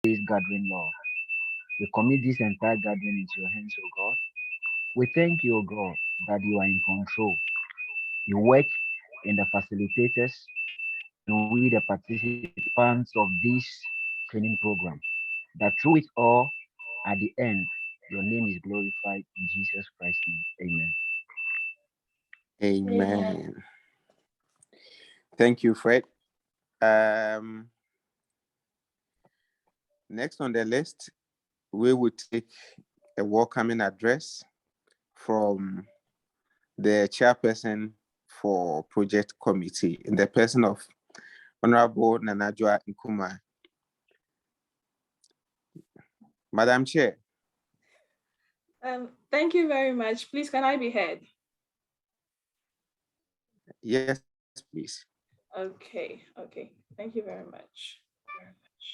today's gathering, Lord. We commit this entire gathering into your hands, O God. We thank you, O God, that you are in control. You work in the facilitators and we, the participants of this training program, that through it all, at the end, your name is glorified in Jesus Christ's name. Amen. Amen. Amen. Thank you, Fred. Next on the list, we will take a welcoming address from the chairperson for project committee in the person of Honorable Nanajua Nkuma. Madam Chair. Thank you very much. Please, can I be heard? Yes, please. Okay. Thank you very much.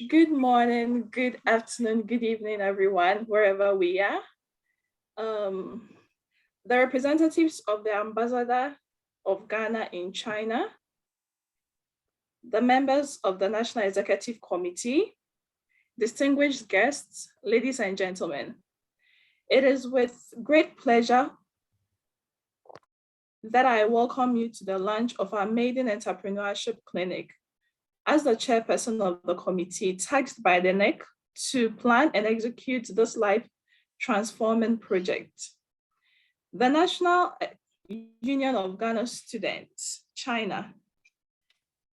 Good morning, good afternoon, good evening, everyone, wherever we are. The representatives of the Ambassador of Ghana in China, the members of the National Executive Committee, distinguished guests, ladies and gentlemen. It is with great pleasure that I welcome you to the launch of our maiden entrepreneurship clinic as the chairperson of the committee tasked by the NEC to plan and execute this life-transforming project. The National Union of Ghana Students, China,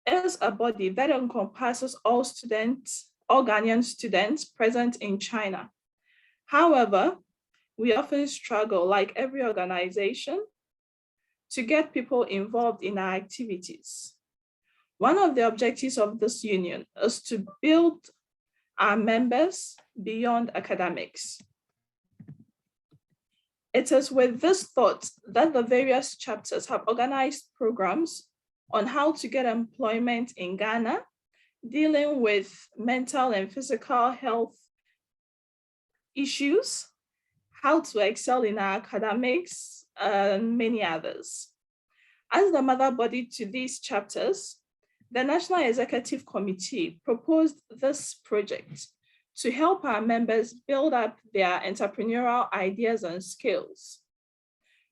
is a body that encompasses all Ghanaian students present in China. However, we often struggle, like every organization, to get people involved in our activities. One of the objectives of this union is to build our members beyond academics. It is with this thought that the various chapters have organized programs on how to get employment in Ghana, dealing with mental and physical health issues, how to excel in our academics, and many others. As the mother body to these chapters, the National Executive Committee proposed this project to help our members build up their entrepreneurial ideas and skills.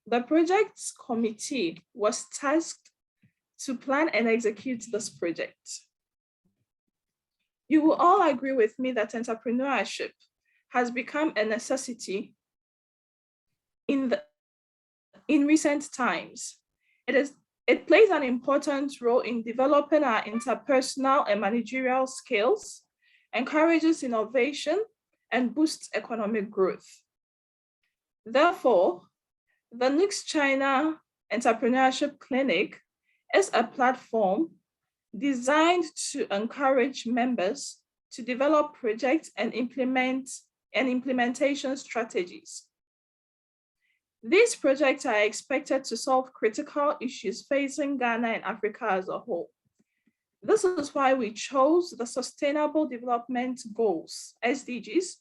The project's committee was tasked to plan and execute this project. You will all agree with me that entrepreneurship has become a necessity in recent times. It plays an important role in developing our interpersonal and managerial skills, encourages innovation, and boosts economic growth. Therefore, the NUGS-CHINA Entrepreneurship Clinic is a platform designed to encourage members to develop projects and implementation strategies. These projects are expected to solve critical issues facing Ghana and Africa as a whole. This is why we chose the Sustainable Development Goals, SDGs,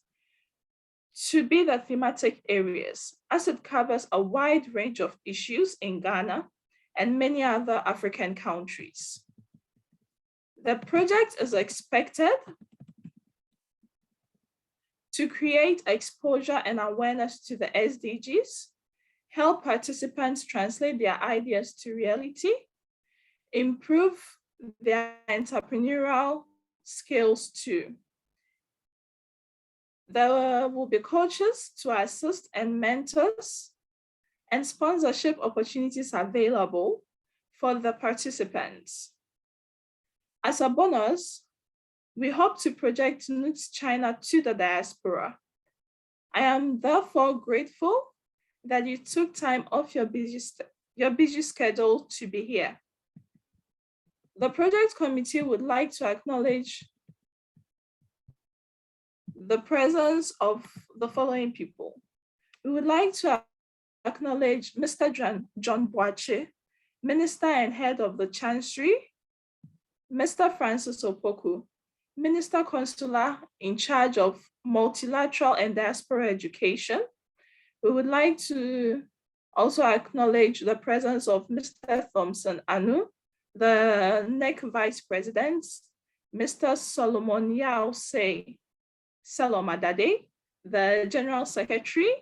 to be the thematic areas, as it covers a wide range of issues in Ghana and many other African countries. The project is expected to create exposure and awareness to the SDGs, help participants translate their ideas to reality, improve their entrepreneurial skills too. There will be coaches to assist and mentors, and sponsorship opportunities available for the participants. As a bonus, we hope to project NUGS-CHINA to the diaspora. I am therefore grateful that you took time off your busy schedule to be here. The project committee would like to acknowledge the presence of the following people. We would like to acknowledge Mr. John Boache, Minister and Head of the Chancery, Mr. Francis Opoku, Minister Consular in charge of multilateral and diaspora education. We would like to also acknowledge the presence of Mr. Thompson Anu, the NEC Vice President, Mr. Solomon Yao Say, Salomadade, the General Secretary,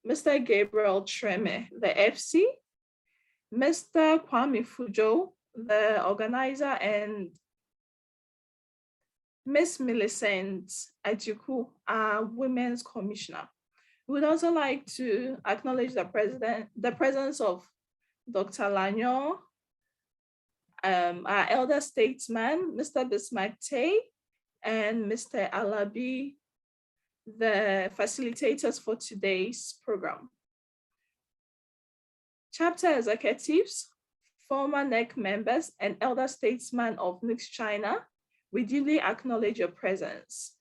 Mr. Gabriel Treme, the FC, Mr. Kwame Fujo, the organizer, and Ms. Millicent Ajiku, our Women's Commissioner. We would also like to acknowledge the presence of Dr. Lanyo, our elder statesman, Mr. Bismarck Tay, and Mr. Alabi, the facilitators for today's program. Chapter executives, former NEC members, and elder statesmen of NUGS-CHINA, we duly acknowledge your presence.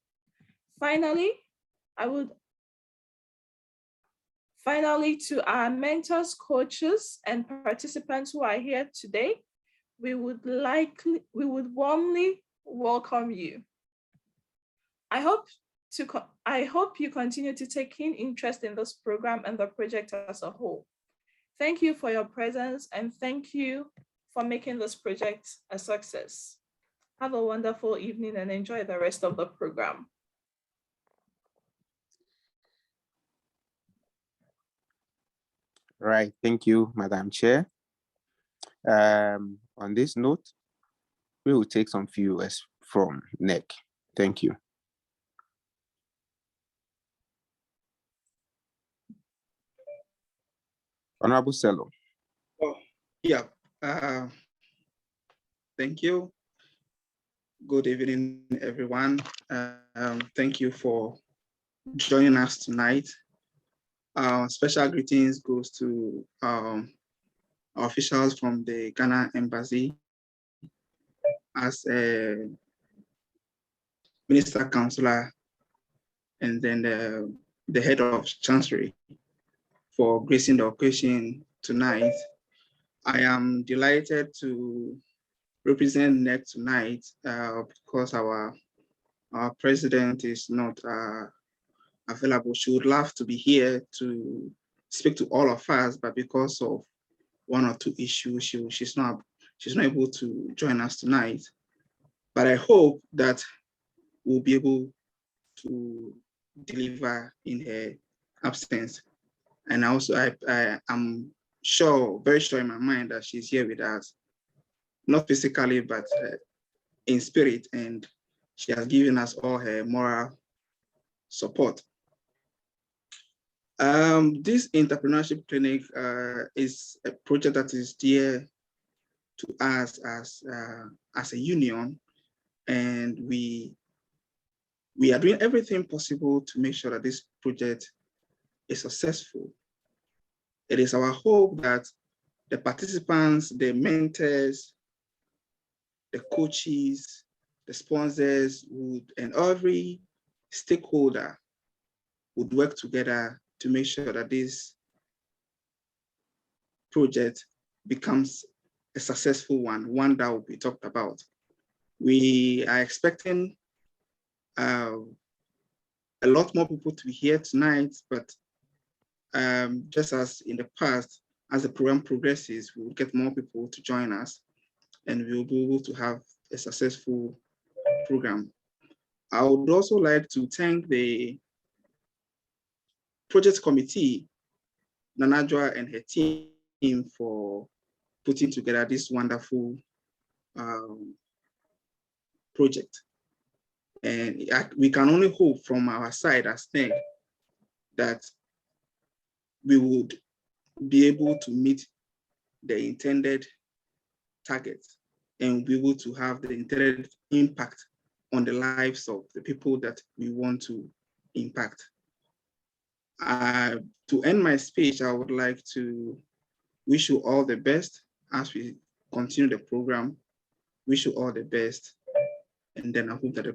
Finally, to our mentors, coaches, and participants who are here today, we would warmly welcome you. I hope you continue to take keen interest in this program and the project as a whole. Thank you for your presence, and thank you for making this project a success. Have a wonderful evening and enjoy the rest of the program. Right, thank you, Madam Chair. On this note, we will take some viewers from NEC. Thank you. Honorable Sello. Oh, yeah. Thank you. Good evening, everyone. Thank you for joining us tonight. Special greetings goes to our officials from the Ghana Embassy, as a Minister Counselor, and then the head of Chancery for gracing the occasion tonight. I am delighted to represent NEC tonight because our president is not available. She would love to be here to speak to all of us, but because of one or two issues, she's not able to join us tonight. But I hope that we'll be able to deliver in her absence. And also, I'm sure, very sure in my mind that she's here with us, not physically, but in spirit, and she has given us all her moral support. This entrepreneurship clinic is a project that is dear to us as a union, and we are doing everything possible to make sure that this project is successful. It is our hope that the participants, the mentors, the coaches, the sponsors and every stakeholder would work together to make sure that this project becomes a successful one that will be talked about. We are expecting a lot more people to be here tonight, but just as in the past, as the program progresses, we will get more people to join us, and we will be able to have a successful program. I would also like to thank the project committee, Nanajwa and her team, for putting together this wonderful project. And we can only hope from our side as NEC that we would be able to meet the intended targets and be able to have the intended impact on the lives of the people that we want to impact. To end my speech, I would like to wish you all the best as we continue the program. Wish you all the best. And then I hope that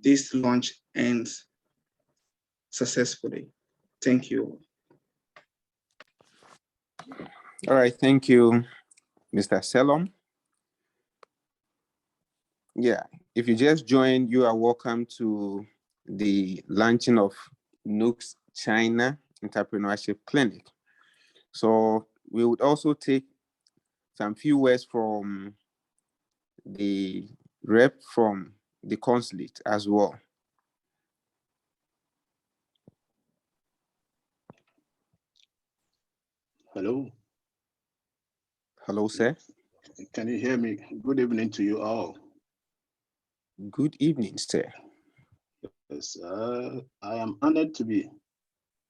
this launch ends successfully. Thank you. All right, thank you, Mr. Selom. Yeah, if you just joined, you are welcome to the launching of NUGS-CHINA Entrepreneurship Clinic. So we would also take some few words from the rep from the consulate as well. Hello, Hello, sir. can you hear me? Good evening to you all. Good evening, sir. Yes, I am honored to be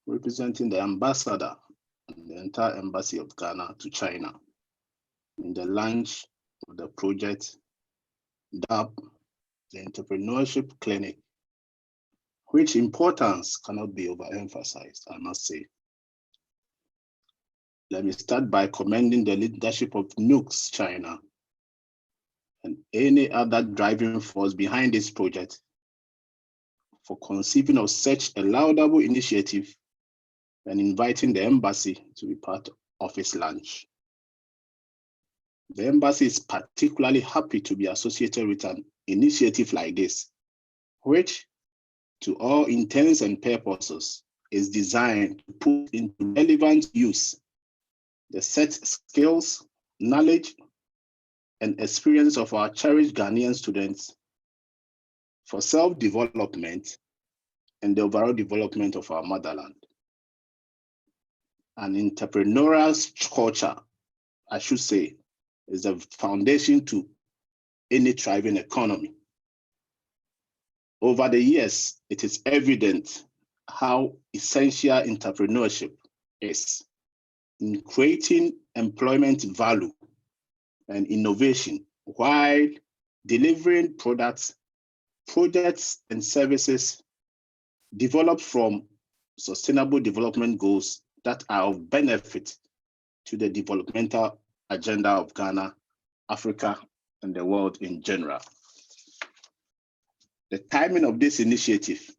representing the ambassador and the entire embassy of Ghana to China in the launch of the project DAP, the Entrepreneurship Clinic, which importance cannot be overemphasized, I must say. Let me start by commending the leadership of NUGS-CHINA and any other driving force behind this project for conceiving of such a laudable initiative and inviting the embassy to be part of its launch. The embassy is particularly happy to be associated with an initiative like this, which, to all intents and purposes, is designed to put into relevant use the set skills, knowledge, and experience of our cherished Ghanaian students for self-development and the overall development of our motherland. An entrepreneurial culture, I should say, is the foundation to any thriving economy. Over the years, it is evident how essential entrepreneurship is in creating employment value and innovation while delivering products, projects, and services developed from sustainable development goals that are of benefit to the developmental agenda of Ghana, Africa, and the world in general. The timing of this initiative,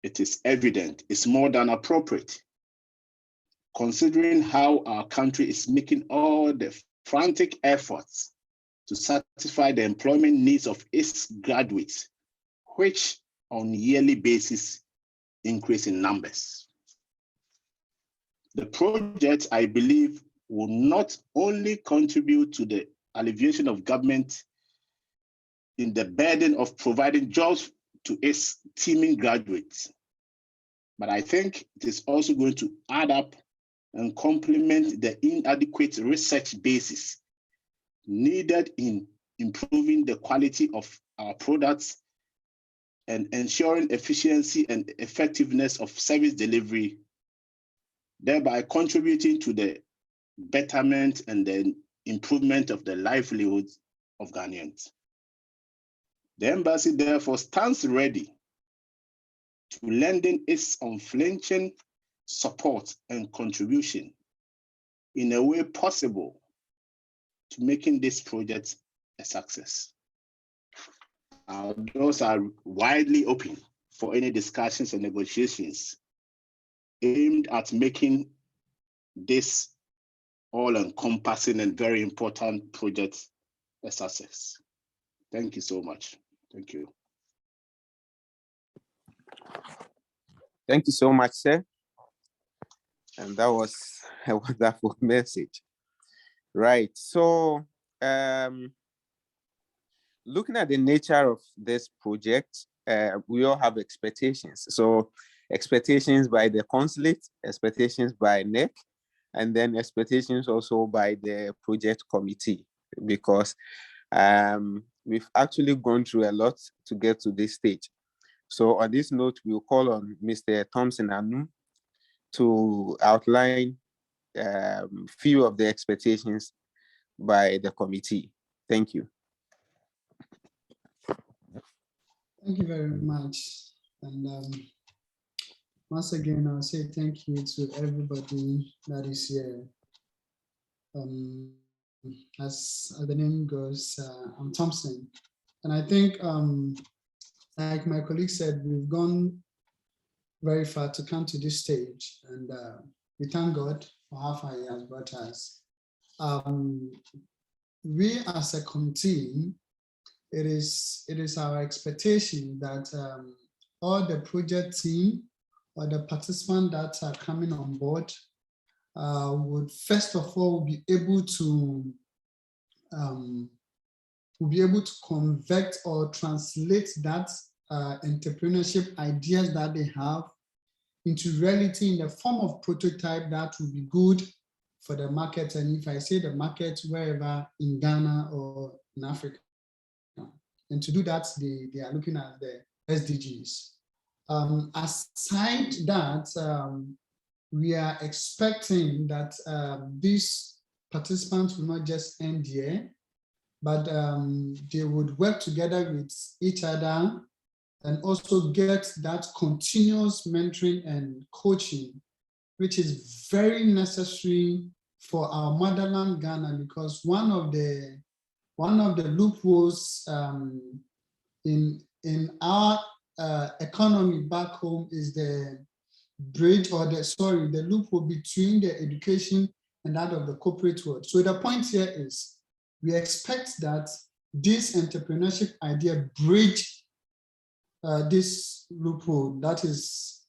it is evident, is more than appropriate, considering how our country is making all the frantic efforts to satisfy the employment needs of its graduates, which on a yearly basis increase in numbers. The project, I believe, will not only contribute to the alleviation of government in the burden of providing jobs to its teeming graduates, but I think it is also going to add up and complement the inadequate research basis needed in improving the quality of our products and ensuring efficiency and effectiveness of service delivery, thereby contributing to the betterment and the improvement of the livelihoods of Ghanaians. The embassy therefore stands ready to lending its unflinching support and contribution in a way possible to making this project a success. Our doors are widely open for any discussions and negotiations aimed at making this all-encompassing and very important project a success. Thank you so much. Thank you. Thank you so much, sir. And that was a wonderful message. Right. So, looking at the nature of this project, we all have expectations. So, expectations by the consulate, expectations by NEC, and then expectations also by the project committee, because we've actually gone through a lot to get to this stage. So on this note, we'll call on Mr. Thompson Anu to outline few of the expectations by the committee. Thank you. Thank you very much. And once again, I'll say thank you to everybody that is here. As the name goes, I'm Thompson. And I think, like my colleague said, we've gone very far to come to this stage. And we thank God for how far He has brought us. We as a committee, it is our expectation that all the project team or the participants that are coming on board would first of all be able to convert or translate that entrepreneurship ideas that they have into reality in the form of prototype that will be good for the market. And if I say the market, wherever in Ghana or in Africa. And to do that, they are looking at the SDGs. Aside that, we are expecting that these participants will not just end here, but they would work together with each other and also get that continuous mentoring and coaching, which is very necessary for our motherland Ghana, because one of the loopholes in our economy back home is the bridge, or the loophole between the education and that of the corporate world. So the point here is we expect that this entrepreneurship idea bridge this loophole, that is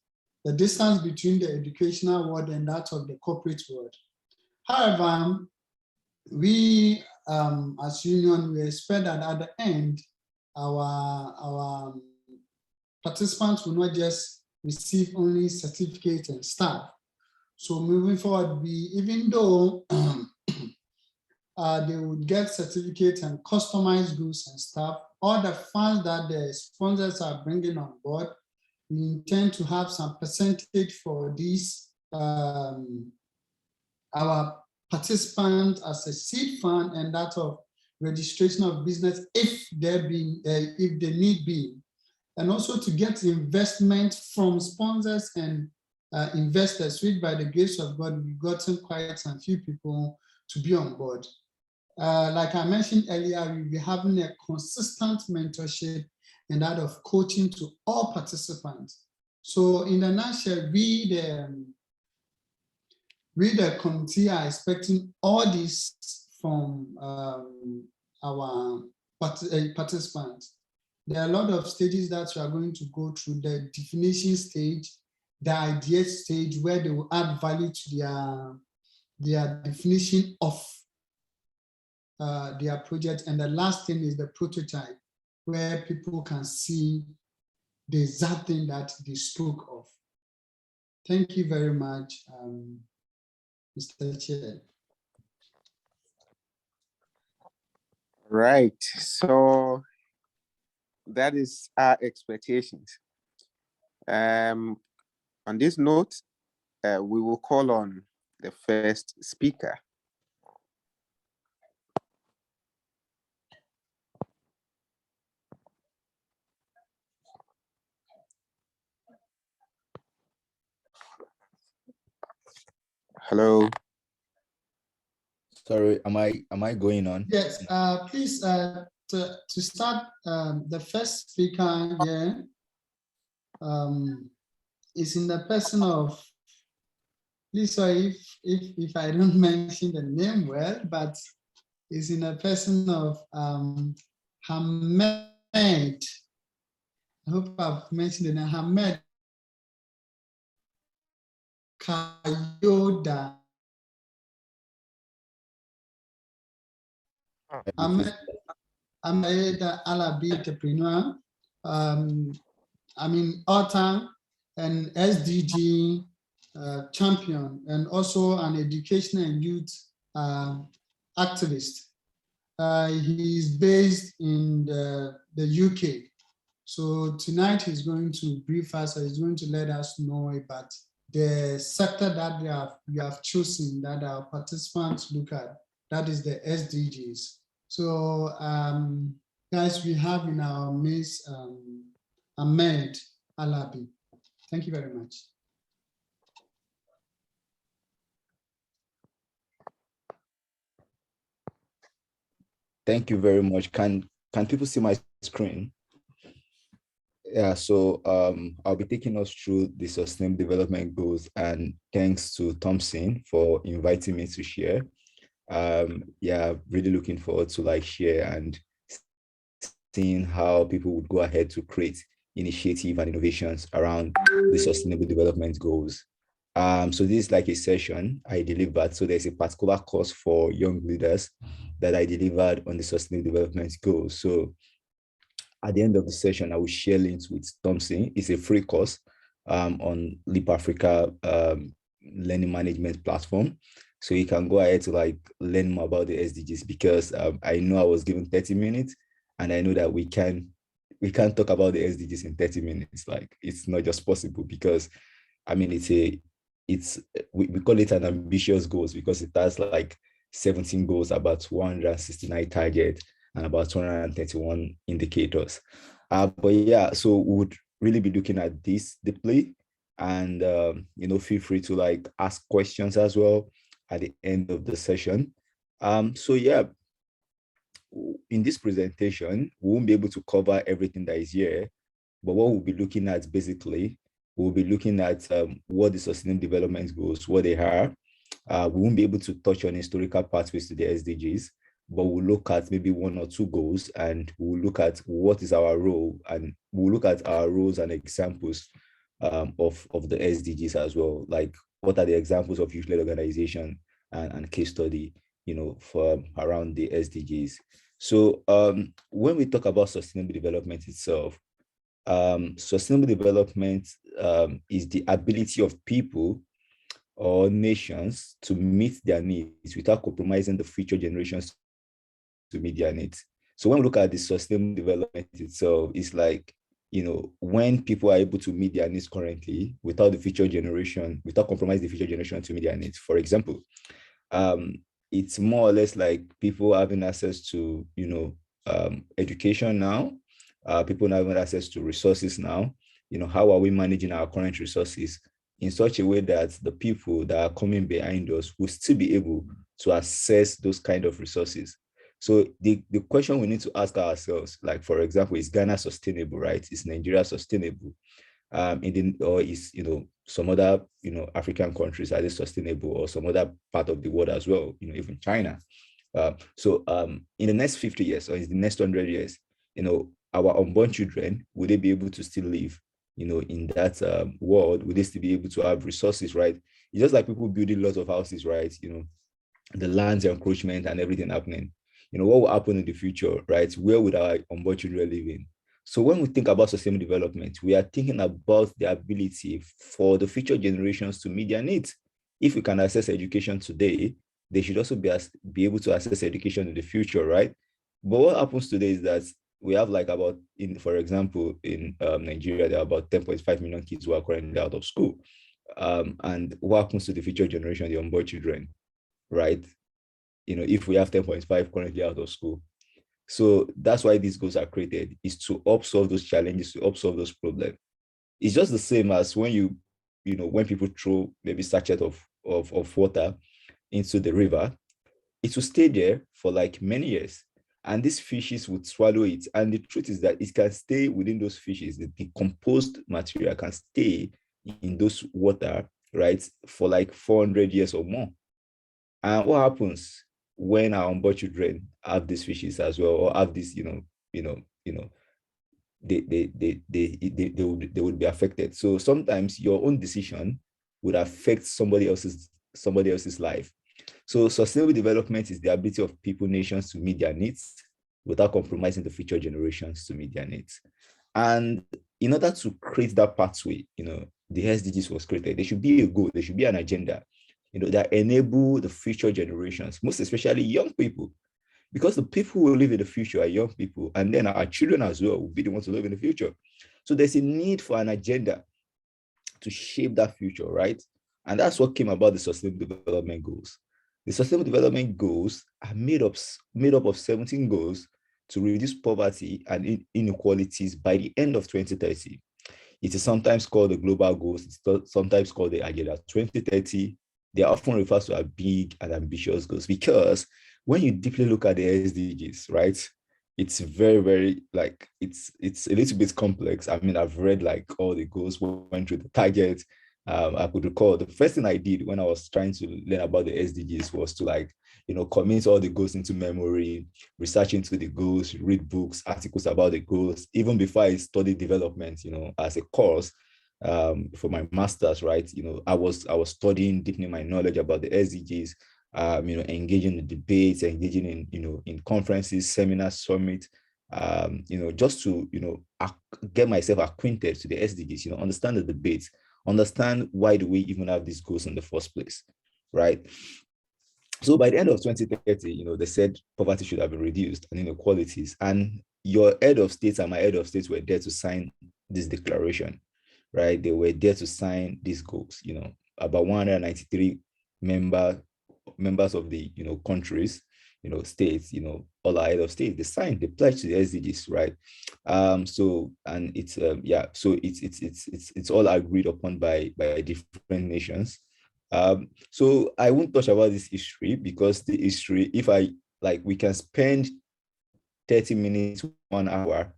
the distance between the educational world and that of the corporate world. However, we as union, we expect that at the end, our participants will not just receive only certificates and staff. So moving forward, even though they would get certificates and customized goods and stuff, all the funds that the sponsors are bringing on board, we intend to have some percentage for these, our participants as a seed fund, and that of registration of business if they need be, and also to get investment from sponsors and investors, which by the grace of God, we've gotten quite a few people to be on board. Like I mentioned earlier, we'll be having a consistent mentorship and that of coaching to all participants. So in a nutshell, we the committee are expecting all this from our participants. There are a lot of stages that we are going to go through: the definition stage, the idea stage, where they will add value to their definition of their project, and the last thing is the prototype, where people can see the exact thing that they spoke of. Thank you very much, Mr. Chair. Right. So that is our expectations. On this note, we will call on the first speaker. Hello. Sorry, am I going on? Yes, please, to start, the first speaker here is in the person of, please sorry if I don't mention the name well, but is in a person of Hamed. I hope I've mentioned the name, Hamed Kayoda. Hamed Alabi entrepreneur, author and SDG champion, and also an education and youth activist. He is based in the UK. So tonight he's going to brief us, or he's going to let us know about the sector that we have chosen, that our participants look at, that is the SDGs. So guys, we have in our midst Ahmed Alabi. Thank you very much. Thank you very much. Can people see my screen? Yeah, so I'll be taking us through the Sustainable Development Goals, and thanks to Thompson for inviting me to share. Yeah, really looking forward to share and seeing how people would go ahead to create initiative and innovations around the Sustainable Development Goals. So this is like a session I delivered. So there's a particular course for young leaders that I delivered on the Sustainable Development Goals. So at the end of the session, I will share links with Thompson. It's a free course on Leap Africa learning management platform. so you can go ahead to like learn more about the SDGs, because I know I was given 30 minutes, and I know that we can't talk about the SDGs in 30 minutes. Like, it's not just possible, because I mean, we call it an ambitious goals, because it has like 17 goals, about 169 targets, and about 231 indicators. But yeah, so we would really be looking at this deeply, and feel free to like ask questions as well at the end of the session. So yeah, in this presentation, we won't be able to cover everything that is here, but what we'll be looking at basically, we'll be looking at what the Sustainable Development Goals, what they are. We won't be able to touch on historical pathways to the SDGs, but we'll look at maybe one or two goals, and we'll look at what is our role, and we'll look at our roles and examples of the SDGs as well. Like, what are the examples of youth-led organization and case study, for around the SDGs. So when we talk about sustainable development itself, sustainable development is the ability of people or nations to meet their needs without compromising the future generations to meet their needs. So when we look at the sustainable development itself, it's like, when people are able to meet their needs currently without the future generation, without compromising the future generation to meet their needs. For example, it's more or less like people having access to, education now, people now having access to resources now. How are we managing our current resources in such a way that the people that are coming behind us will still be able to access those kind of resources? So the question we need to ask ourselves, like, for example, is Ghana sustainable, right? Is Nigeria sustainable? Or is, some other, African countries, are they sustainable, or some other part of the world as well, even China? So in the next 50 years, or in the next 100 years, our unborn children, will they be able to still live, in that world? Will they still be able to have resources, right? It's just like people building lots of houses, right? The lands encroachment and everything happening. What will happen in the future, right? Where would our unborn children live in? So when we think about sustainable development, we are thinking about the ability for the future generations to meet their needs. If we can access education today, they should also be able to access education in the future, right? But what happens today is that we have like for example, in Nigeria, there are about 10.5 million kids who are currently out of school. And what happens to the future generation, the unborn children, right? If we have 10.5 currently out of school. So that's why these goals are created, is to help solve those challenges, to help solve those problems. It's just the same as when when people throw maybe sachet of water into the river, it will stay there for like many years, and these fishes would swallow it. And the truth is that it can stay within those fishes. The decomposed material can stay in those water, right, for like 400 years or more. And what happens when our unborn children have these fishes as well, or have this, they would be affected. So sometimes your own decision would affect somebody else's life. So sustainable development is the ability of people, nations to meet their needs without compromising the future generations to meet their needs. And in order to create that pathway, the SDGs was created. There should be a goal, there should be an agenda, that enable the future generations, most especially young people, because the people who will live in the future are young people, and then our children as well will be the ones who live in the future. So there's a need for an agenda to shape that future, right? And that's what came about the Sustainable Development Goals. The Sustainable Development Goals are made up of 17 goals to reduce poverty and inequalities by the end of 2030. It is sometimes called the global goals. It's sometimes called the Agenda 2030. They are often referred to as big and ambitious goals, because when you deeply look at the SDGs, right, it's very, very, like, it's a little bit complex. I mean, I've read like all the goals, went through the targets. I could recall the first thing I did when I was trying to learn about the SDGs was to commit all the goals into memory, research into the goals, read books, articles about the goals, even before I studied development, as a course. For my master's, right? I was studying, deepening my knowledge about the SDGs, engaging in debates, engaging in conferences, seminars, summits, just to, get myself acquainted to the SDGs, understand the debates, understand why do we even have these goals in the first place, right? So by the end of 2030, they said poverty should have been reduced and inequalities. And your head of states and my head of states were there to sign this declaration, right? They were there to sign these goals. About 193 members of the countries, states, all our head of states, they signed, they pledged to the SDGs, right? So and it's so it's all agreed upon by different nations. So I won't touch about this history, because the history, if I like, we can spend 30 minutes, 1 hour,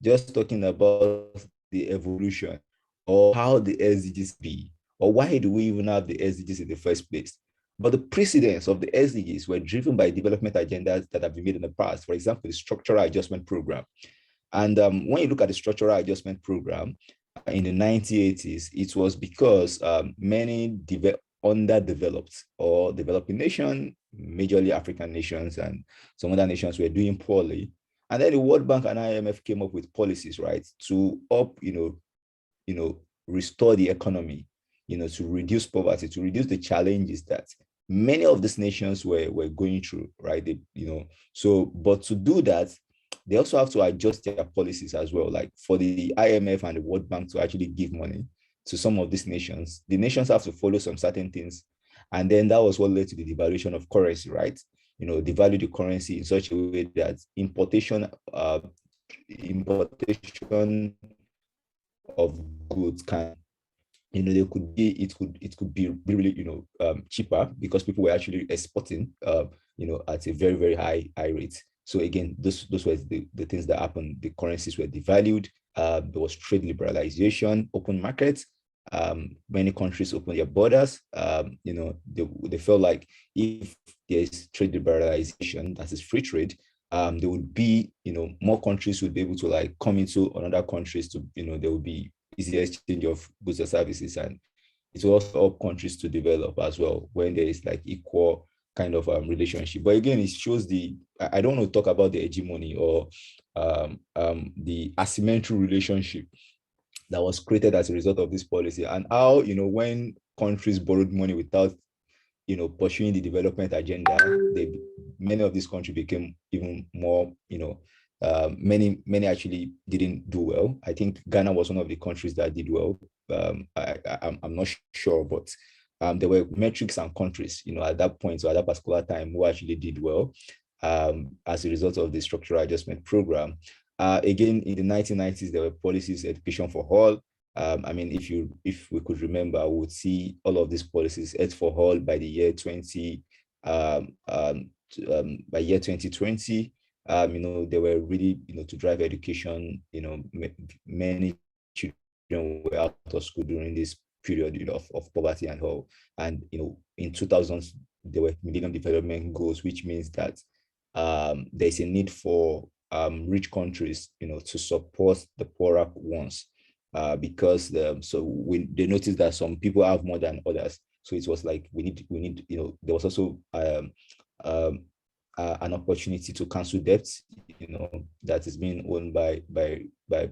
just talking about the evolution or how the SDGs be, or why do we even have the SDGs in the first place. But the precedents of the SDGs were driven by development agendas that have been made in the past. For example, the Structural Adjustment Program. And when you look at the Structural Adjustment Program in the 1980s, it was because many underdeveloped or developing nations, majorly African nations and some other nations, were doing poorly. And then the World Bank and IMF came up with policies, right, to restore the economy, to reduce poverty, to reduce the challenges that many of these nations were going through, right? But to do that, they also have to adjust their policies as well. Like for the IMF and the World Bank to actually give money to some of these nations, the nations have to follow some certain things. And then that was what led to the devaluation of currency, right? Devalue the currency in such a way that importation of goods can, it could be really, cheaper, because people were actually exporting, at a very, very high rate. So again, those were the things that happened. The currencies were devalued. There was trade liberalization, open markets. Many countries opened their borders. They felt like if there's trade liberalization, that is free trade, there would be, more countries would be able to like come into another countries to, there would be easier exchange of goods and services, and it will also help countries to develop as well when there is like equal kind of relationship. But again, it shows I don't want to talk about the hegemony or the asymmetrical relationship that was created as a result of this policy, and how, when countries borrowed money without, pursuing the development agenda, many of these countries became even more, many actually didn't do well. I think Ghana was one of the countries that did well. I'm not sure, but there were metrics and countries, at that point, so at that particular time, who actually did well as a result of the Structural Adjustment Program. Again, in the 1990s, there were policies, education for all. If we could remember, we would see all of these policies, ed for all, by the year 2020. They were really, to drive education. Many children were out of school during this period, of poverty and all. And in 2000s, there were Millennium Development Goals, which means that there's a need for rich countries, to support the poorer ones, because they noticed that some people have more than others. So it was like we need, there was also an opportunity to cancel debts, that is being owned by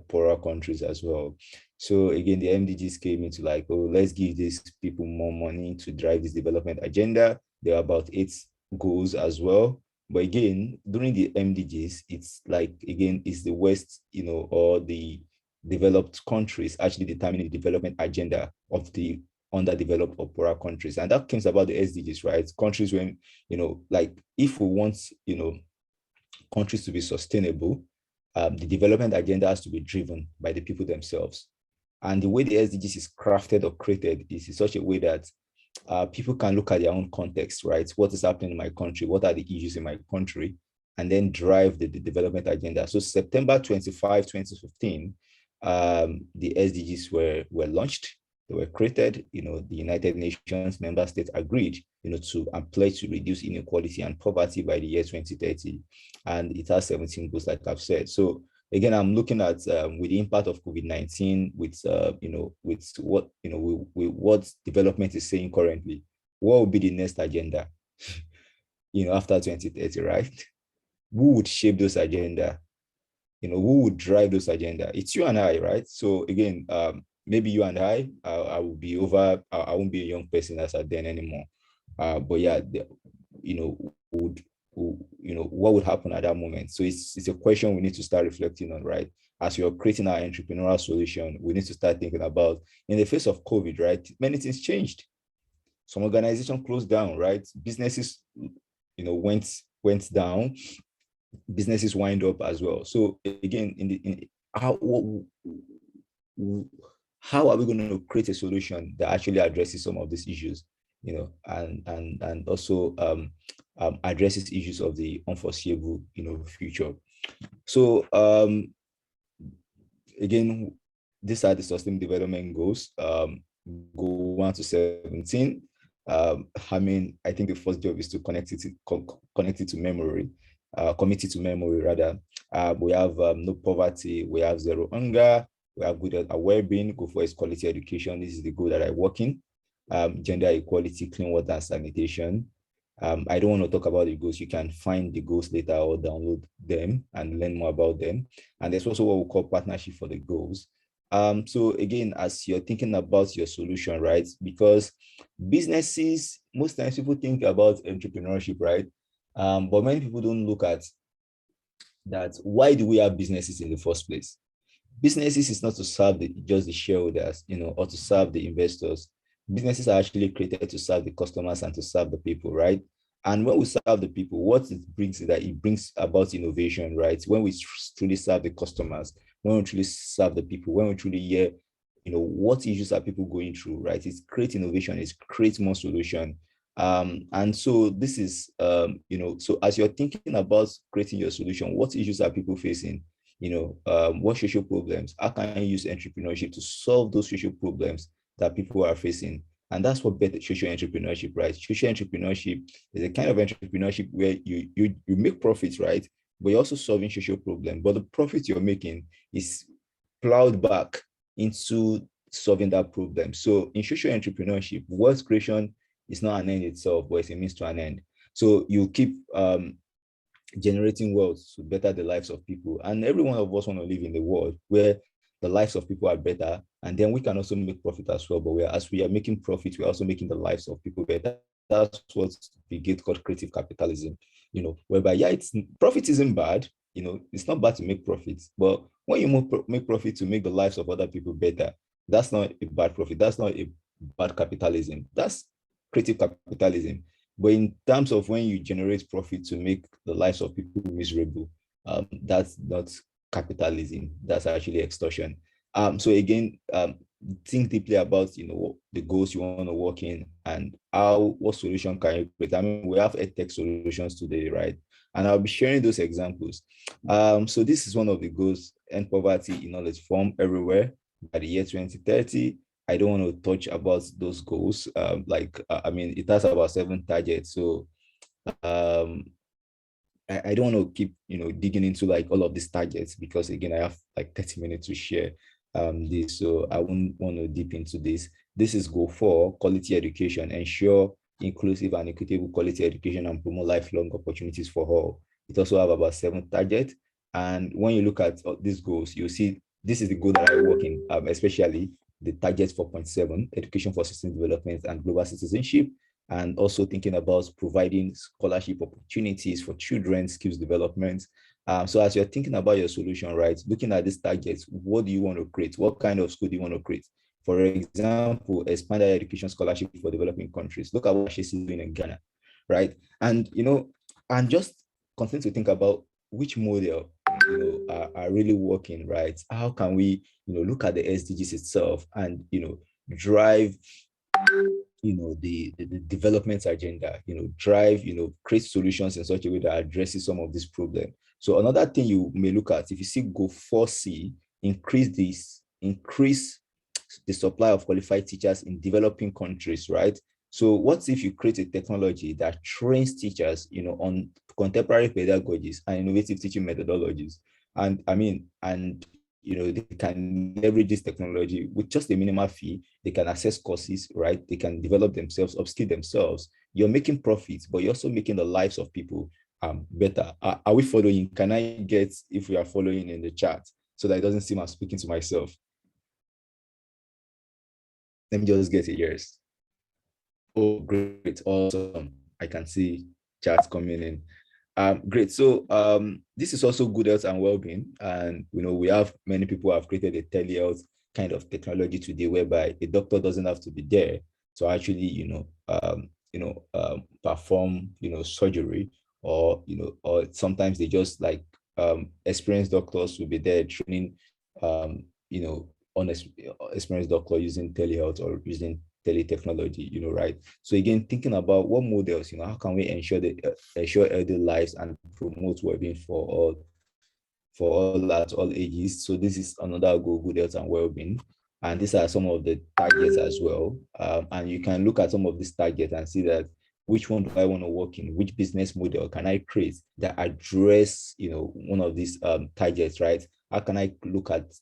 poorer countries as well. So again, the MDGs came into like, oh, let's give these people more money to drive this development agenda. There are about 8 goals as well. But again, during the MDGs, it's like, again, it's the West, or the developed countries actually determining the development agenda of the underdeveloped or poorer countries. And that comes about the SDGs, right? Countries when, like if we want, countries to be sustainable, the development agenda has to be driven by the people themselves. And the way the SDGs is crafted or created is in such a way that people can look at their own context, right? What is happening in my country? What are the issues in my country? And then drive the development agenda. So September 25, 2015, the SDGs were launched. They were created. The United Nations member states agreed, to pledge to reduce inequality and poverty by the year 2030. And it has 17 goals, like I've said. So again, I'm looking at with the impact of COVID-19, with with what with what development is saying currently, what will be the next agenda? After 2030, right? Who would shape those agenda? Who would drive those agenda? It's you and I, right? So again, maybe you and I will be over. I won't be a young person as I then anymore. But yeah, what would happen at that moment? So it's a question we need to start reflecting on, right? As you're creating our entrepreneurial solution, we need to start thinking about, in the face of COVID, right? Many things changed. Some organizations closed down, right? Businesses, went down. Businesses wind up as well. So again, how are we going to create a solution that actually addresses some of these issues, and also addresses issues of the unforeseeable, future. So again, these are the sustainable development goals. Goal 1 to 17. I think the first job is to connect it to memory, commit it to memory rather. We have no poverty, we have zero hunger, we have good well-being. Go for is quality education. This is the goal that I work in. Gender equality, clean water and sanitation. I don't want to talk about the goals. You can find the goals later or download them and learn more about them. And there's also what we call partnership for the goals. So again, as you're thinking about your solution, right? Because businesses, most times people think about entrepreneurship, right? But many people don't look at that. Why do we have businesses in the first place? Businesses is not to serve just the shareholders, or to serve the investors. Businesses are actually created to serve the customers and to serve the people, right? And when we serve the people, what it brings is that it brings about innovation, right? When we truly serve the customers, when we truly serve the people, when we truly hear, what issues are people going through, right? It's create innovation, it's create more solution. And so this is, so as you're thinking about creating your solution, what issues are people facing? What social problems? How can you use entrepreneurship to solve those social problems that people are facing? And that's what better social entrepreneurship, right? Social entrepreneurship is a kind of entrepreneurship where you make profits, right? But you're also solving social problems. But the profit you're making is plowed back into solving that problem. So in social entrepreneurship, wealth creation is not an end itself, but it's a means to an end. So you keep generating wealth to better the lives of people. And every one of us want to live in the world where the lives of people are better. And then we can also make profit as well. But as we are making profit, we're also making the lives of people better. That's what we get called creative capitalism, whereby, profit isn't bad. It's not bad to make profits. But when you make profit to make the lives of other people better, that's not a bad profit. That's not a bad capitalism. That's creative capitalism. But in terms of when you generate profit to make the lives of people miserable, that's not capitalism. That's actually extortion. So again, think deeply about the goals you want to work in and what solution can you create. I mean, we have edtech solutions today, right? And I'll be sharing those examples. So this is one of the goals: end poverty in all its form everywhere by the year 2030. I don't want to touch about those goals. It has about 7 targets. So I don't want to keep, digging into like all of these targets because again, I have like 30 minutes to share this. So I wouldn't want to deep into this. This is goal 4, quality education, ensure inclusive and equitable quality education and promote lifelong opportunities for all. It also have about 7 targets. And when you look at these goals, you see this is the goal that I work in, especially the target 4.7, education for sustainable development and global citizenship, and also thinking about providing scholarship opportunities for children, skills development. So as you're thinking about your solution, right, looking at these targets, what do you want to create? What kind of school do you want to create? For example, expanded education scholarship for developing countries. Look at what she's doing in Ghana, right? And, and just continue to think about which model are really working, right? How can we look at the SDGs itself and drive the development agenda, drive, create solutions in such a way that addresses some of this problem. So another thing you may look at, if you see goal 4C, increase the supply of qualified teachers in developing countries, right? So what if you create a technology that trains teachers, on contemporary pedagogies and innovative teaching methodologies? And they can leverage this technology with just a minimal fee. They can access courses, right? They can develop themselves, upskill themselves. You're making profits, but you're also making the lives of people better. Are we following? Can I get, if we are following, in the chat so that it doesn't seem I'm speaking to myself? Let me just get it, yes. Oh, great. Awesome. I can see chats coming in. Great. So this is also good health and well-being. And we have many people who have created a telehealth kind of technology today whereby a doctor doesn't have to be there to actually, perform, surgery, or sometimes they just like experienced doctors will be there training, on experienced doctor using telehealth or using teletechnology, right? So again, thinking about what models, how can we ensure healthy lives and promote well-being for all at all ages. So this is another goal, good health and well-being. And these are some of the targets as well. And you can look at some of these targets and see that which one do I want to work in? Which business model can I create that address, one of these targets, right? How can I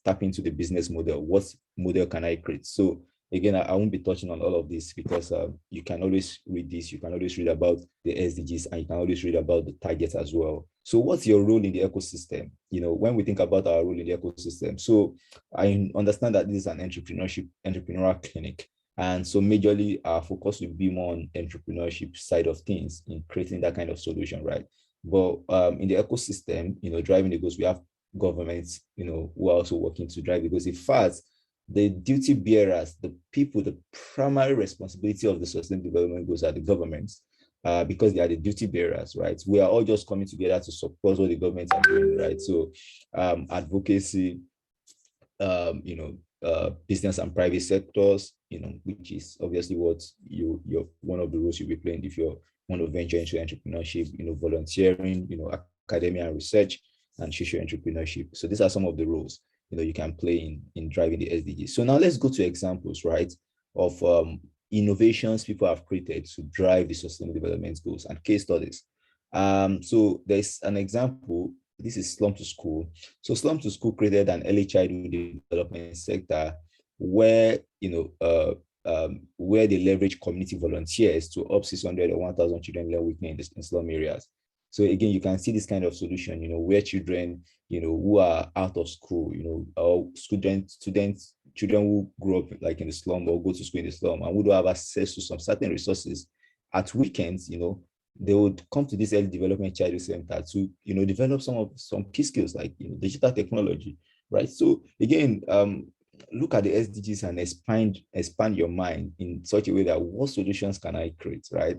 tap into the business model? What model can I create? So again, I won't be touching on all of this because you can always read this. You can always read about the SDGs and you can always read about the targets as well. So what's your role in the ecosystem? When we think about our role in the ecosystem. So I understand that this is an entrepreneurial clinic. And so majorly our focus will be more on entrepreneurship side of things in creating that kind of solution, right? But in the ecosystem, driving the goals, we have governments, who are also working to drive the goals. In fact, the duty bearers, the people, the primary responsibility of the sustainable development goals are the governments, because they are the duty bearers, right? We are all just coming together to support what the governments are doing, right? So advocacy, business and private sectors, which is obviously what you're one of the roles you'll be playing if you want to venture into entrepreneurship, volunteering, academia and research, and social entrepreneurship. So these are some of the roles you can play in driving the SDGs. So now let's go to examples, right, of innovations people have created to drive the sustainable development goals and case studies. So there's an example. This is Slum to School. So Slum to School created an early childhood development sector where where they leverage community volunteers to up 600 or 1,000 children learn weekly in slum areas. So again, you can see this kind of solution, where children, who are out of school, or children who grow up like in the slum or go to school in the slum and who don't have access to some certain resources at weekends, they would come to this early development childhood center to, develop some key skills like digital technology, right? So again, look at the SDGs and expand your mind in such a way that what solutions can I create, right?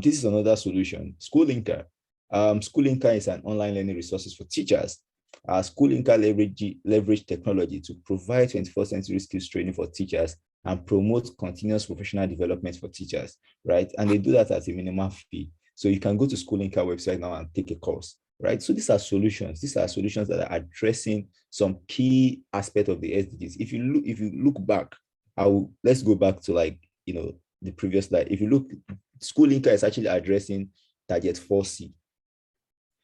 This is another solution, School Linker. School Linker is an online learning resources for teachers. School Linker leverage technology to provide 21st century skills training for teachers and promote continuous professional development for teachers, right? And they do that at a minimal fee. So you can go to School Linker website now and take a course, right? So these are solutions. These are solutions that are addressing some key aspect of the SDGs. If you look back, let's go back to the previous slide. If you look, School Linker is actually addressing target 4C.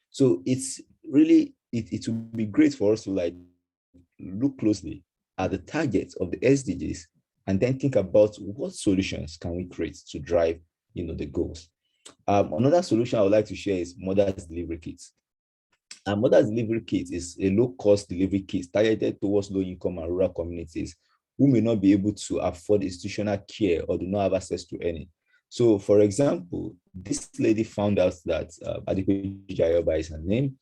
So it's really, it would be great for us to look closely at the targets of the SDGs and then think about what solutions can we create to drive, the goals. Another solution I would like to share is Mother's Delivery Kits. Mother's Delivery Kit is a low-cost delivery kit targeted towards low-income and rural communities who may not be able to afford institutional care or do not have access to any. So, for example, this lady found out that Adequate Jayoba is her name.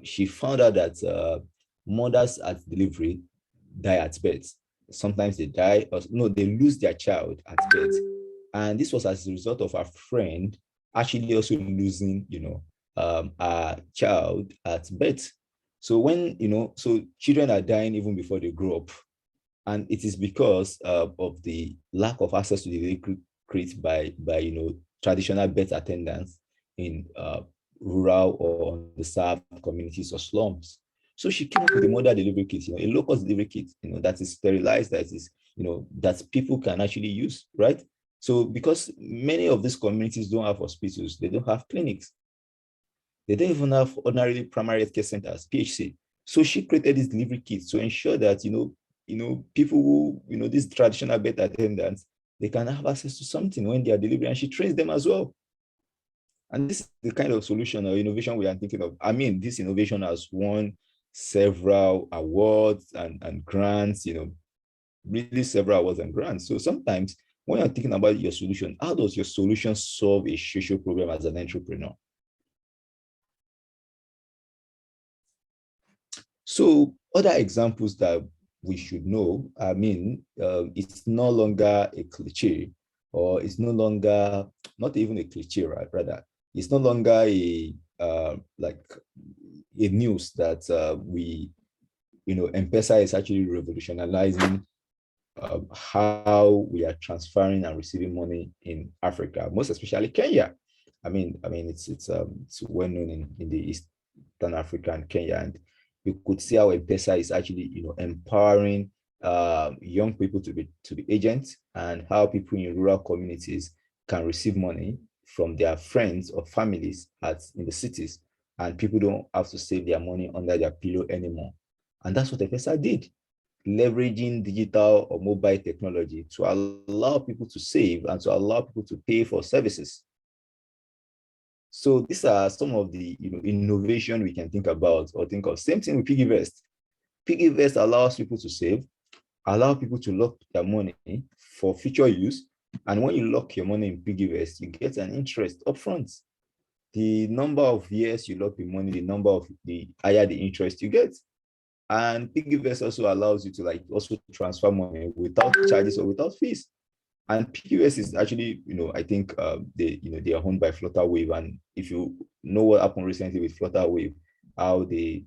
She found out that mothers at delivery die at birth. Sometimes they die, or no, they lose their child at birth. And this was as a result of her friend actually also losing, a child at birth. So when, so children are dying even before they grow up. And it is because of the lack of access to the delivery created by traditional birth attendants in rural or underserved communities or slums. So she came up with a mother delivery kit, a low-cost delivery kit, that is sterilized, that is, that people can actually use, right? So because many of these communities don't have hospitals, they don't have clinics, they don't even have ordinary primary healthcare centers, PHC. So she created this delivery kit to ensure that, people who, these traditional birth attendants, they can have access to something when they are delivering, and she trains them as well. And this is the kind of solution or innovation we are thinking of. I mean, this innovation has won several awards and grants, really several awards and grants. So sometimes when you're thinking about your solution, how does your solution solve a social problem as an entrepreneur? So other examples that we should know, I mean, it's no longer a cliche, or it's no longer, not even a cliche, right? Rather, it's no longer a like a news that we, M-Pesa is actually revolutionizing how we are transferring and receiving money in Africa, most especially Kenya. It's well known in the Eastern Africa and Kenya, and you could see how M-Pesa is actually empowering young people to be agents, and how people in rural communities can receive money from their friends or families in the cities, and people don't have to save their money under their pillow anymore. And that's what M-Pesa did, leveraging digital or mobile technology to allow people to save and to allow people to pay for services. So these are some of the innovation we can think about or think of. Same thing with PiggyVest. PiggyVest allows people to save, allow people to lock their money for future use. And when you lock your money in PiggyVest, you get an interest upfront. The number of years you lock the money, the higher the interest you get. And PiggyVest also allows you to also transfer money without charges or without fees. And PQS is actually, I think they are owned by Flutterwave. And if you know what happened recently with Flutterwave, how the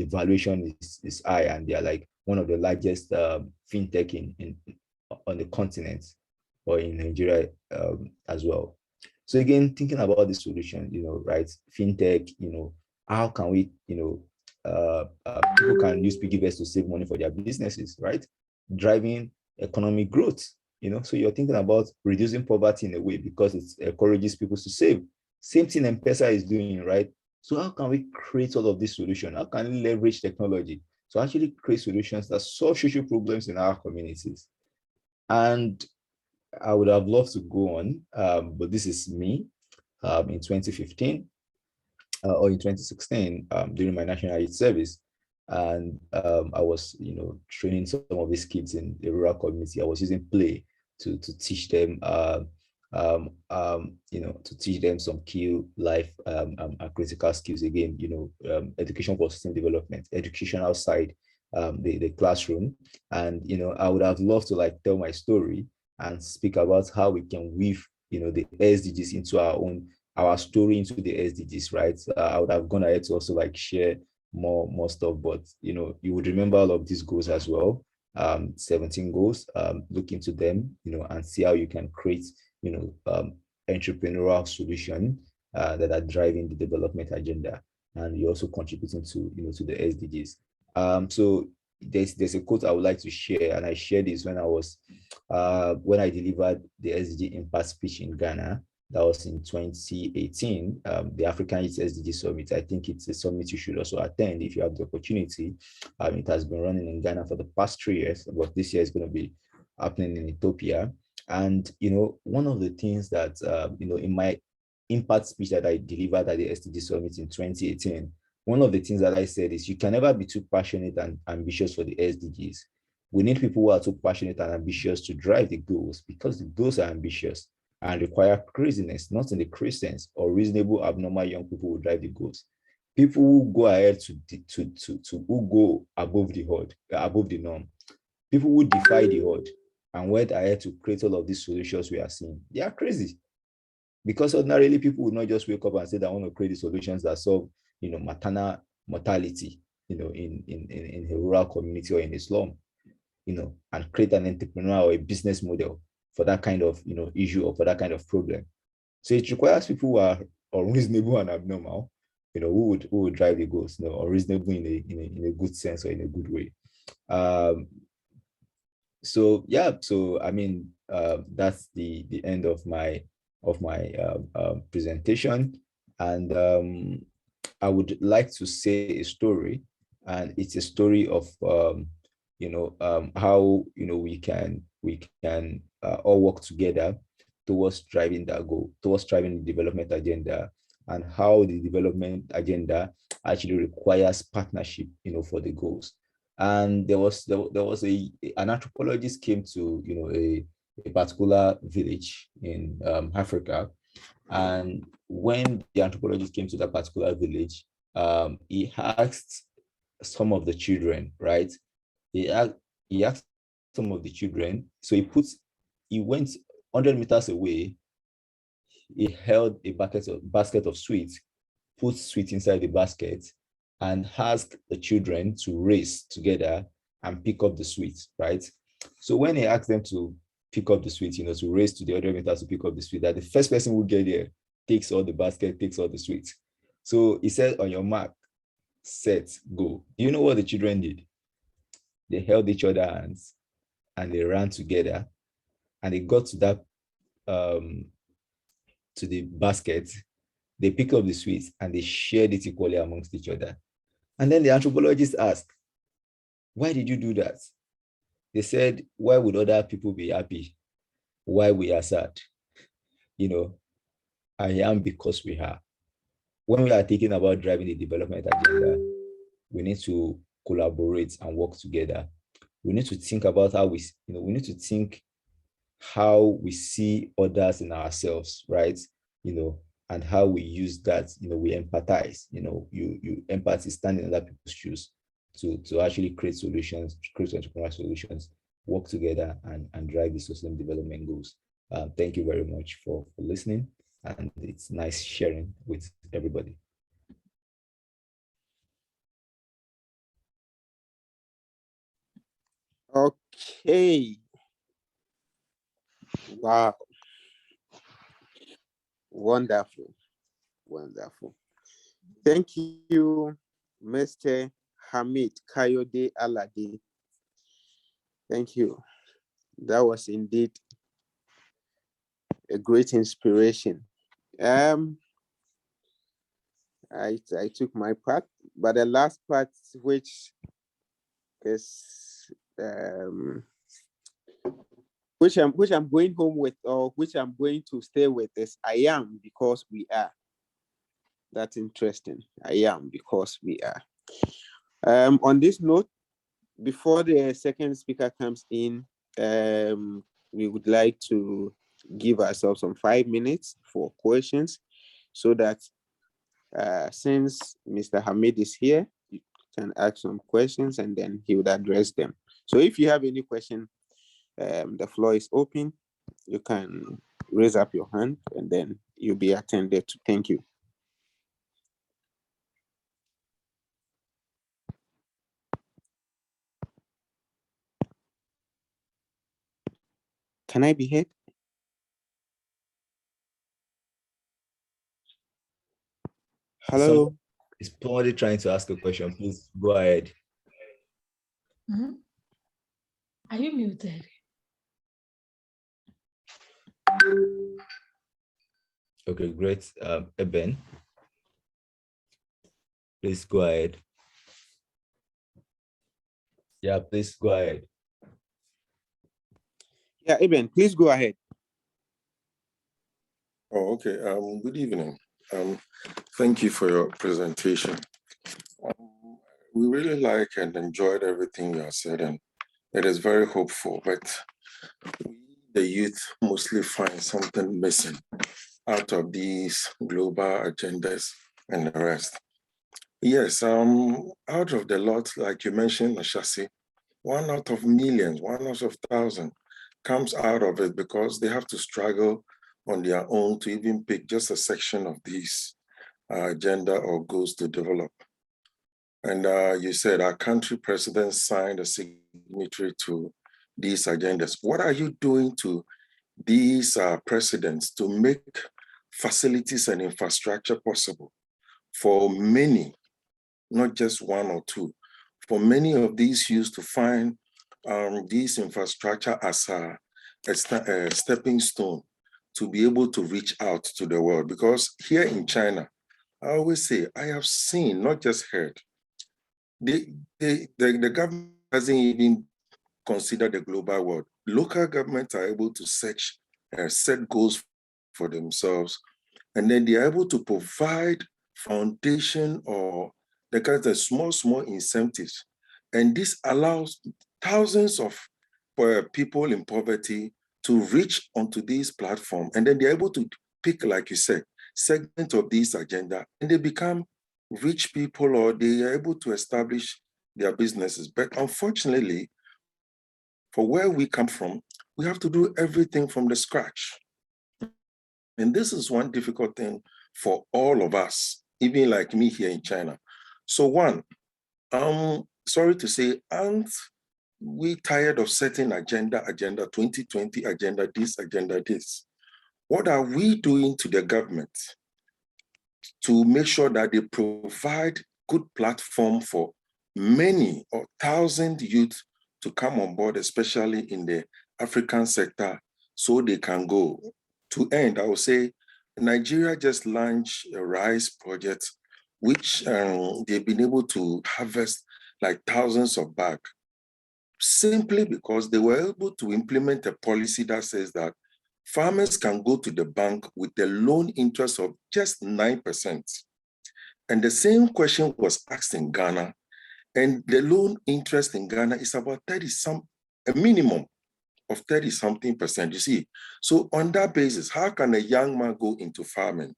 valuation is high, and they are like one of the largest fintech on the continent, or in Nigeria as well. So again, thinking about the solution, right? Fintech, how can we, people can use PiggyVest to save money for their businesses, right? Driving economic growth, so you're thinking about reducing poverty in a way because it encourages people to save. Same thing M-Pesa is doing, right? So how can we create all of this solution? How can we leverage technology to actually create solutions that solve social problems in our communities? And I would have loved to go on, but this is me in 2015 or in 2016 during my national youth service. And I was, training some of these kids in the rural community. I was using play to teach them, to teach them some key life critical skills. Again, education for system development, education outside the classroom. And I would have loved to tell my story and speak about how we can weave, the SDGs into our story into the SDGs, right? I would have gone ahead to also share more stuff, but you would remember all of these goals as well. 17 goals. Look into them, and see how you can create, entrepreneurial solution that are driving the development agenda, and you're also contributing to to the SDGs. So there's a quote I would like to share, and I shared this when I delivered the SDG Impact speech in Ghana. That was in 2018, the African Youth SDG Summit. I think it's a summit you should also attend if you have the opportunity. It has been running in Ghana for the past 3 years, but this year is going to be happening in Ethiopia. And, one of the things that, in my impact speech that I delivered at the SDG Summit in 2018, one of the things that I said is you can never be too passionate and ambitious for the SDGs. We need people who are too passionate and ambitious to drive the goals, because the goals are ambitious and require craziness, not in the crazy sense, or reasonable, abnormal young people who drive the goals. People who go ahead who go above the norm. People who defy the herd and went ahead to create all of these solutions we are seeing. They are crazy. Because ordinarily people would not just wake up and say that I want to create the solutions that solve, maternal mortality, in a rural community or in a slum, and create an entrepreneur or a business model for that kind of issue or for that kind of problem. So it requires people who are unreasonable and abnormal, who would drive the goals, or reasonable in a good sense or in a good way. So yeah, so I mean that's the end of my presentation, and I would like to say a story, and it's a story of how we can all work together towards driving that goal, towards driving the development agenda, and how the development agenda actually requires partnership, for the goals. And there was an anthropologist came to a particular village in Africa. And when the anthropologist came to that particular village, he asked some of the children, right? He asked some of the children. So he went 100 meters away. He held a basket of sweets, put sweets inside the basket, and asked the children to race together and pick up the sweets, right? So when he asked them to pick up the sweets, to race to the other meters to pick up the sweet, that the first person who get there takes all the basket, takes all the sweets. So he said, on your mark, set, go. Do you know what the children did? They held each other's hands and they ran together, and they got to that to the basket. They picked up the sweets and they shared it equally amongst each other. And then the anthropologist asked, why did you do that? They said, why would other people be happy? Why we are sad? I am because we are. When we are thinking about driving the development agenda, we need to collaborate and work together. We need to think about how we need to think how we see others in ourselves, right? And how we use that, we empathize, you empathy, stand in other people's shoes to actually create solutions, create entrepreneurial solutions, work together and drive the sustainable development goals. Thank you very much for listening, and it's nice sharing with everybody. Okay. Wow. Wonderful. Wonderful. Thank you, Mr. Hamid Kayode Alade. Thank you. That was indeed a great inspiration. I took my part, but the last part, which is which I'm going home with, or which I'm going to stay with, is I am because we are. That's interesting. I am because we are. On this note, before the second speaker comes in, we would like to give ourselves some 5 minutes for questions, so that since Mr. Hamid is here, you can ask some questions and then he would address them. So if you have any question, the floor is open. You can raise up your hand and then you'll be attended to. Thank you. Can I be heard? Hello? Is somebody trying to ask a question? Please go ahead. Mm-hmm. Are you muted? Okay, great. Eben, please go ahead. Yeah, please go ahead. Yeah, Eben, please go ahead. Oh, okay. Good evening. Thank you for your presentation. We really like and enjoyed everything you have said, and it is very hopeful, but we, the youth, mostly find something missing out of these global agendas and the rest. Yes, out of the lot, like you mentioned, Ashasi, 1 out of millions, 1 out of 1,000 comes out of it because they have to struggle on their own to even pick just a section of these agenda or goals to develop. And you said our country president signed a signatory to these agendas. What are you doing to these presidents to make facilities and infrastructure possible for many, not just 1 or 2, for many of these youths to find this infrastructure as a stepping stone to be able to reach out to the world? Because here in China, I always say, I have seen, not just heard, the government hasn't even considered the global world. Local governments are able to set goals for themselves, and then they are able to provide foundation or the kinds of small incentives. And this allows thousands of people in poverty to reach onto this platform, and then they're able to pick, like you said, segment of this agenda, and they become rich people, or they are able to establish their businesses. But unfortunately, for where we come from, we have to do everything from the scratch. And this is one difficult thing for all of us, even like me here in China. So one, sorry to say, aren't we tired of setting agenda 2020, agenda this? What are we doing to the government to make sure that they provide good platform for many or thousand youth to come on board, especially in the African sector, so they can go? To end, I would say Nigeria just launched a rice project, which they've been able to harvest like thousands of bags, simply because they were able to implement a policy that says that farmers can go to the bank with a loan interest of just 9%. And the same question was asked in Ghana, and the loan interest in Ghana is about a minimum of 30 something percent, you see. So on that basis, how can a young man go into farming?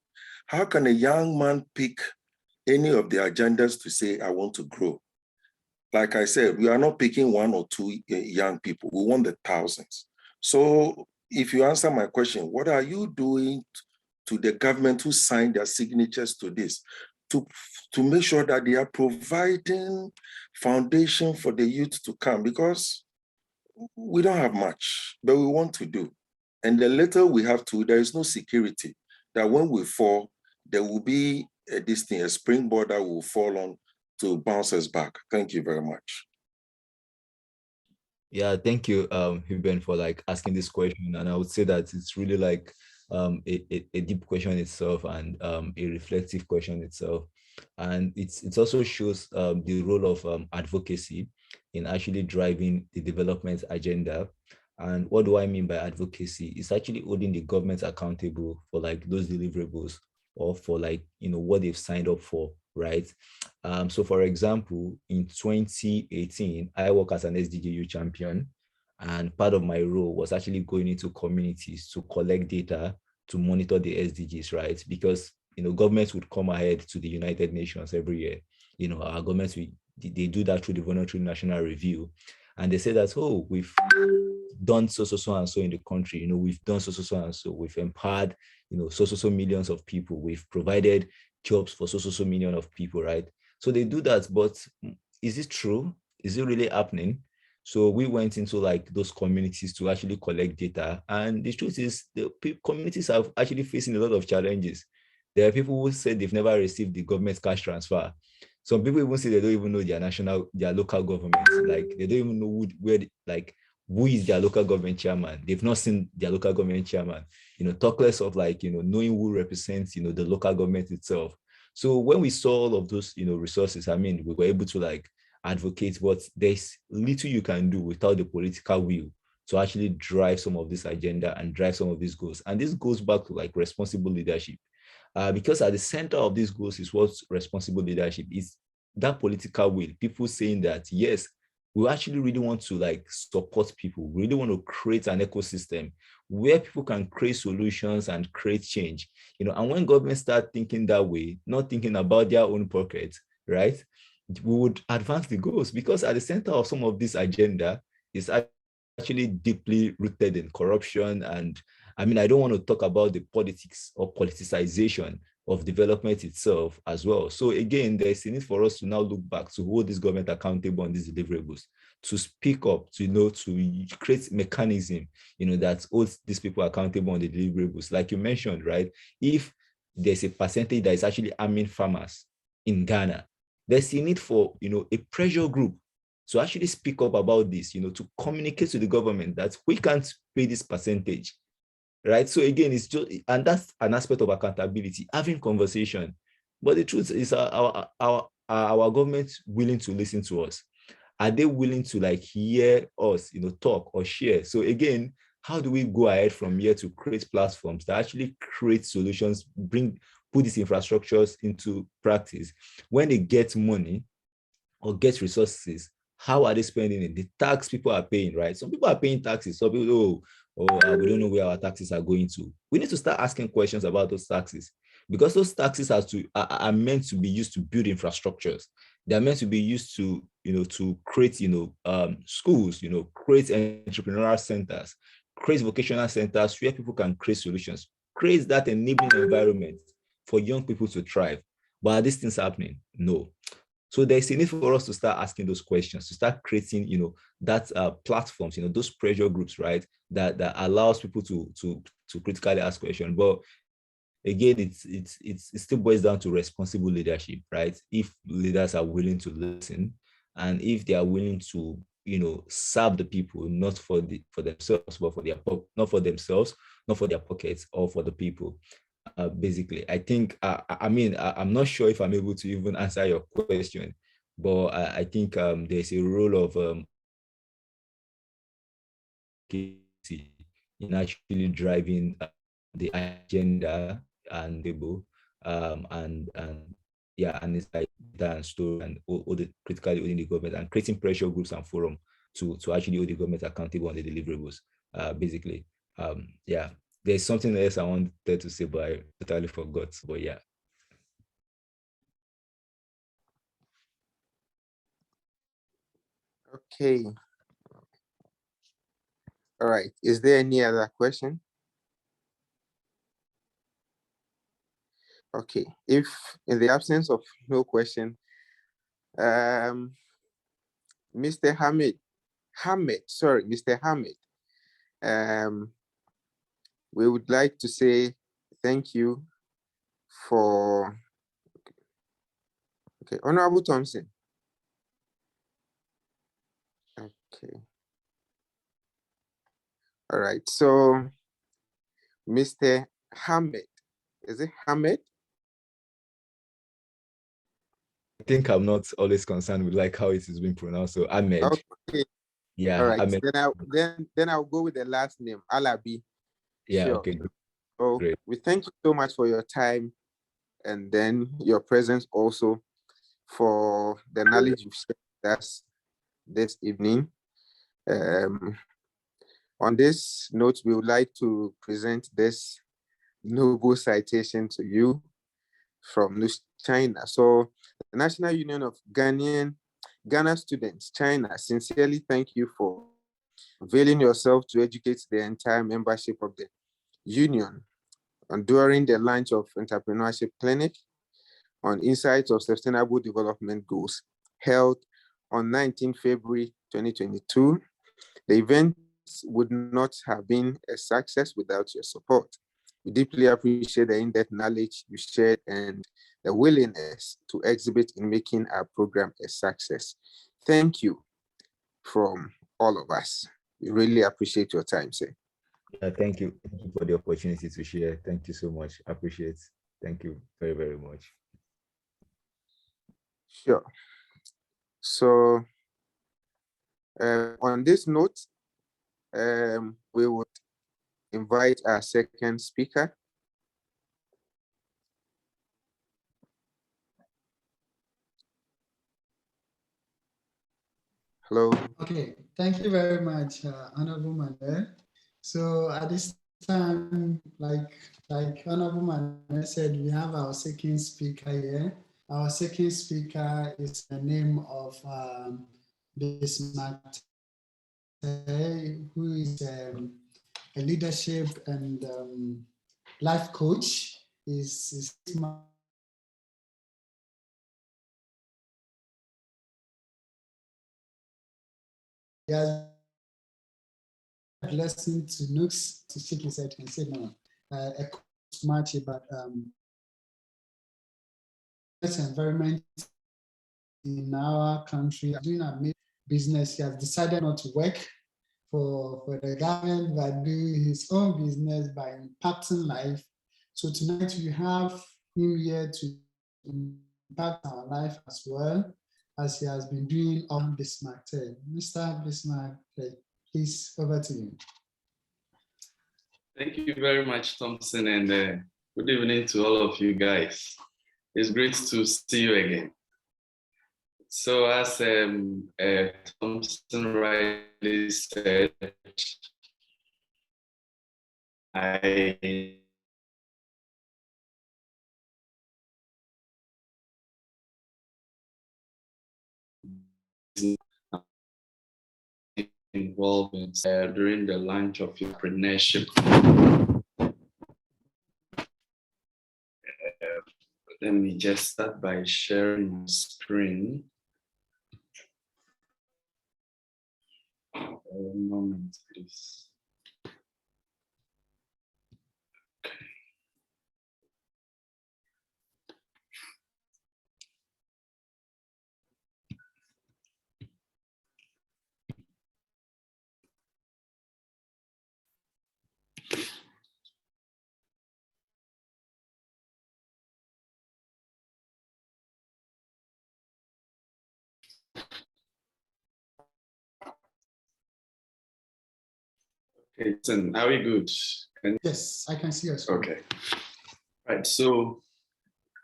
How can a young man pick any of the agendas to say, I want to grow? Like I said, we are not picking one or two young people. We want the thousands. So if you answer my question, what are you doing to the government who signed their signatures to this, to make sure that they are providing foundation for the youth to come? Because we don't have much, but we want to do. And the little we have to, there is no security that when we fall, there will be a springboard that will fall on to bounce us back. Thank you very much. Yeah, thank you, Ruben, for like asking this question. And I would say that it's really like a deep question itself, and a reflective question itself. And it also shows the role of advocacy in actually driving the development agenda. And what do I mean by advocacy? It's actually holding the government accountable for like those deliverables, or for like, what they've signed up for, right? So for example, in 2018, I work as an SDGU champion, and part of my role was actually going into communities to collect data to monitor the SDGs, right? Because, governments would come ahead to the United Nations every year. Our governments, they do that through the voluntary national review. And they say that, oh, we've done so and so in the country, we've done so and so, we've empowered, so millions of people, we've provided jobs for so million of people, right? So they do that, but is it true? Is it really happening? So we went into like those communities to actually collect data. And the truth is, the communities are actually facing a lot of challenges. There are people who say they've never received the government cash transfer. Some people even say they don't even know their local government. Like they don't even know who is their local government chairman. They've not seen their local government chairman. Talk less of like, knowing who represents, the local government itself. So when we saw all of those, resources, we were able to like advocate, but there's little you can do without the political will to actually drive some of this agenda and drive some of these goals. And this goes back to like responsible leadership. Because at the center of these goals is what responsible leadership is, that political will, people saying that, yes, we actually really want to like support people. We really want to create an ecosystem where people can create solutions and create change. And when governments start thinking that way, not thinking about their own pockets, right, we would advance the goals, because at the center of some of this agenda is actually deeply rooted in corruption. And I don't want to talk about the politics or politicization of development itself as well. So again, there's a need for us to now look back to hold this government accountable on these deliverables, to speak up, to create mechanism, that holds these people accountable on the deliverables. Like you mentioned, right? If there's a percentage that is actually harming farmers in Ghana, there's a need for, a pressure group to actually speak up about this, to communicate to the government that we can't pay this percentage. Right. So again, it's just, and that's an aspect of accountability, having conversation. But the truth is, our government willing to listen to us? Are they willing to like hear us, talk or share? So again, how do we go ahead from here to create platforms that actually create solutions, put these infrastructures into practice? When they get money or get resources, how are they spending it? The tax people are paying, right? Some people are paying taxes. Some people, we don't know where our taxes are going to. We need to start asking questions about those taxes, because those taxes are meant to be used to build infrastructures. They're meant to be used to, to create, schools, create entrepreneurial centers, create vocational centers where people can create solutions, create that enabling environment for young people to thrive. But are these things happening? No. So there's a need for us to start asking those questions, to start creating, that platforms, those pressure groups, right? That allows people to critically ask questions. But again, it still boils down to responsible leadership, right? If leaders are willing to listen, and if they are willing to, serve the people, not for themselves, but for not for themselves, not for their pockets, or for the people. Basically, I think, I'm not sure if I'm able to even answer your question, but I think there's a role of in actually driving the agenda and and it's like that story and all the critically within the government, and creating pressure groups and forum to actually hold the government accountable on the deliverables. Basically, yeah. There's something else I wanted to say, but I totally forgot. But yeah. Okay. All right. Is there any other question? Okay. If in the absence of no question, Mr. Hamid, we would like to say thank you for, okay, Honorable Thompson. Okay. All right. So, Mr. Hamid, is it Hamid? I think I'm not always concerned with like how it is being pronounced. So Ahmed. Okay. Yeah. All right. Ahmed. Then I'll go with the last name, Alabi. Yeah. Sure. Okay. So great. We thank you so much for your time, and then your presence also, for the knowledge you've shared with us this evening. On this note, we would like to present this noble citation to you from NUGS-CHINA. So the National Union of Ghana Students, China, sincerely thank you for availing yourself to educate the entire membership of the union during the launch of Entrepreneurship Clinic on Insights of Sustainable Development Goals, held on 19 February 2022. The event would not have been a success without your support. We deeply appreciate the in-depth knowledge you shared and the willingness to exhibit in making our program a success. Thank you from all of us. We really appreciate your time, sir. Yeah, thank you. Thank you for the opportunity to share. Thank you so much. I appreciate it. Thank you very, very much. Sure. So on this note, we would invite our second speaker. Hello. Okay, thank you very much, Honorable Manuel. So at this time, like Honorable Manuel said, we have our second speaker here. Our second speaker is the name of Bismarck, who is a leadership and life coach. Is he has listened to NUGS to shake his head and say no, a coach much about environment in our country, doing a business. He has decided not to work for the government, but do his own business by impacting life. So tonight we have him here to impact our life as well, as he has been doing on Bismarck. Mr. Bismarck, please, over to you. Thank you very much, Thompson, and good evening to all of you guys. It's great to see you again. So as Thompson rightly said, I involved in, during the launch of entrepreneurship. Let me just start by sharing my screen. A moment, please. Okay, listen, are we good? Yes, I can see your screen. Okay. Right. So,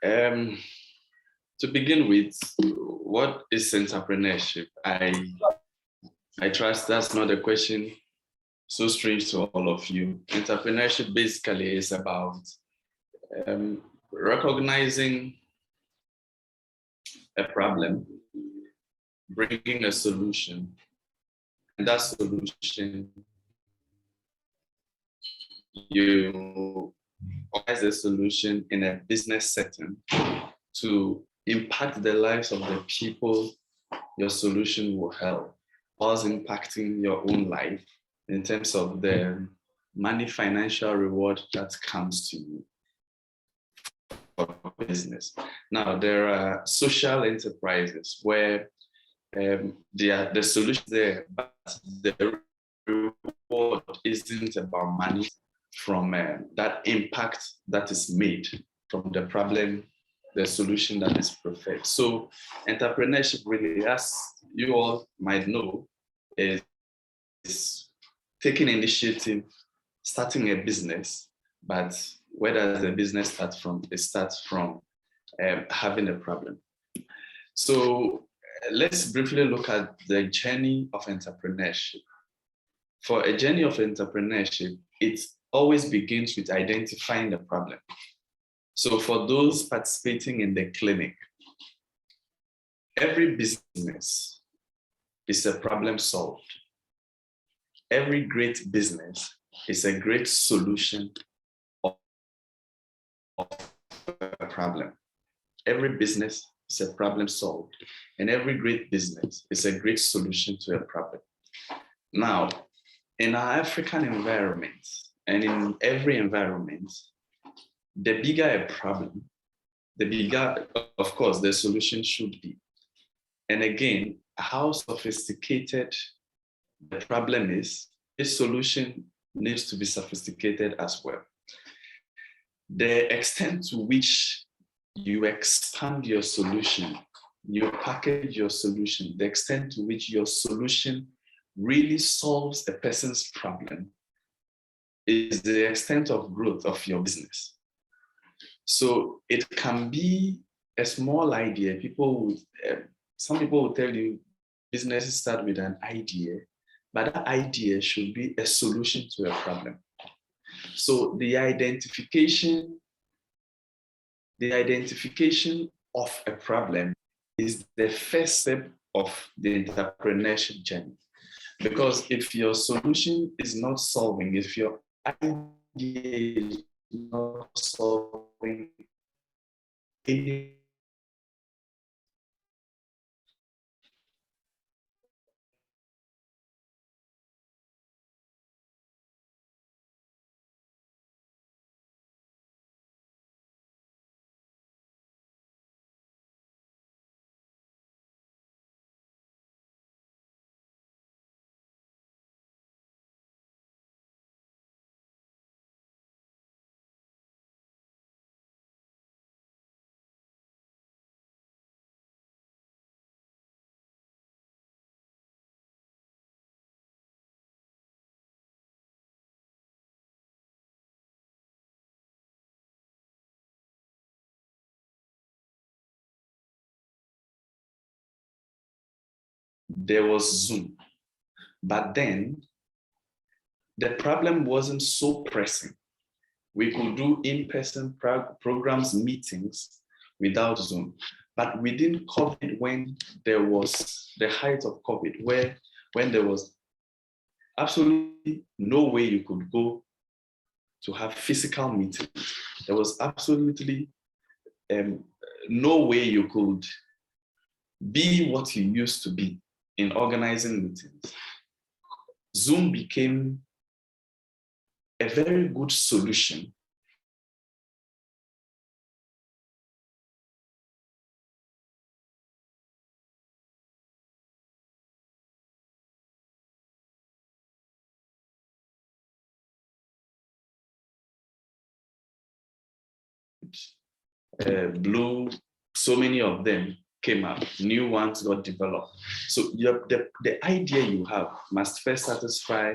to begin with, what is entrepreneurship? I trust that's not a question so strange to all of you. Entrepreneurship basically is about recognizing a problem, bringing a solution, and that solution, you organize the solution in a business setting to impact the lives of the people your solution will help, whilst impacting your own life in terms of the money financial reward that comes to you for business. Now, there are social enterprises where the solution there, but the reward isn't about money from that impact that is made from the problem, the solution that is preferred. So entrepreneurship really, as you all might know, is taking initiative, starting a business, but where does the business start from? It starts from having a problem. So let's briefly look at the journey of entrepreneurship. For a journey of entrepreneurship, it always begins with identifying the problem. So for those participating in the clinic, every business is a problem solved. Every great business is a great solution of a problem. Every business is a problem solved, and every great business is a great solution to a problem. Now, in our African environment, and in every environment, the bigger a problem, the bigger, of course, the solution should be. And again, how sophisticated the problem is, this solution needs to be sophisticated as well. The extent to which you expand your solution, you package your solution, the extent to which your solution really solves a person's problem is the extent of growth of your business. So it can be a small idea. Some people will tell you businesses start with an idea, but that idea should be a solution to a problem. So the identification of a problem is the first step of the entrepreneurship journey. Because if your solution is not solving, if your idea is not solving any there was Zoom. But then the problem wasn't so pressing. We could do in-person programs, meetings without Zoom. But within COVID, when there was the height of COVID, when there was absolutely no way you could go to have physical meetings, there was absolutely no way you could be what you used to be in organizing meetings. Zoom became a very good solution Blue, so many of them came up, new ones got developed. So the idea you have must first satisfy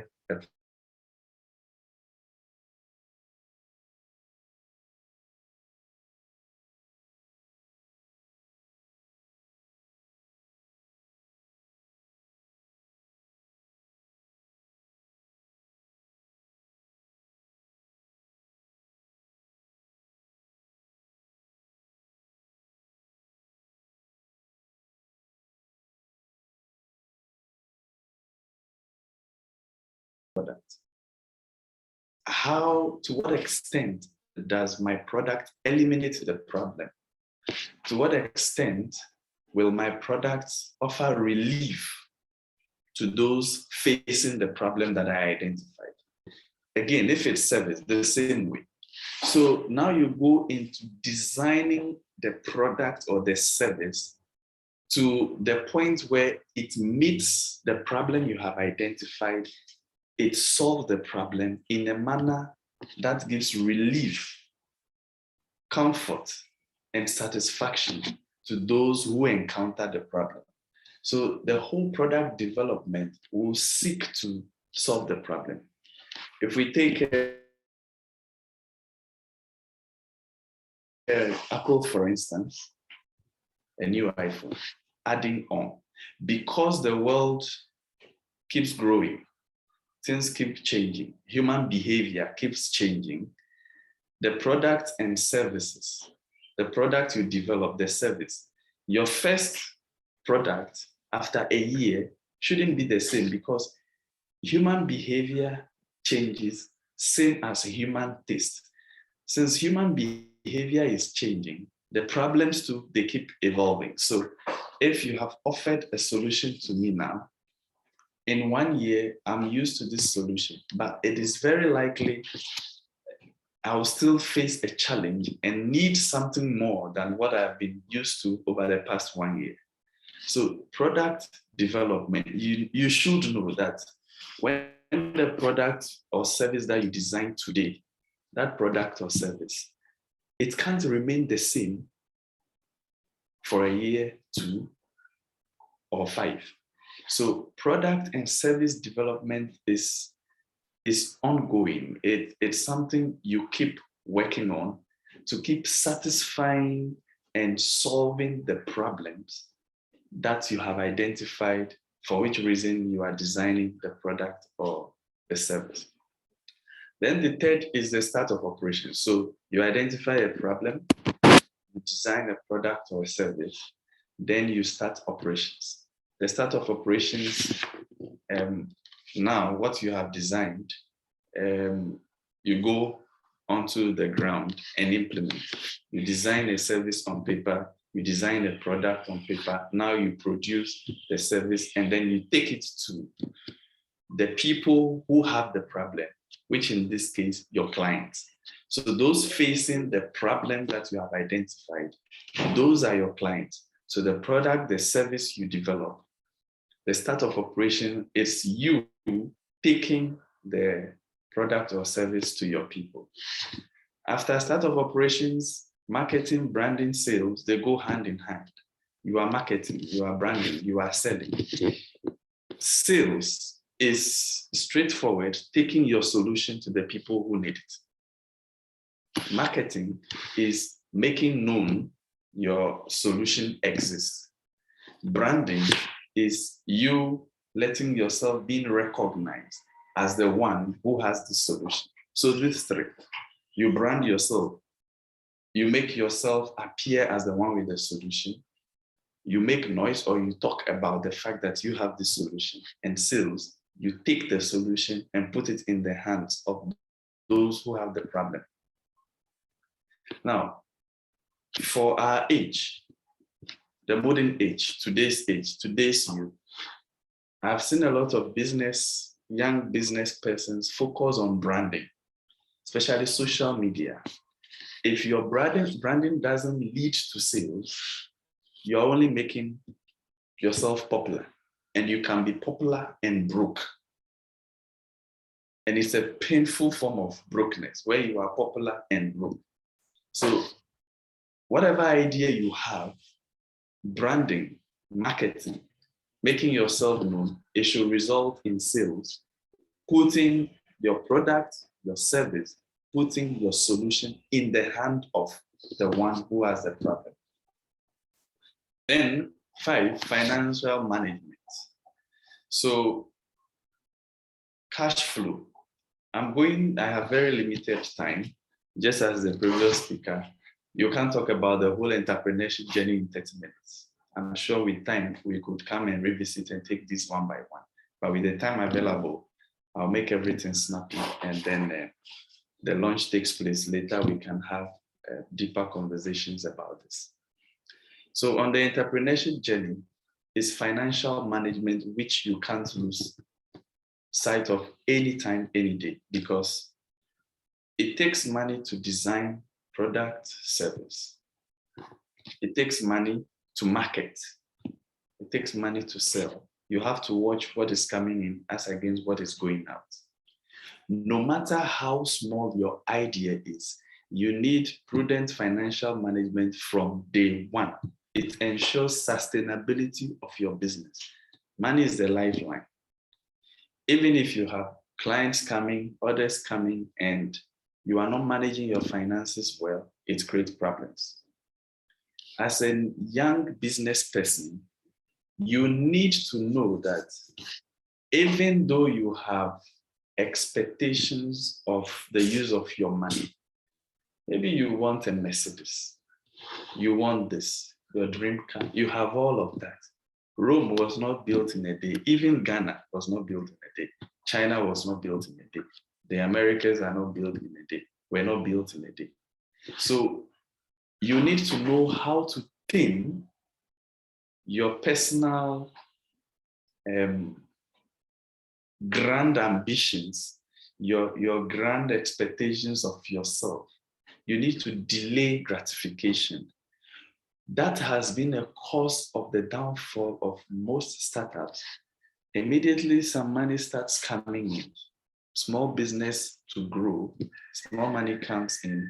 product. To what extent does my product eliminate the problem? To what extent will my product offer relief to those facing the problem that I identified? Again, if it's service, the same way. So now you go into designing the product or the service to the point where it meets the problem you have identified. It solves the problem in a manner that gives relief, comfort, and satisfaction to those who encounter the problem. So the whole product development will seek to solve the problem. If we take Apple, for instance, a new iPhone, adding on, because the world keeps growing, things keep changing, human behavior keeps changing, the product and services, the product you develop, the service, your first product after a year shouldn't be the same, because human behavior changes, same as human taste. Since human behavior is changing, the problems too, they keep evolving. So if you have offered a solution to me now, in 1 year, I'm used to this solution, but it is very likely I'll still face a challenge and need something more than what I've been used to over the past 1 year. So product development, you should know that when the product or service that you design today, that product or service, it can't remain the same for a year, 2, or 5. So product and service development is ongoing. It's something you keep working on to keep satisfying and solving the problems that you have identified, for which reason you are designing the product or the service. Then the third is the start of operations. So you identify a problem, you design a product or a service, then you start operations. The start of operations, now what you have designed, you go onto the ground and implement. You design a service on paper, you design a product on paper, now you produce the service, and then you take it to the people who have the problem, which in this case, your clients. So those facing the problem that you have identified, those are your clients. So the product, the service you develop, the start of operation is you taking the product or service to your people. After start of operations, marketing, branding, sales, they go hand in hand. You are marketing, you are branding, you are selling. Sales is straightforward, taking your solution to the people who need it. Marketing is making known your solution exists. Branding is you letting yourself being recognized as the one who has the solution. So these three, you brand yourself, you make yourself appear as the one with the solution, you make noise or you talk about the fact that you have the solution, and sales, you take the solution and put it in the hands of those who have the problem. Now, for our age, the modern age, today's youth, I've seen a lot of young business persons focus on branding, especially social media. If your branding doesn't lead to sales, you're only making yourself popular, and you can be popular and broke. And it's a painful form of brokenness where you are popular and broke. So whatever idea you have, branding, marketing, making yourself known, it should result in sales, putting your product, your service, putting your solution in the hand of the one who has the problem. Then 5, financial management. So cash flow. I have very limited time, just as the previous speaker. You can't talk about the whole entrepreneurship journey in 30 minutes. I'm sure with time, we could come and revisit and take this one by one. But with the time available, I'll make everything snappy, and then the launch takes place later. We can have deeper conversations about this. So on the entrepreneurship journey is financial management, which you can't lose sight of anytime, any day, because it takes money to design product, service. It takes money to market. It takes money to sell. You have to watch what is coming in as against what is going out. No matter how small your idea is, you need prudent financial management from day one. It ensures sustainability of your business. Money is the lifeline. Even if you have clients coming, others coming, and you are not managing your finances well, it creates problems. As a young business person, you need to know that even though you have expectations of the use of your money, maybe you want a Mercedes, you want this, your dream car, you have all of that. Rome was not built in a day. Even Ghana was not built in a day. China was not built in a day. The Americas are not built in a day. We're not built in a day. So you need to know how to tame your personal grand ambitions, your grand expectations of yourself. You need to delay gratification. That has been a cause of the downfall of most startups. Immediately some money starts coming in, small business to grow, small money comes in,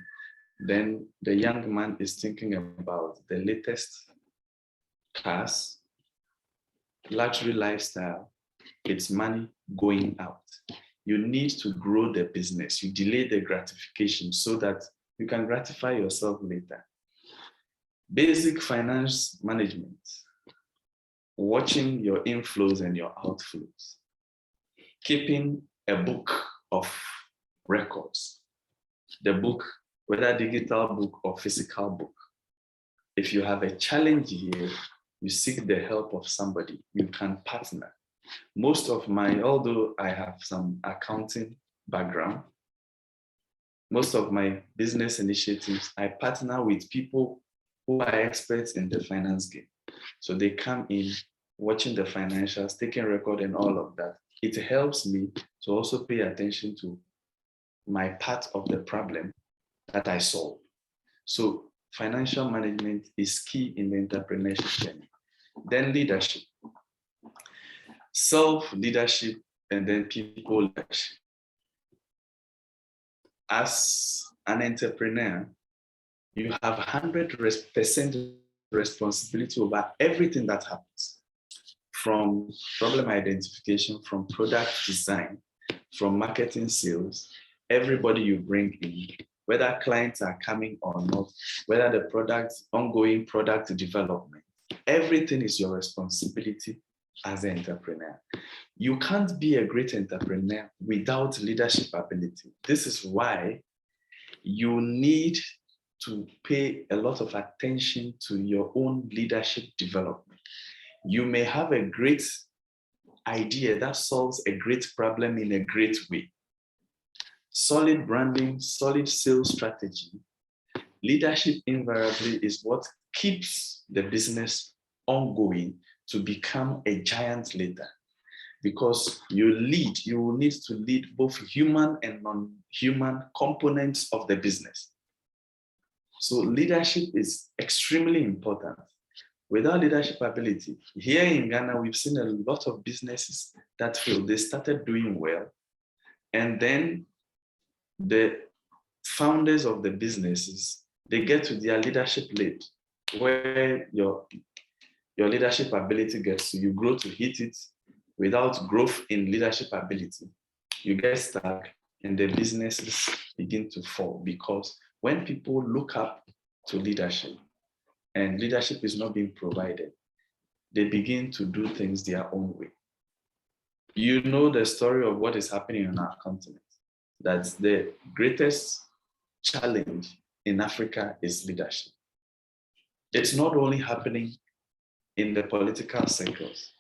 then the young man is thinking about the latest cars, luxury lifestyle, it's money going out. You need to grow the business. You delay the gratification so that you can gratify yourself later. Basic finance management, watching your inflows and your outflows, keeping a book of records, the book, whether digital book or physical book. If you have a challenge here, you seek the help of somebody, you can partner. Most of although I have some accounting background, most of my business initiatives, I partner with people who are experts in the finance game. So they come in, watching the financials, taking record and all of that. It helps me to also pay attention to my part of the problem that I solve. So financial management is key in the entrepreneurship journey. Then leadership. Self-leadership and then people leadership. As an entrepreneur, you have 100% responsibility over everything that happens, from problem identification, from product design, from marketing, sales, everybody you bring in, whether clients are coming or not, whether the ongoing product development, everything is your responsibility as an entrepreneur. You can't be a great entrepreneur without leadership ability. This is why you need to pay a lot of attention to your own leadership development. You may have a great idea that solves a great problem in a great way. Solid branding, solid sales strategy. Leadership invariably is what keeps the business ongoing to become a giant leader. Because you will need to lead both human and non-human components of the business. So leadership is extremely important. Without leadership ability, here in Ghana, we've seen a lot of businesses that failed. They started doing well, and then the founders of the businesses, they get to their leadership late, where your leadership ability gets to, you grow to hit it. Without growth in leadership ability, you get stuck and the businesses begin to fall, because when people look up to leadership and leadership is not being provided, they begin to do things their own way. You know the story of what is happening on our continent, that the greatest challenge in Africa is leadership. It's not only happening in the political circles.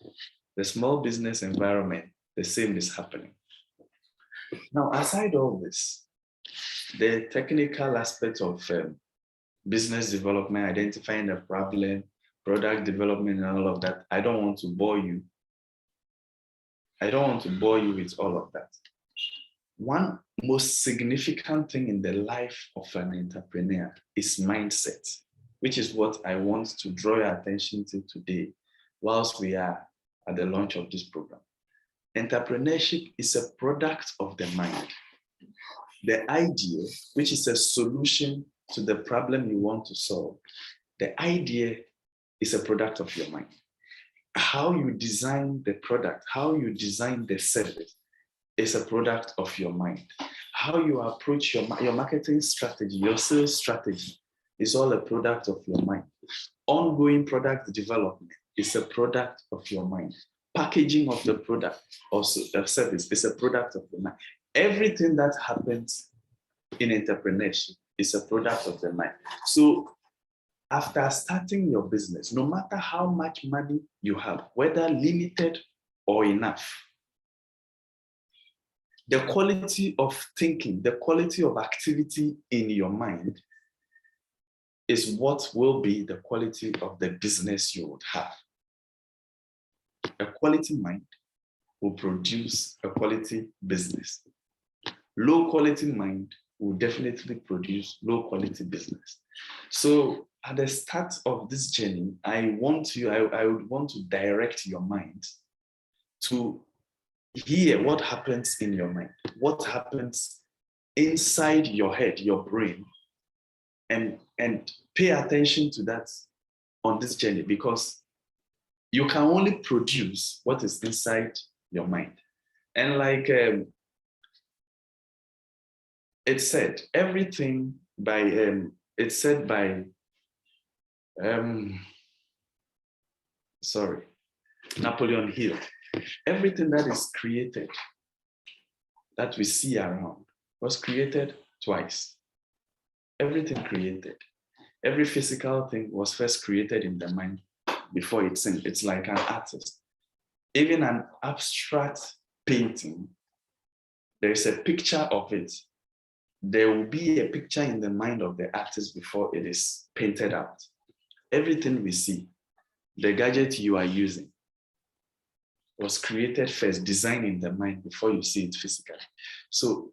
The small business environment, the same is happening. Now, aside all this, the technical aspect of business development, identifying the problem, product development, and all of that, I don't want to bore you. I don't want to bore you with all of that. One most significant thing in the life of an entrepreneur is mindset, which is what I want to draw your attention to today, whilst we are at the launch of this program. Entrepreneurship is a product of the mind. The idea, which is a solution to the problem you want to solve, the idea is a product of your mind. How you design the product, how you design the service is a product of your mind. How you approach your marketing strategy, your sales strategy is all a product of your mind. Ongoing product development is a product of your mind. Packaging of the product or service is a product of the mind. Everything that happens in entrepreneurship is a product of the mind. So after starting your business, no matter how much money you have, whether limited or enough, the quality of thinking, the quality of activity in your mind is what will be the quality of the business you would have. A quality mind will produce a quality business. Low quality mind will definitely produce low quality business. So at the start of this journey, I would want to direct your mind to hear what happens in your mind, what happens inside your head, your brain, and pay attention to that on this journey, because you can only produce what is inside your mind. And like it's said, everything by, it's said by, Napoleon Hill, everything that is created, that we see around, was created twice. Everything created. Every physical thing was first created in the mind before it's in. It's like an artist. Even an abstract painting, there's a picture of it. There will be a picture in the mind of the artist before it is painted out. Everything we see, the gadget you are using, was created first, designed in the mind before you see it physically. So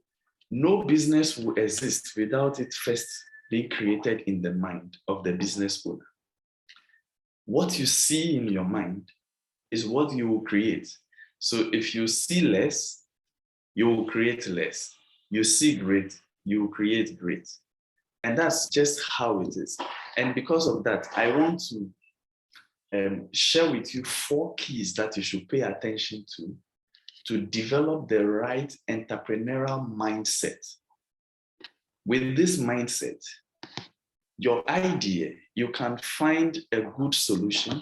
no business will exist without it first being created in the mind of the business owner. What you see in your mind is what you will create. So if you see less, you will create less. You see great, you will create great. And that's just how it is. And because of that, I want to share with you 4 keys that you should pay attention to develop the right entrepreneurial mindset. With this mindset, your idea, you can find a good solution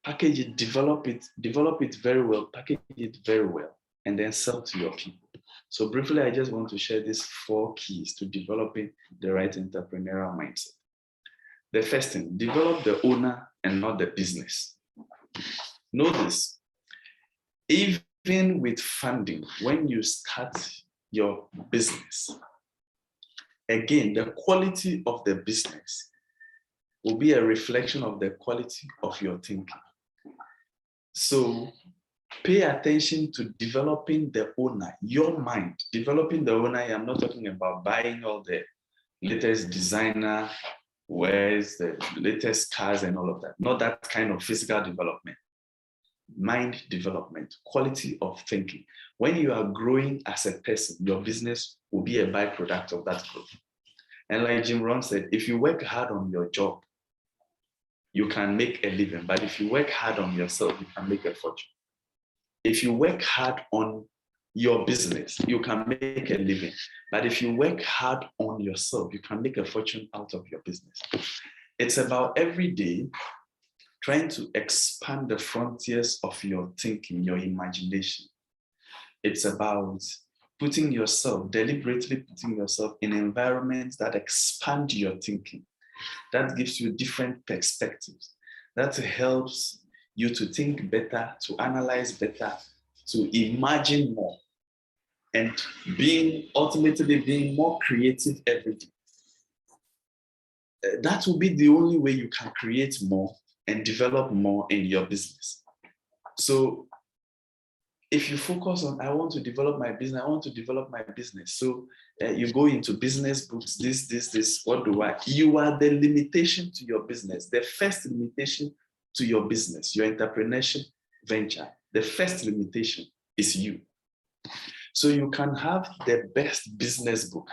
package it, develop it very well, package it very well, and then sell to your people. So briefly, I just want to share these 4 keys to developing the right entrepreneurial mindset. The first thing, develop the owner and not the business. Notice, even with funding, when you start your business, again, the quality of the business will be a reflection of the quality of your thinking. So pay attention to developing the owner, your mind. Developing the owner, I'm not talking about buying all the latest designer wares, the latest cars and all of that. Not that kind of physical development. Mind development, quality of thinking. When you are growing as a person, your business will be a byproduct of that growth. And like Jim Rohn said, if you work hard on your job, you can make a living. But if you work hard on yourself, you can make a fortune. If you work hard on your business, you can make a living. But if you work hard on yourself, you can make a fortune out of your business. It's about every day trying to expand the frontiers of your thinking, your imagination. It's about deliberately putting yourself in environments that expand your thinking, that gives you different perspectives, that helps you to think better, to analyze better, to imagine more, and ultimately being more creative every day. That will be the only way you can create more and develop more in your business. So if you focus on, I want to develop my business, So you go into business books, this, what do I? You are the limitation to your business. The first limitation to your business, your entrepreneurship venture, the first limitation is you. So you can have the best business book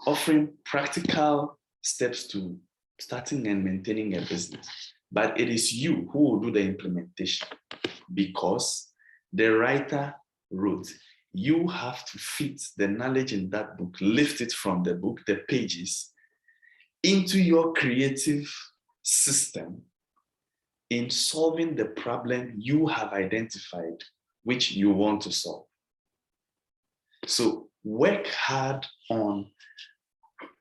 offering practical steps to starting and maintaining a business, but it is you who will do the implementation, because the writer wrote. You have to fit the knowledge in that book, lift it from the book, the pages, into your creative system in solving the problem you have identified, which you want to solve. So work hard on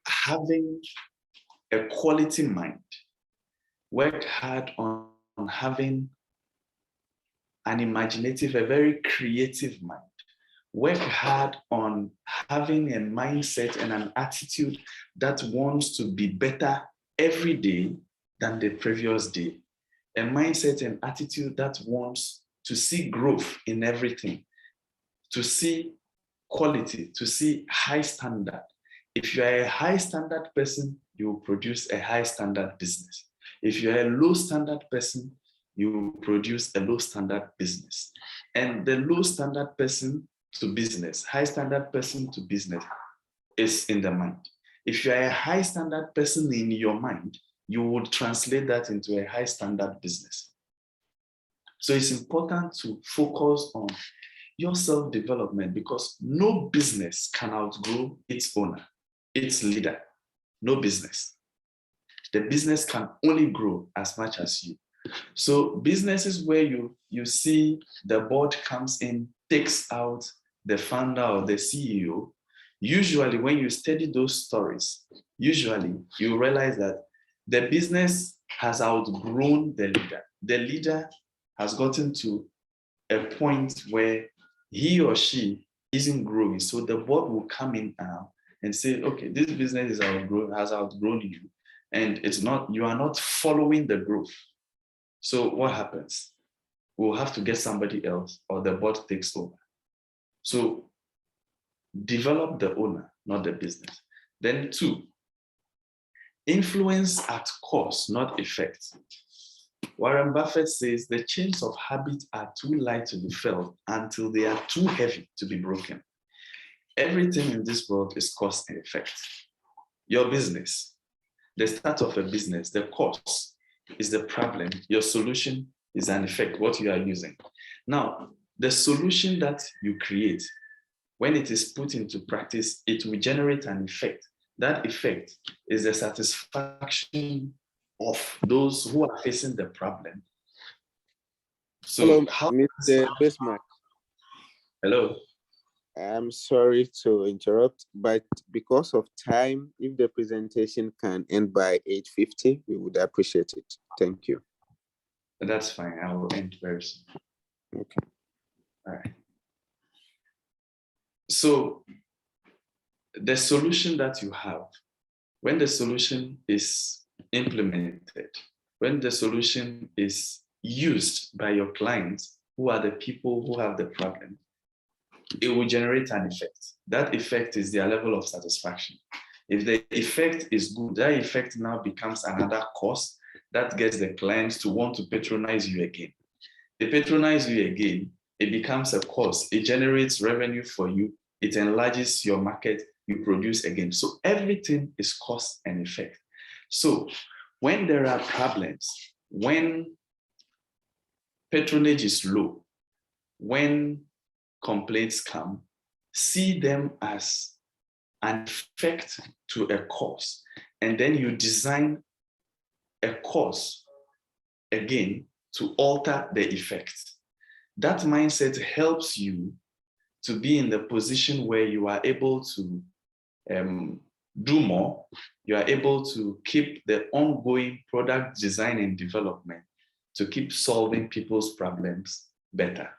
having a quality mind. Work hard on having an imaginative, a very creative mind. Work hard on having a mindset and an attitude that wants to be better every day than the previous day. A mindset and attitude that wants to see growth in everything, to see quality, to see high standard. If you are a high standard person, you will produce a high standard business. If you are a low standard person, you will produce a low standard business. And the low standard person to business, high standard person to business is in the mind. If you are a high standard person in your mind, you would translate that into a high standard business. So it's important to focus on your self-development, because no business can outgrow its owner, its leader. No business. The business can only grow as much as you. So businesses where you see the board comes in, takes out the founder or the CEO, usually when you study those stories, usually you realize that the business has outgrown the leader. The leader has gotten to a point where he or she isn't growing. So the board will come in now and say, okay, this business has outgrown you, and you are not following the growth. So what happens? We'll have to get somebody else, or the board takes over. So develop the owner, not the business. Then 2, influence at cause, not effect. Warren Buffett says the chains of habit are too light to be felt until they are too heavy to be broken. Everything in this world is cause and effect. Your business, the start of a business, the cause is the problem. Your solution is an effect, what you are using. Now, the solution that you create, when it is put into practice, it will generate an effect. That effect is the satisfaction of those who are facing the problem So Hello, how? Mr. Bismarck. Hello. I'm sorry to interrupt, but because of time, if the presentation can end by 8:50, we would appreciate it. Thank you. That's fine. I will end very soon. Okay. All right. So the solution that you have, when the solution is implemented, when the solution is used by your clients, who are the people who have the problem, it will generate an effect. That effect is their level of satisfaction. If the effect is good, that effect now becomes another cost that gets the clients to want to patronize you again. They patronize you again, it becomes a cost. It generates revenue for you. It enlarges your market. You produce again. So everything is cause and effect. So when there are problems, when patronage is low, when complaints come, see them as an effect to a cause. And then you design a cause again to alter the effect. That mindset helps you to be in the position where you are able to do more. You are able to keep the ongoing product design and development to keep solving people's problems better.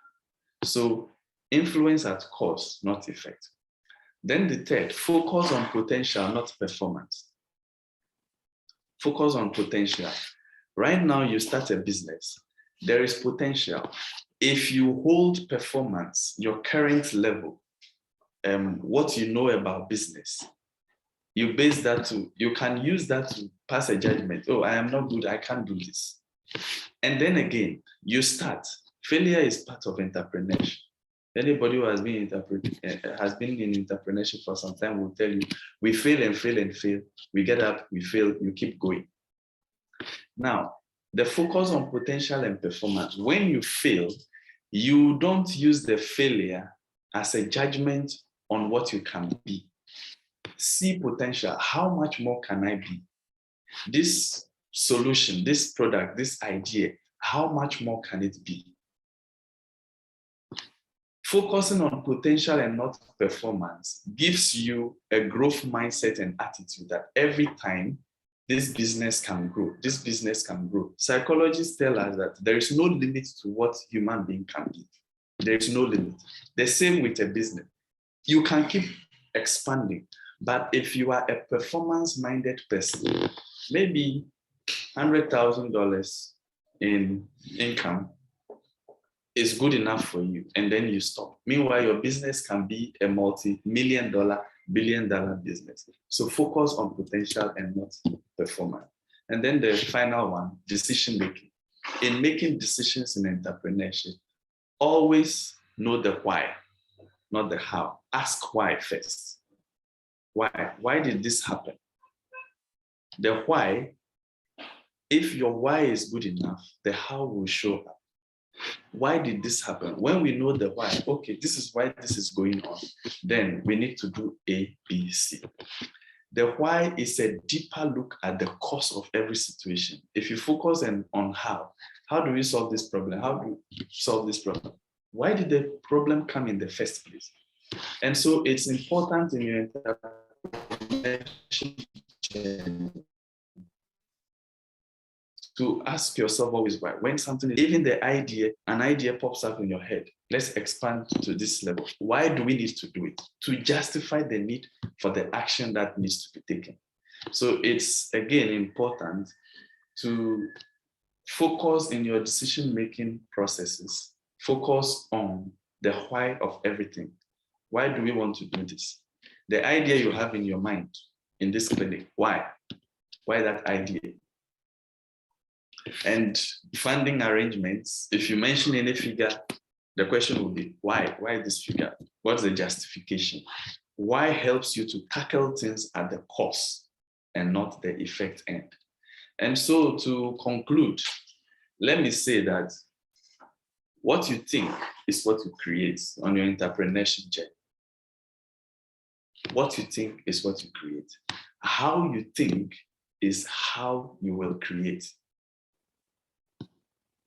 So influence at cause, not effect. Then the third, focus on potential, not performance. Focus on potential. Right now, you start a business. There is potential. If you hold performance, your current level, what you know about business, you base that to, you can use that to pass a judgment. Oh, I am not good, I can't do this. And then again, you start. Failure is part of entrepreneurship. Anybody who has been in entrepreneurship for some time will tell you, we fail and fail and fail. We get up, we fail, you keep going. Now, the focus on potential and performance. When you fail, you don't use the failure as a judgment on what you can be. See potential. How much more can I be? This solution, this product, this idea, how much more can it be? Focusing on potential and not performance gives you a growth mindset and attitude that every time this business can grow, this business can grow. Psychologists tell us that there is no limit to what human being can be. There is no limit. The same with a business. You can keep expanding, but if you are a performance-minded person, maybe $100,000 in income is good enough for you, and then you stop. Meanwhile, your business can be a multi-million-dollar, billion-dollar business. So focus on potential and not performance. And then the final one, decision-making. In making decisions in entrepreneurship, always know the why, not the how. Ask why first. Why? Why did this happen? The why, if your why is good enough, the how will show up. Why did this happen? When we know the why, okay, this is why this is going on, then we need to do A, B, C. The why is a deeper look at the cause of every situation. If you focus on how do we solve this problem? How do we solve this problem? Why did the problem come in the first place? And so it's important in your entrepreneurship journey to ask yourself always why. When something, even an idea pops up in your head, let's expand to this level. Why do we need to do it? To justify the need for the action that needs to be taken. So it's, again, important to focus in your decision-making processes. Focus on the why of everything. Why do we want to do this? The idea you have in your mind in this clinic, why? Why that idea? And funding arrangements, if you mention any figure, the question will be, why? Why this figure? What's the justification? Why helps you to tackle things at the cause and not the effect end. And so to conclude, let me say that what you think is what you create on your entrepreneurship journey. What you think is what you create. How you think is how you will create.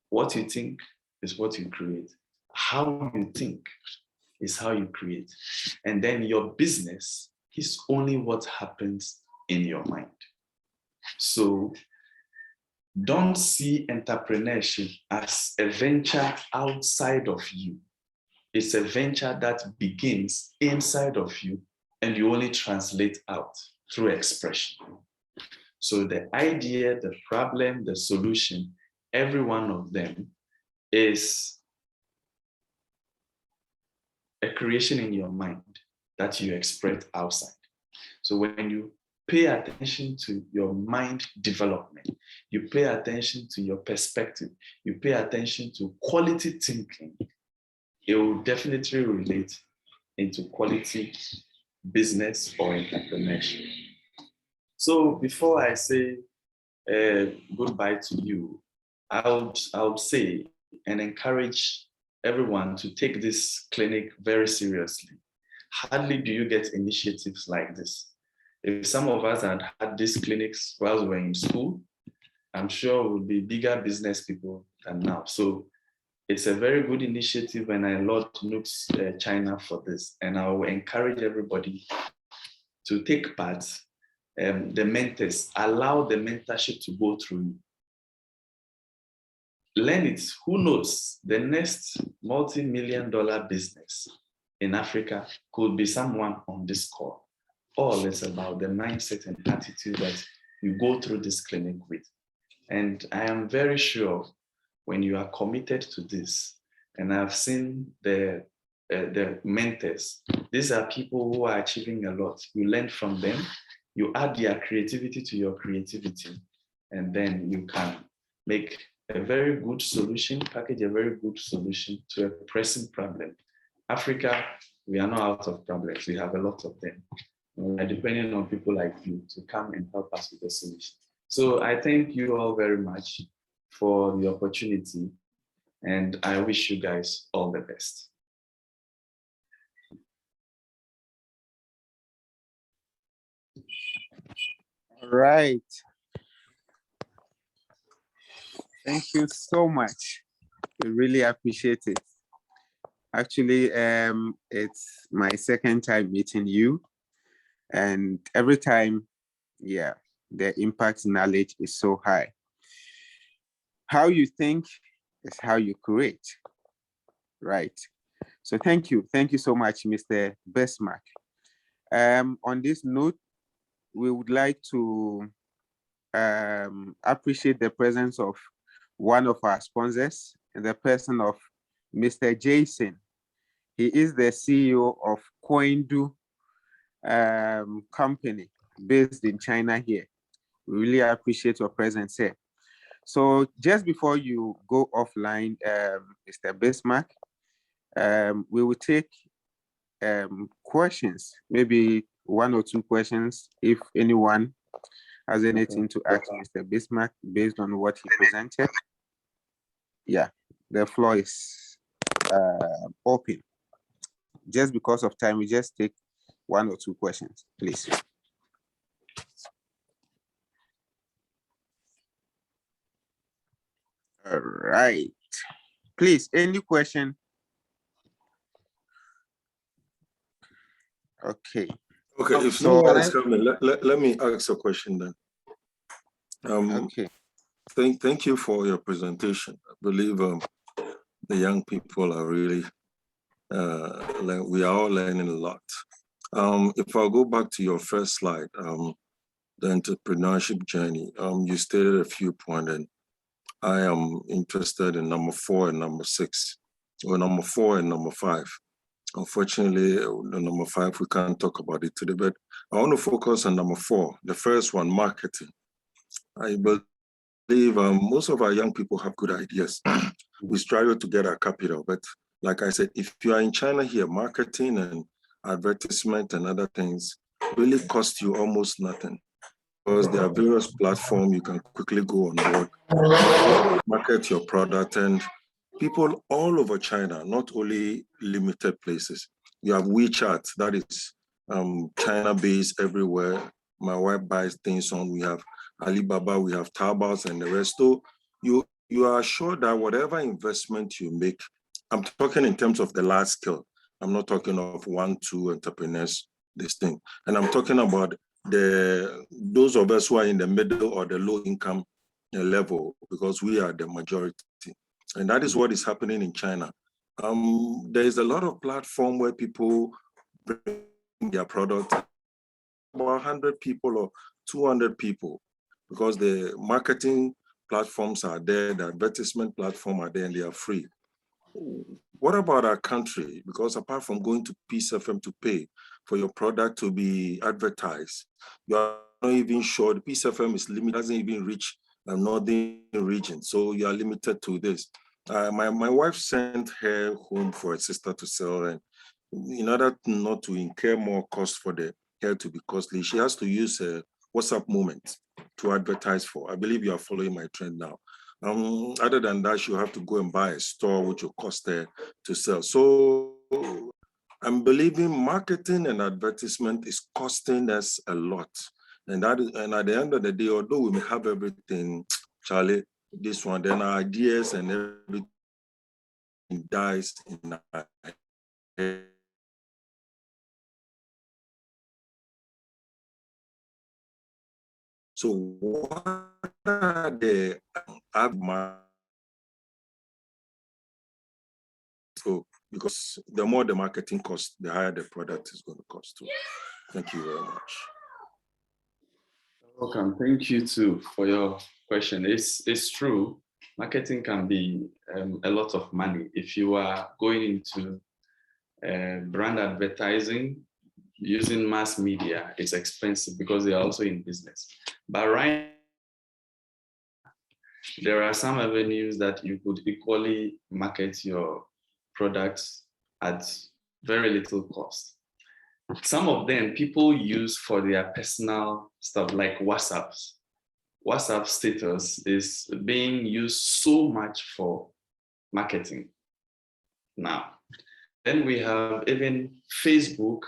What you think is what you create. How you think is how you create. And then your business is only what happens in your mind. So don't see entrepreneurship as a venture outside of you. It's a venture that begins inside of you and you only translate out through expression. So the idea, the problem, the solution, every one of them is a creation in your mind that you express outside. So when you pay attention to your mind development, you pay attention to your perspective, you pay attention to quality thinking, it will definitely relate into quality business or entrepreneurship. So before I say goodbye to you, I would say and encourage everyone to take this clinic very seriously. Hardly do you get initiatives like this. If some of us had had these clinics while we were in school, I'm sure we would be bigger business people than now. So it's a very good initiative, and I laud NUGS-CHINA for this. And I will encourage everybody to take part. The mentors, allow the mentorship to go through you. Learn it. Who knows? The next multi-million-dollar business in Africa could be someone on this call. All is about the mindset and attitude that you go through this clinic with. And I am very sure when you are committed to this, and I've seen the mentors, these are people who are achieving a lot. You learn from them, you add their creativity to your creativity, and then you can make a very good solution, package a very good solution to a pressing problem. Africa, we are not out of problems. We have a lot of them. We are depending on people like you to come and help us with the solution. So I thank you all very much for the opportunity, and I wish you guys all the best. All right. Thank you so much. We really appreciate it. Actually, it's my second time meeting you, and every time, yeah, the impact knowledge is so high. How you think is how you create, right? So thank you so much, Mr. Besmark. On this note, we would like to appreciate the presence of one of our sponsors, in the person of Mr. Jason. He is the CEO of Coindu company based in China here. We really appreciate your presence here. So just before you go offline, Mr. Bismarck, we will take questions, maybe 1 or 2 questions, if anyone has anything to ask Mr. Bismarck based on what he presented. Yeah, the floor is open. Just because of time, we just take 1 or 2 questions, please. All right. Please, any question? Okay. Okay, if no one is coming, let me ask a question then. Okay. Thank you for your presentation. I believe the young people are really, we are all learning a lot. If I go back to your first slide, the entrepreneurship journey, you stated a few points, and I am interested in number 4 and number 6, or number 4 and number 5. Unfortunately, the number 5, we can't talk about it today, but I want to focus on number 4, the first one, marketing. I believe most of our young people have good ideas. We struggle to get our capital, but like I said, if you are in China here, marketing and advertisement and other things really cost you almost nothing, because there are various platforms you can quickly go on board, market your product, and people all over China, not only limited places. You have WeChat, that is China-based everywhere. My wife buys things on. We have Alibaba, we have Taobao and the rest. So you you are sure that whatever investment you make, I'm talking in terms of the large scale. I'm not talking of 1-2 entrepreneurs, this thing. And I'm talking about those of us who are in the middle or the low income level, because we are the majority. And that is what is happening in China. There is a lot of platform where people bring their product, about 100 people or 200 people, because the marketing platforms are there, the advertisement platform are there, and they are free. What about our country? Because apart from going to Peace FM to pay for your product to be advertised, you are not even sure. The Peace FM is limited, doesn't even reach the northern region. So you are limited to this. My wife sent her home for a sister to sell, and in order not to incur more cost for the hair to be costly, she has to use a WhatsApp moment to advertise for. I believe you are following my trend now. Other than that, you have to go and buy a store which will cost her to sell. So I'm believing marketing and advertisement is costing us a lot. And at the end of the day, although we may have everything, Charlie, this one, then our ideas and everything dies in our head. So what are the so because the more the marketing costs, the higher the product is going to cost too. Thank you very much. Welcome. Thank you too for your question. It's true. Marketing can be a lot of money. If you are going into brand advertising using mass media, it's expensive because they are also in business. But right, there are some avenues that you could equally market your products at very little cost. Some of them people use for their personal stuff like WhatsApps. WhatsApp status is being used so much for marketing now. Then we have even Facebook,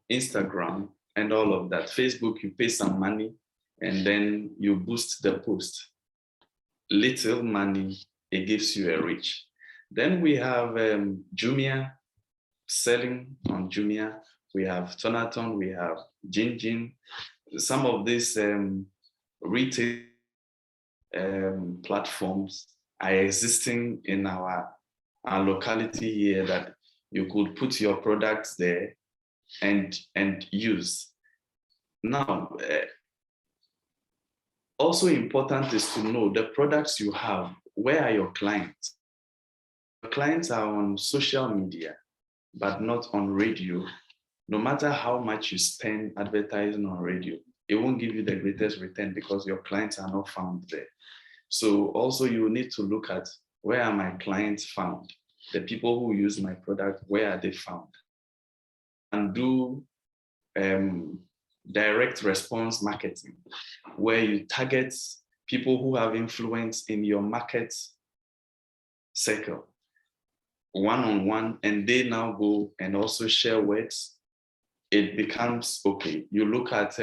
Instagram, and all of that. Facebook, you pay some money and then you boost the post. Little money, it gives you a reach. Then we have Jumia, selling on Jumia. We have Tonaton, we have Jinjin. Some of these retail platforms are existing in our locality here that you could put your products there and use. Now, also important is to know the products you have, where are your clients? Your clients are on social media, but not on radio. No matter how much you spend advertising on radio, it won't give you the greatest return because your clients are not found there. So also you need to look at where are my clients found? The people who use my product, where are they found? And do direct response marketing, where you target people who have influence in your market circle, one-on-one, and they now go and also share words. It becomes, okay, you look at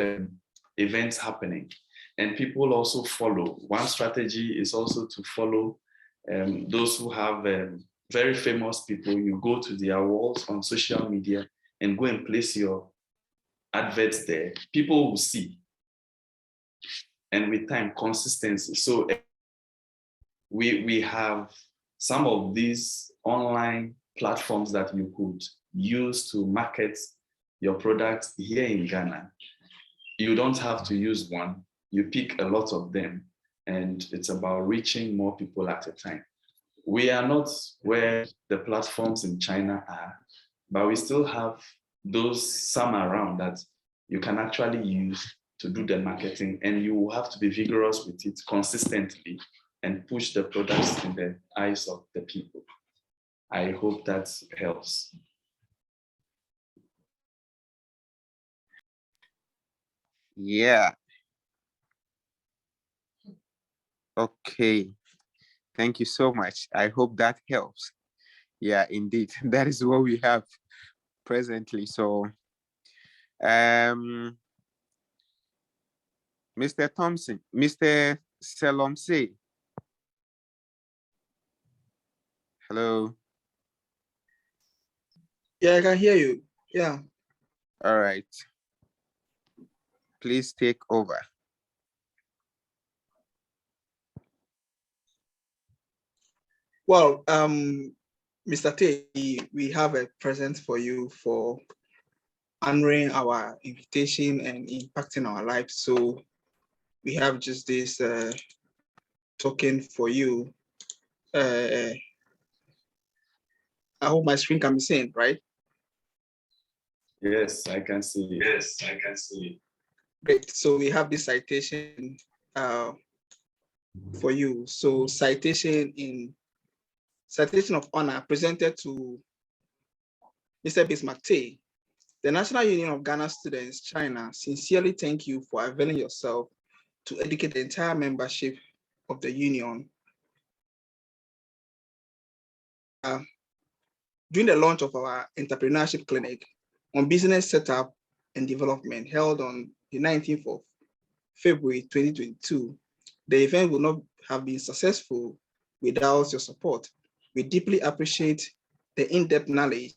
events happening and people also follow. One strategy is also to follow those who have very famous people. You go to their walls on social media and go and place your adverts there. People will see. And with time, consistency. So we have some of these online platforms that you could use to market your products here in Ghana. You don't have to use one. You pick a lot of them, and it's about reaching more people at a time. We are not where the platforms in China are, but we still have some around that you can actually use to do the marketing, and you will have to be vigorous with it consistently and push the products in the eyes of the people. I hope that helps. Yeah. Okay. Thank you so much. I hope that helps. Yeah, indeed. That is what we have presently. So, Mr. Thompson, Mr. Selomse, Hello. Yeah, I can hear you. Yeah. All right. Please take over. Well, Mr. Tay, we have a present for you for honoring our invitation and impacting our lives. So we have just this token for you. I hope my screen can be seen, right? Yes, I can see. Yes, I can see. Great. So we have this citation for you. So citation of honor presented to Mr. Bismarck Tay. The National Union of Ghana Students, China, sincerely thank you for availing yourself to educate the entire membership of the union. During the launch of our entrepreneurship clinic on business setup and development held on the 19th of February 2022, the event would not have been successful without your support. We deeply appreciate the in-depth knowledge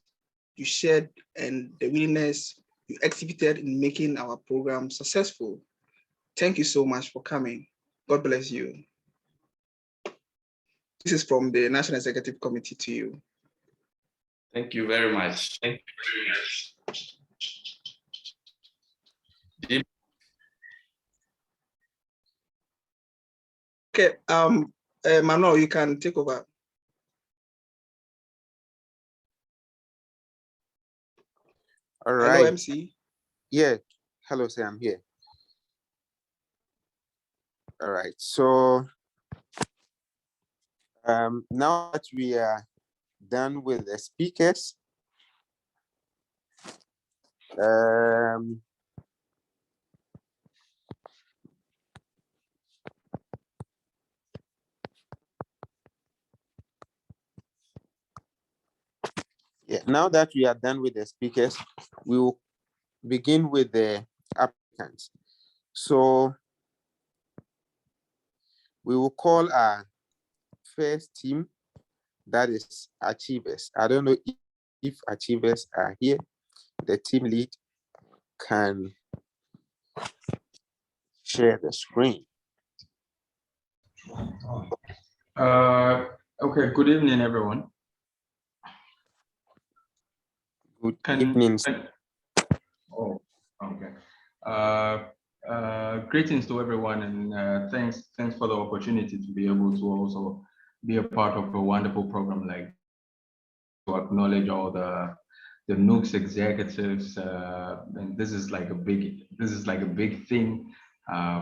you shared and the willingness you exhibited in making our program successful. Thank you so much for coming. God bless you. This is from the National Executive Committee to you. Thank you very much. Thank you very much. Okay, Manuel, you can take over. All right. Hello, MC. Yeah. Hello, sir. I'm here. All right. So now that we are done with the speakers, now that we are done with the speakers, we will begin with the applicants. So we will call our first team, that is Achievers. I don't know if Achievers are here. The team lead can share the screen. Okay, good evening, everyone. Good evening. Oh, okay. Greetings to everyone, and thanks for the opportunity to be able to also be a part of a wonderful program like to acknowledge all the NUGS executives, and this is like a big thing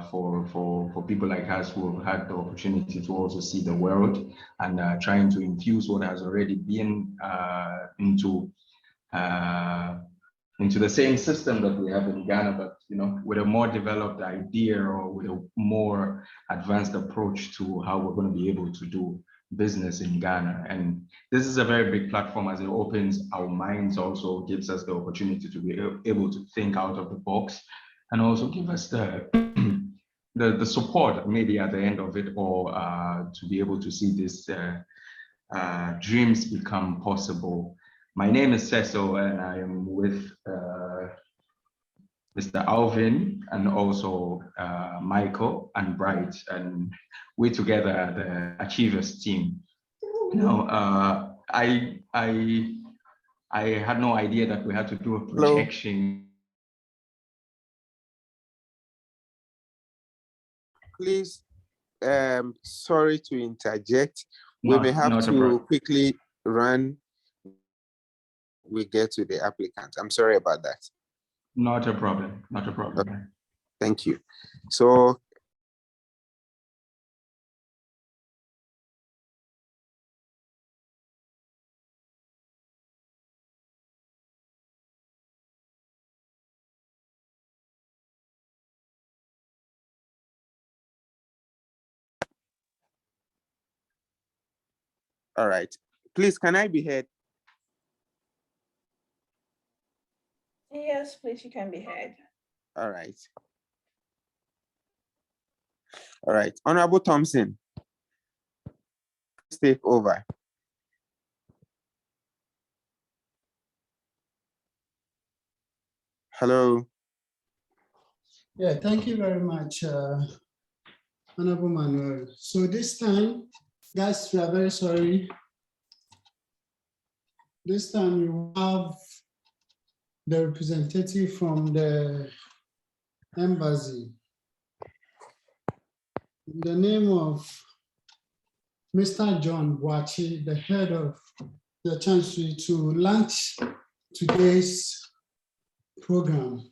for people like us who have had the opportunity to also see the world and trying to infuse what has already been into the same system that we have in Ghana, but with a more developed idea or with a more advanced approach to how we're going to be able to do business in Ghana. And this is a very big platform as it opens our minds, also gives us the opportunity to be able to think out of the box and also give us the the support maybe at the end of it, or to be able to see these dreams become possible. My name is Cecil, and I am with Mr. Alvin and also Michael and Bright, and we together are the Achievers team. I had no idea that we had to do a projection. Please, sorry to interject. We may have to quickly run. We get to the applicant. I'm sorry about that. Not a problem. Not a problem. Okay. Thank you. So all right. Please, can I be heard? Yes, please, you can be heard. All right. All right. Honorable Thompson, please take over. Hello. Yeah, thank you very much, Honorable Manuel. So this time, guys, we are very sorry. This time we have the representative from the embassy. In the name of Mr. John Boachi, the head of the Chancery, to launch today's program.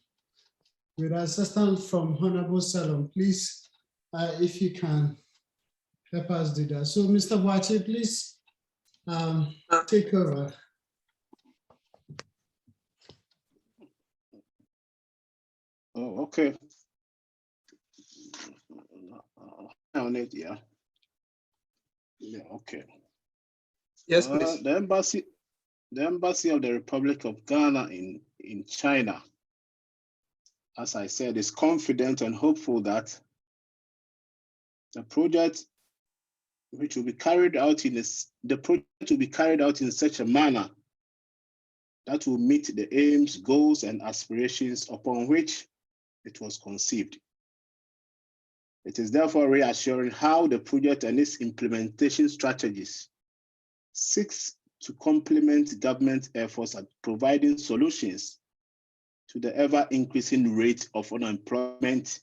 With assistance from Honorable Salom, please, if you can help us do that. So, Mr. Boachi, please take over. Oh, okay. On it, yeah. Yeah, okay. Yes, please. The embassy of the Republic of Ghana in China, as I said, is confident and hopeful that the project which will be carried out in this, the project will be carried out in such a manner that will meet the aims, goals, and aspirations upon which it was conceived. It is therefore reassuring how the project and its implementation strategies seeks to complement government efforts at providing solutions to the ever-increasing rate of unemployment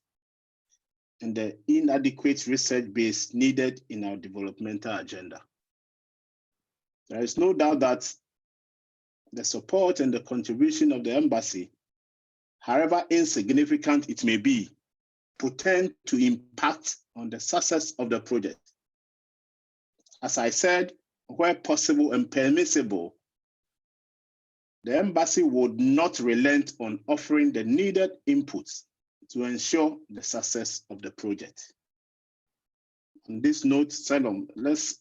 and the inadequate research base needed in our developmental agenda. There is no doubt that the support and the contribution of the embassy, however insignificant it may be, portend to impact on the success of the project. As I said, where possible and permissible, the embassy would not relent on offering the needed inputs to ensure the success of the project. On this note, Salom, let's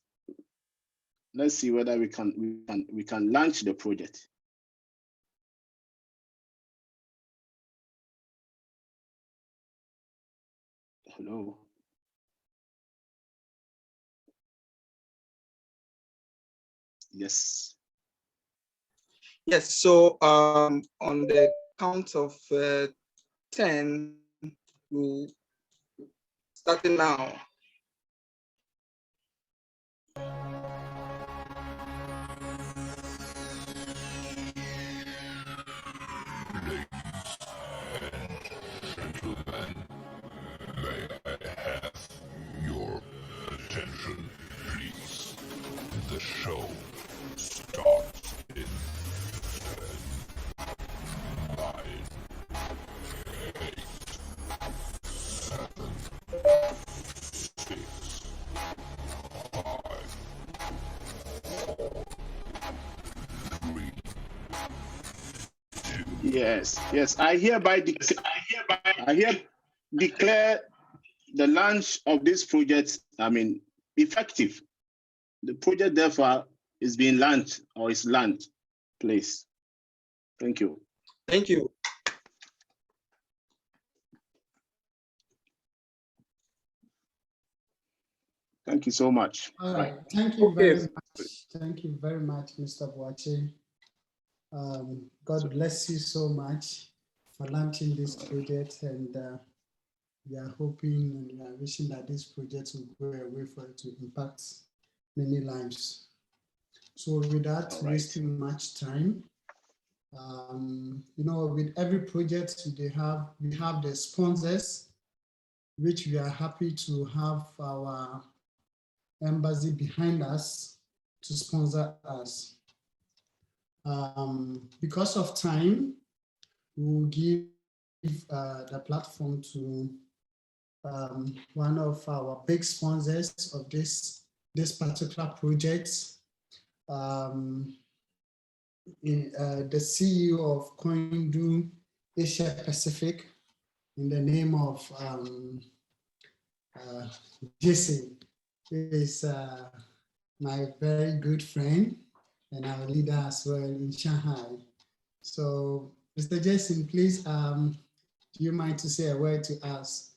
see whether we can launch the project. Hello. Yes. Yes, so on the count of 10, we'll start it now. May I have your attention, please? The show starts in 10, 9, 8, 7, 6, 5, 4, 3, 2. Yes. I hereby declare the launch of this project, effective. The project, therefore, is being launched or is launched. Please. Thank you. Thank you. Thank you so much. All right. Thank you very much. Thank you very much, Mr. Boachi. God bless you so much for launching this project, and we are hoping and we are wishing that this project will go away for it to impact many lives. So without wasting much time, with every project we have the sponsors, which we are happy to have our embassy behind us to sponsor us. Because of time, we will give the platform to one of our big sponsors of this particular project, the CEO of Coindu Asia Pacific, in the name of Jason, who is my very good friend and our leader as well in Shanghai. So, Mr. Jason, please, do you mind to say a word to us?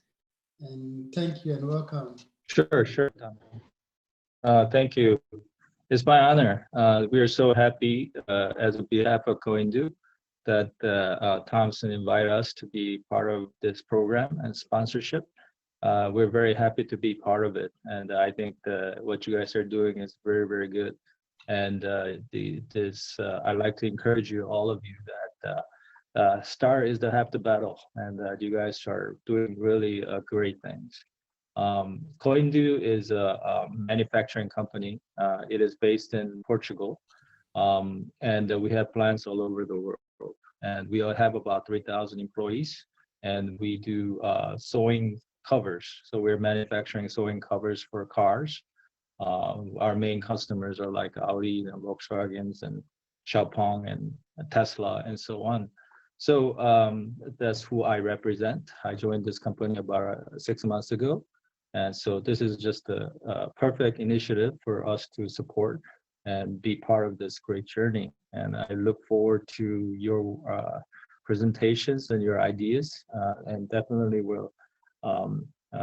And thank you and welcome. Sure, Tom. Thank you. It's my honor. We are so happy as a behalf of Coindu that Thompson invited us to be part of this program and sponsorship. We're very happy to be part of it, and I think what you guys are doing is very, very good. And I'd like to encourage you, all of you, that start is the half the battle, and you guys are doing really great things. Coindu is a manufacturing company. It is based in Portugal, and we have plants all over the world. And we have about 3,000 employees, and we do sewing covers. So we're manufacturing sewing covers for cars. Our main customers are like Audi and Volkswagens and Xiaopeng and Tesla and so on. So that's who I represent. I joined this company about 6 months ago. And so this is just a perfect initiative for us to support and be part of this great journey. And I look forward to your presentations and your ideas, and definitely will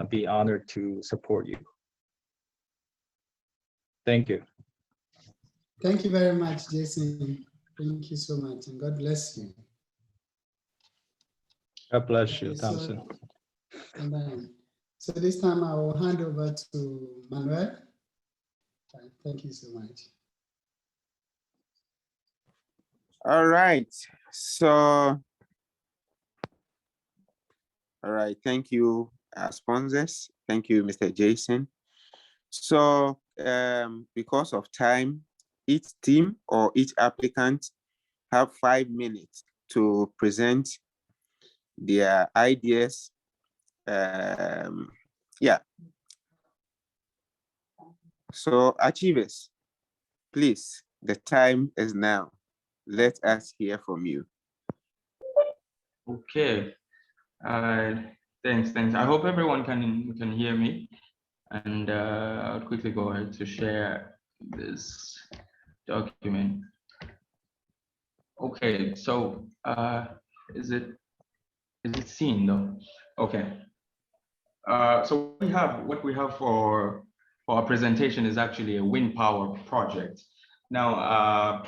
be honored to support you. Thank you. Thank you very much, Jason. Thank you so much, and God bless you. God bless you, Okay, Thompson. So this time I will hand over to Manuel. Thank you so much. All right. So, thank you, sponsors. Thank you, Mr. Jason. So, because of time, each team or each applicant have 5 minutes to present their ideas. So, achievers, please, the time is now. Let us hear from you. Okay. Thanks. I hope everyone can hear me. And I'll quickly go ahead to share this document. Okay, so is it seen though? Okay. So what we have for our presentation is actually a wind power project. Now,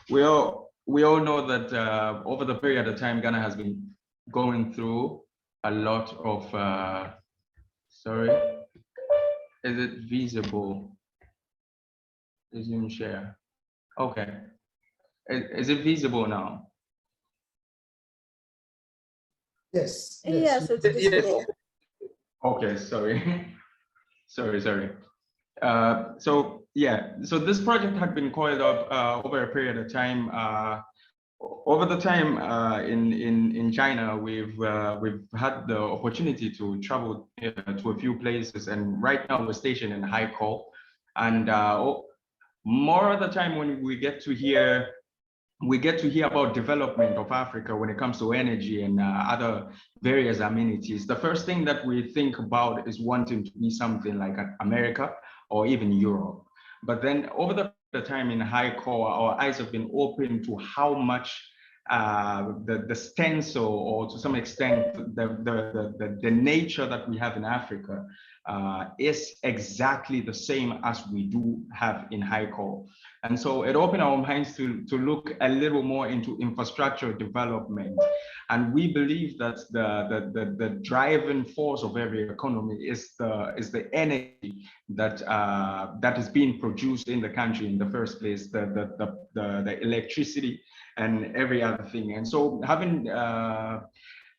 we all know that over the period of time, Ghana has been going through a lot of, sorry, is it visible? Resume share. Okay. Is it visible now? Yes. Yes, it's visible. Okay, sorry. sorry. So this project had been coiled up over a period of time. Over the time in China, we've had the opportunity to travel to a few places, and right now we're stationed in Haikou. And more of the time when we get to hear about development of Africa when it comes to energy and other various amenities, the first thing that we think about is wanting to be something like America or even Europe. But then over the time in Haikou, our eyes have been open to how much the stencil, or to some extent the nature that we have in Africa is exactly the same as we do have in Haikou. And so it opened our minds to look a little more into infrastructure development. And we believe that the driving force of every economy is the energy that is being produced in the country in the first place, the electricity and every other thing. And so having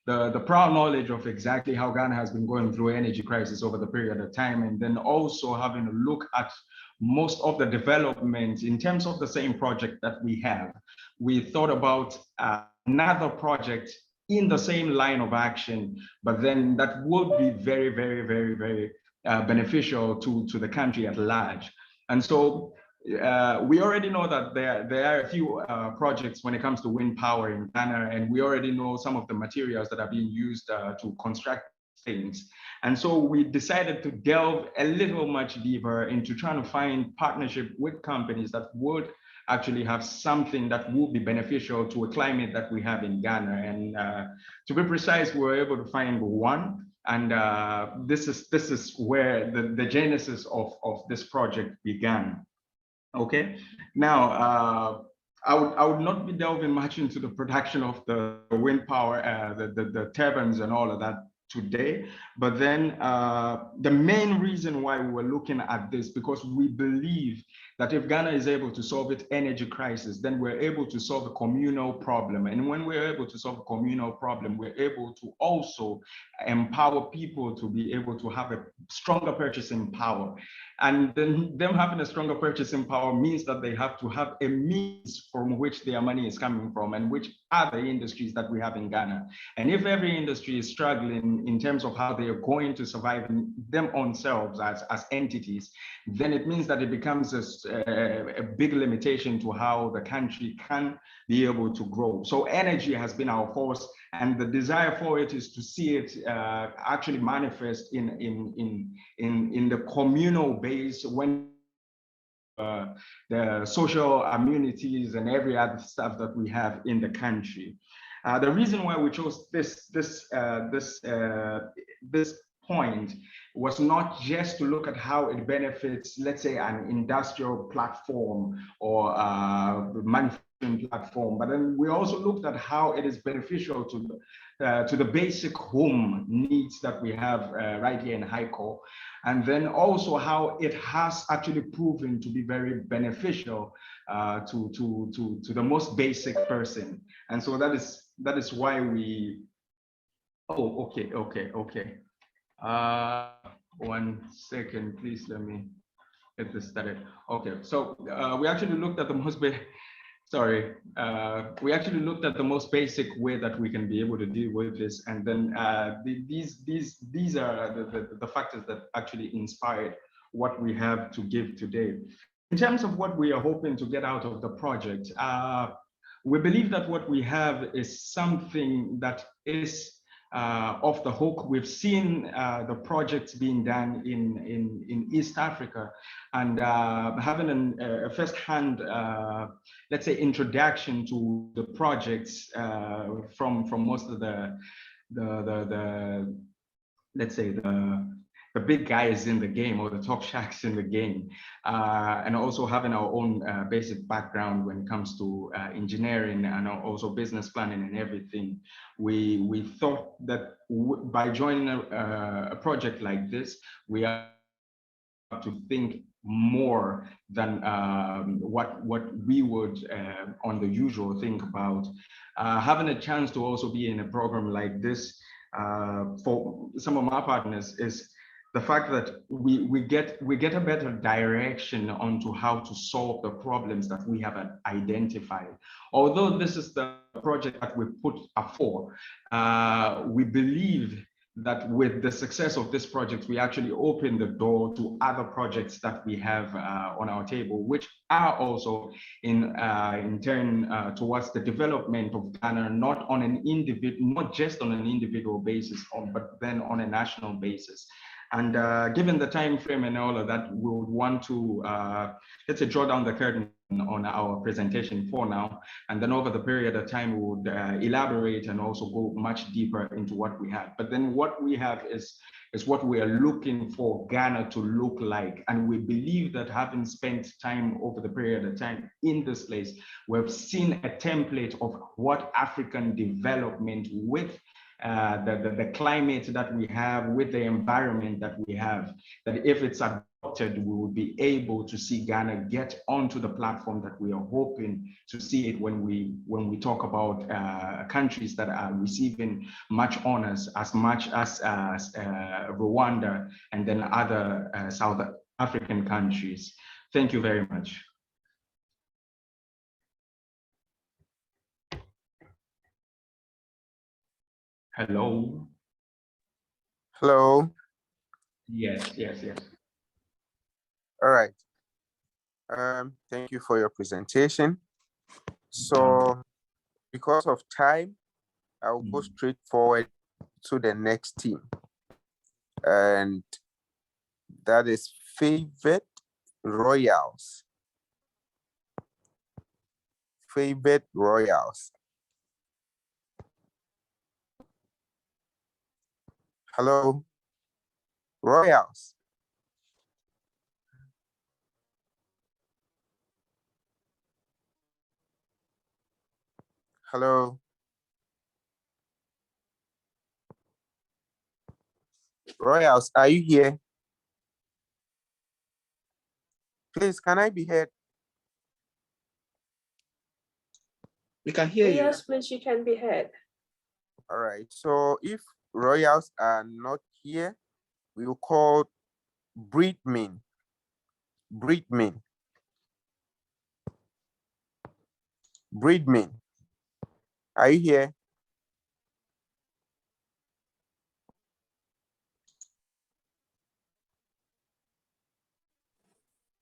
the proud knowledge of exactly how Ghana has been going through energy crisis over the period of time, and then also having a look at most of the development in terms of the same project that we have, we thought about another project in the same line of action, but then that would be very, very, very, very beneficial to the country at large. And so we already know that there are a few projects when it comes to wind power in Ghana, and we already know some of the materials that are being used to construct things. And so we decided to delve a little much deeper into trying to find partnership with companies that would actually have something that would be beneficial to a climate that we have in Ghana. And to be precise, we were able to find one. And this is where the genesis of this project began. Okay, now I would not be delving much into the production of the wind power, the turbines and all of that today. But then the main reason why we were looking at this, because we believe that if Ghana is able to solve its energy crisis, then we're able to solve a communal problem. And when we're able to solve a communal problem, we're able to also empower people to be able to have a stronger purchasing power. And then them having a stronger purchasing power means that they have to have a means from which their money is coming from, and which are the industries that we have in Ghana. And if every industry is struggling in terms of how they are going to survive them themselves as entities, then it means that it becomes a big limitation to how the country can be able to grow. So energy has been our force, and the desire for it is to see it actually manifest in the communal base, when the social amenities and every other stuff that we have in the country. The reason why we chose this point was not just to look at how it benefits, let's say, an industrial platform or manufacturing platform, but then we also looked at how it is beneficial to the basic home needs that we have right here in Haiko, and then also how it has actually proven to be very beneficial to the most basic person. And so that is why we. Oh, okay. 1 second, please. Let me get this started. Okay, so we actually looked at the most we actually looked at the most basic way that we can be able to deal with this, and then these are the factors that actually inspired what we have to give today. In terms of what we are hoping to get out of the project, we believe that what we have is something that is off the hook. We've seen the projects being done in East Africa, and having a first-hand, let's say, introduction to the projects from most of the let's say the big guys in the game, or the top shacks in the game, and also having our own basic background when it comes to engineering and also business planning and everything. We thought that by joining a project like this, we have to think more than what we would on the usual think about. Having a chance to also be in a program like this for some of my partners is the fact that we get a better direction onto how to solve the problems that we have identified. Although this is the project that we put for, we believe that with the success of this project, we actually open the door to other projects that we have on our table, which are also in turn towards the development of Ghana, not just on an individual basis, but then on a national basis. And given the time frame and all of that, we would want to, let's say, draw down the curtain on our presentation for now. And then over the period of time, we would elaborate and also go much deeper into what we have. But then what we have is what we are looking for Ghana to look like. And we believe that, having spent time over the period of time in this place, we've seen a template of what African development with the climate that we have, with the environment that we have, that if it's adopted, we will be able to see Ghana get onto the platform that we are hoping to see it when we talk about countries that are receiving much honors, as much as Rwanda and then other South African countries. Thank you very much. Hello. Hello. Yes. All right. Thank you for your presentation. So, because of time, I will go straight forward to the next team, and that is Favored Royals. Favored Royals. Hello, Royals. Hello. Royals, are you here? Please, can I be heard? We can hear you. Yes, please, you can be heard. All right. So if Royals are not here, we will call Breedmin. Breedmin. Breedmin. Are you here?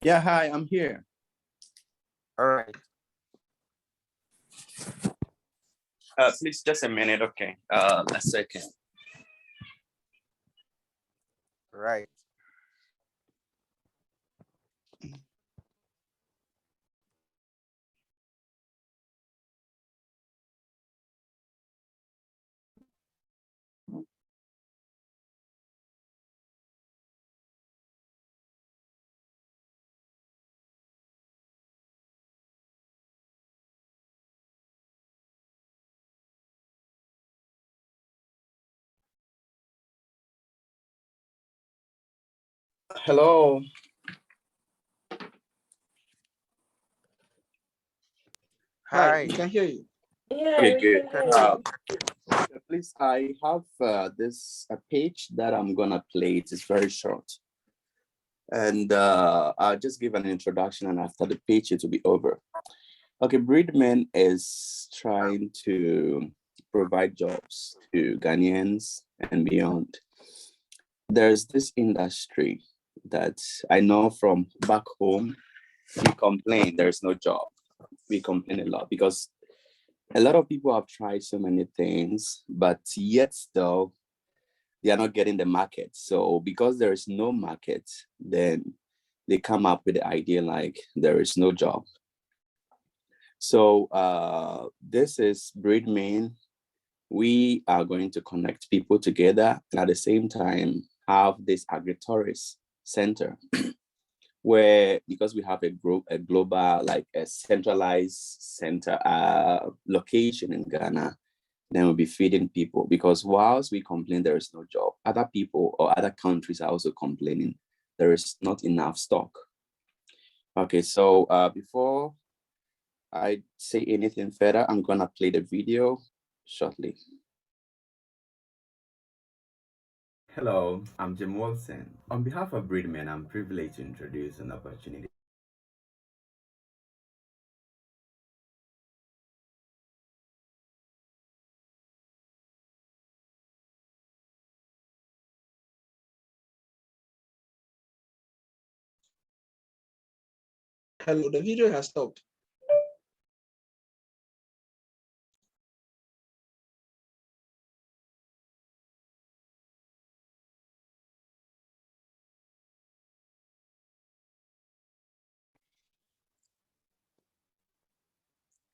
Yeah, hi, I'm here. All right. Please, just a minute, okay? A second. Right. Hello. Hi, Hi. we can hear you. Yeah, Okay, we good. can hear you. Please, I have this a page that I'm gonna play. It is very short. And I'll just give an introduction, and after the page, it will be over. Okay, Breedman is trying to provide jobs to Ghanaians and beyond. There's this industry that I know from back home. We complain there's no job. We complain a lot because a lot of people have tried so many things, but yet still they are not getting the market. So because there is no market, then they come up with the idea like there is no job. So this is Breedman. We are going to connect people together and at the same time have this agri-tourist center where, because we have a global, like a centralized center location in Ghana, then we'll be feeding people. Because whilst we complain there is no job, other people or other countries are also complaining there is not enough stock. Okay, so before I say anything further, I'm gonna play the video shortly. Hello, I'm Jim Wilson. On behalf of Breedman, I'm privileged to introduce an opportunity. Hello, the video has stopped.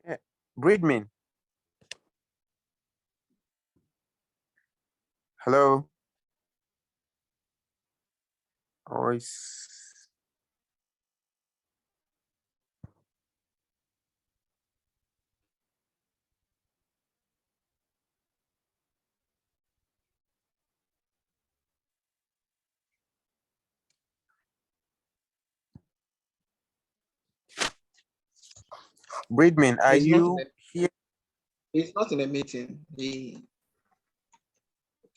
Yeah. Breedmin. Hello. Voice. Breedman, are you here? He's not in a meeting. He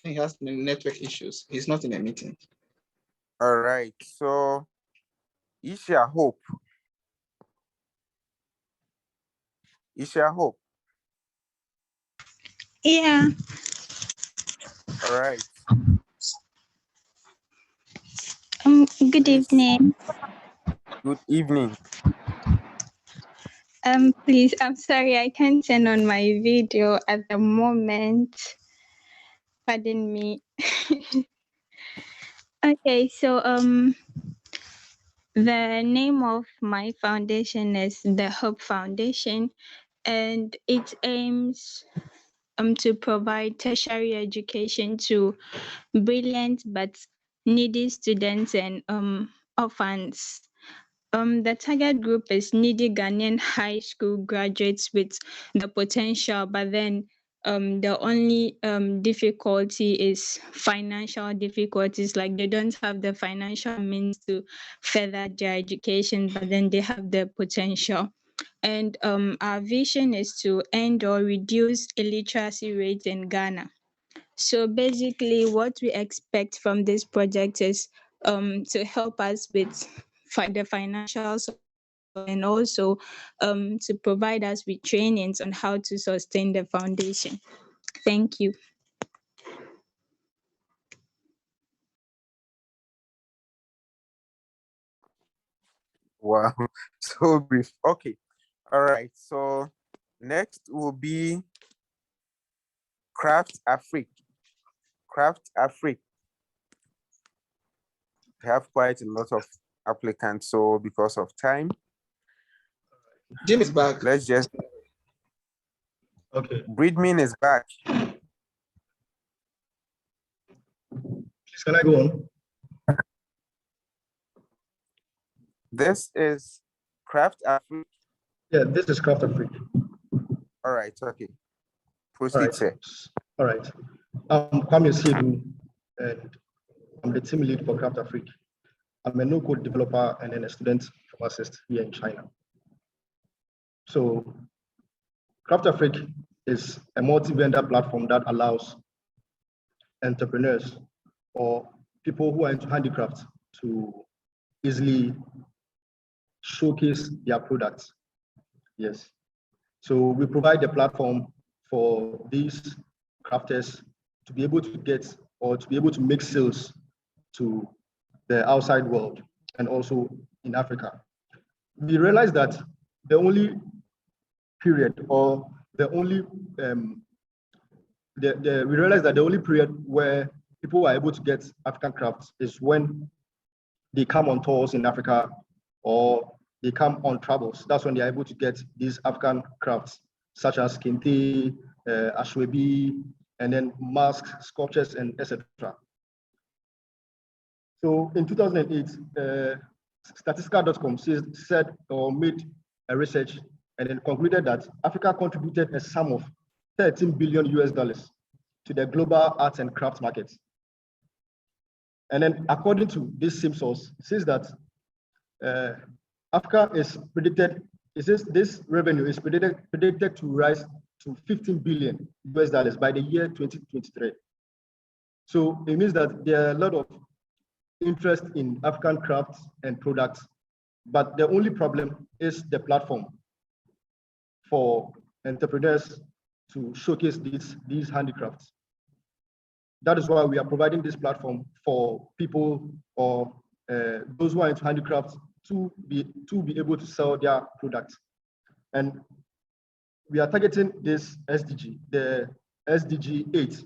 has network issues. He's not in a meeting. All right. So, Isha Hope. Isha Hope. Yeah. All right. Good evening. Good evening. Please, I'm sorry, I can't turn on my video at the moment. Pardon me. Okay, so the name of my foundation is the Hope Foundation, and it aims to provide tertiary education to brilliant but needy students and orphans The target group is needy Ghanaian high school graduates with the potential, but then the only difficulty is financial difficulties. Like they don't have the financial means to further their education, but then they have the potential. And our vision is to end or reduce illiteracy rates in Ghana. So basically, what we expect from this project is to help us with the financial support and also to provide us with trainings on how to sustain the foundation. Thank you. Wow, so brief. Okay, all right. So next will be Craft Afrique. Craft Afrique. We have quite a lot of applicants, so because of time, Jim is back. let's just. Okay. Breedmin is back. Please, can I go on? This is Craft Afrique. Yeah, this is Craft Afrique. All right, okay. All Proceed, right. sir. All right. I'm Kwame Siedu, and I'm the team lead for Craft Afrique. I'm a no-code developer and then a student pharmacist here in China. So Craft Afrique is a multi-vendor platform that allows entrepreneurs or people who are into handicraft to easily showcase their products. Yes. So we provide a platform for these crafters to be able to get or to be able to make sales to the outside world and also in Africa. We realized that the only period or the only we realized that the only period where people are able to get African crafts is when they come on tours in Africa or they come on travels. That's when they're able to get these African crafts, such as kente, ashwebi, and then masks, sculptures, and etc. So in 2008, Statistica.com said or made a research and then concluded that Africa contributed a sum of 13 billion US dollars to the global arts and crafts market. And then according to this same source, it says that Africa is predicted, it says this revenue is predicted to rise to 15 billion US dollars by the year 2023. So it means that there are a lot of interest in African crafts and products, but the only problem is the platform for entrepreneurs to showcase these handicrafts. That is why we are providing this platform for people or those who are into handicrafts to be able to sell their products. And we are targeting this SDG, the SDG 8,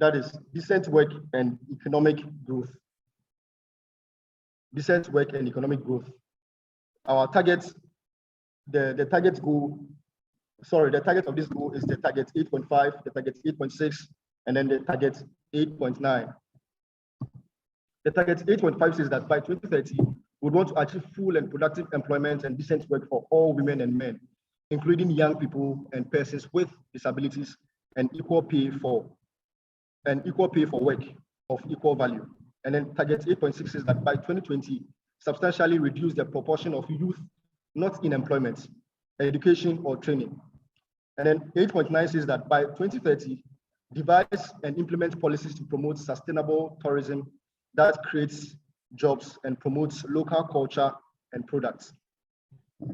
that is decent work and economic growth. Decent work and economic growth. Our target, the target goal, sorry, the target of this goal is the target 8.5, the target 8.6, and then the target 8.9. The target 8.5 says that by 2030, we want to achieve full and productive employment and decent work for all women and men, including young people and persons with disabilities, and equal pay for work of equal value. And then target 8.6 is that by 2020, substantially reduce the proportion of youth not in employment, education, or training. And then 8.9 says that by 2030, devise and implement policies to promote sustainable tourism that creates jobs and promotes local culture and products.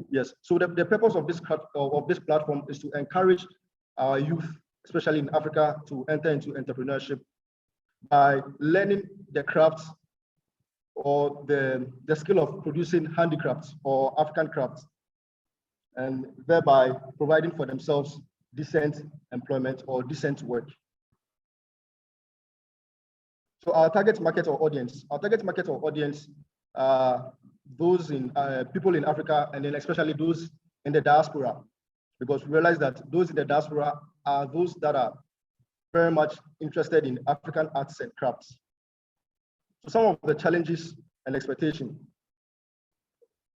Yes, so the purpose of this platform is to encourage our youth, especially in Africa, to enter into entrepreneurship by learning the crafts or the skill of producing handicrafts or African crafts, and thereby providing for themselves decent employment or decent work. So our target market or audience are those in people in Africa, and then especially those in the diaspora, because we realize that those in the diaspora are those that are very much interested in African arts and crafts. So some of the challenges and expectations.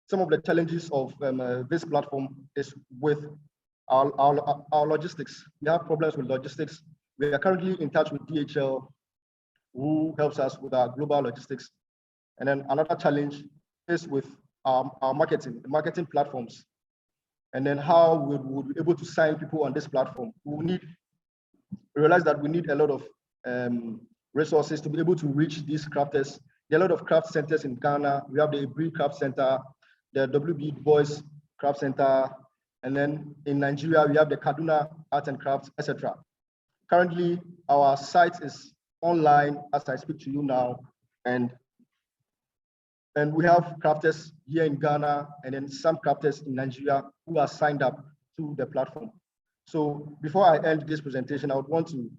some of the challenges of this platform is with our logistics. We have problems with logistics. We are currently in touch with DHL, who helps us with our global logistics. And then another challenge is with our marketing platforms. And then how we would be able to sign people on this platform. We realize that we need a lot of resources to be able to reach these crafters. There are a lot of craft centers in Ghana. We have the Ibri Craft Center, the WB Du Bois Craft Center, and then in Nigeria, we have the Kaduna Art and Crafts, etc. Currently, our site is online as I speak to you now, and we have crafters here in Ghana and then some crafters in Nigeria who are signed up to the platform. So before I end this presentation, I would want to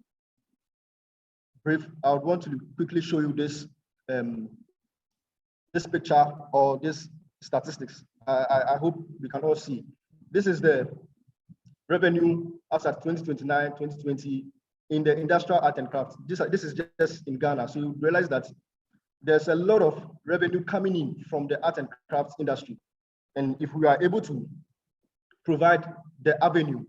quickly show you this this picture or this statistics. I hope we can all see. This is the revenue as at 2029, 2020 in the industrial art and crafts. This is just in Ghana. So you realize that there's a lot of revenue coming in from the art and crafts industry. And if we are able to provide the avenue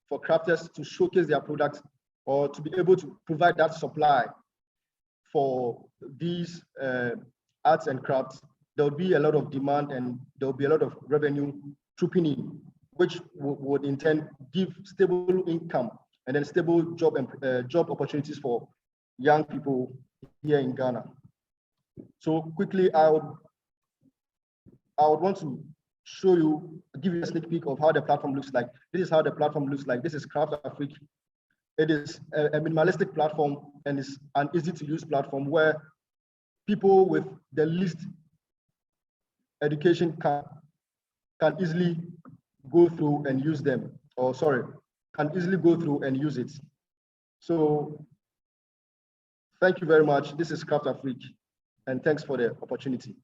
for crafters to showcase their products or to be able to provide that supply for these arts and crafts, there'll be a lot of demand and there'll be a lot of revenue trooping in, which would in turn give stable income and then stable job opportunities for young people here in Ghana. So quickly, I would want to show you, give you a sneak peek of how the platform looks like. This is how the platform looks like. This is Craft Africa. It is a minimalistic platform and it's an easy to use platform where people with the least education can easily go through and use them, can easily go through and use it. So thank you very much. This is Craft Africa, and thanks for the opportunity.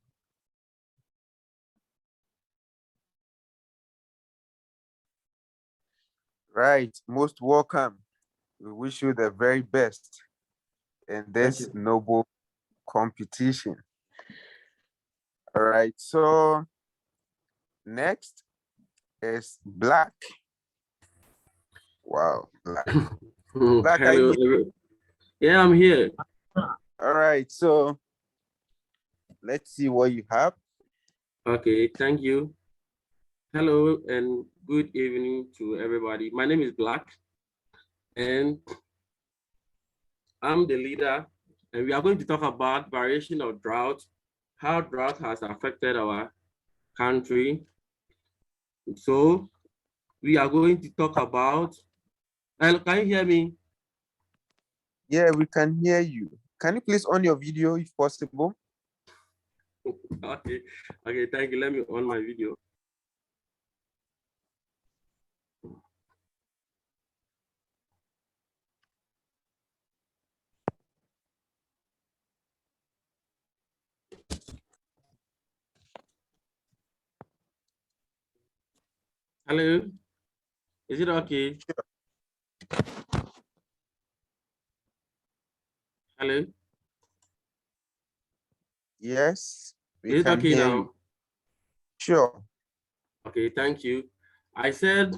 Right, most welcome. We wish you the very best in this noble competition. All right, so next is Black. Wow, Black. Black, hello. Yeah, I'm here. All right, so let's see what you have. Okay, thank you. Hello and good evening to everybody. My name is Black and I'm the leader, and we are going to talk about variation of drought, how drought has affected our country. So we are going to talk about, can you hear me? Yeah, we can hear you. Can you please on your video if possible? Okay, thank you. Let me on my video. Hello, is it okay? Hello? Yes, we is it can okay hear now? you. Sure. Okay, thank you. I said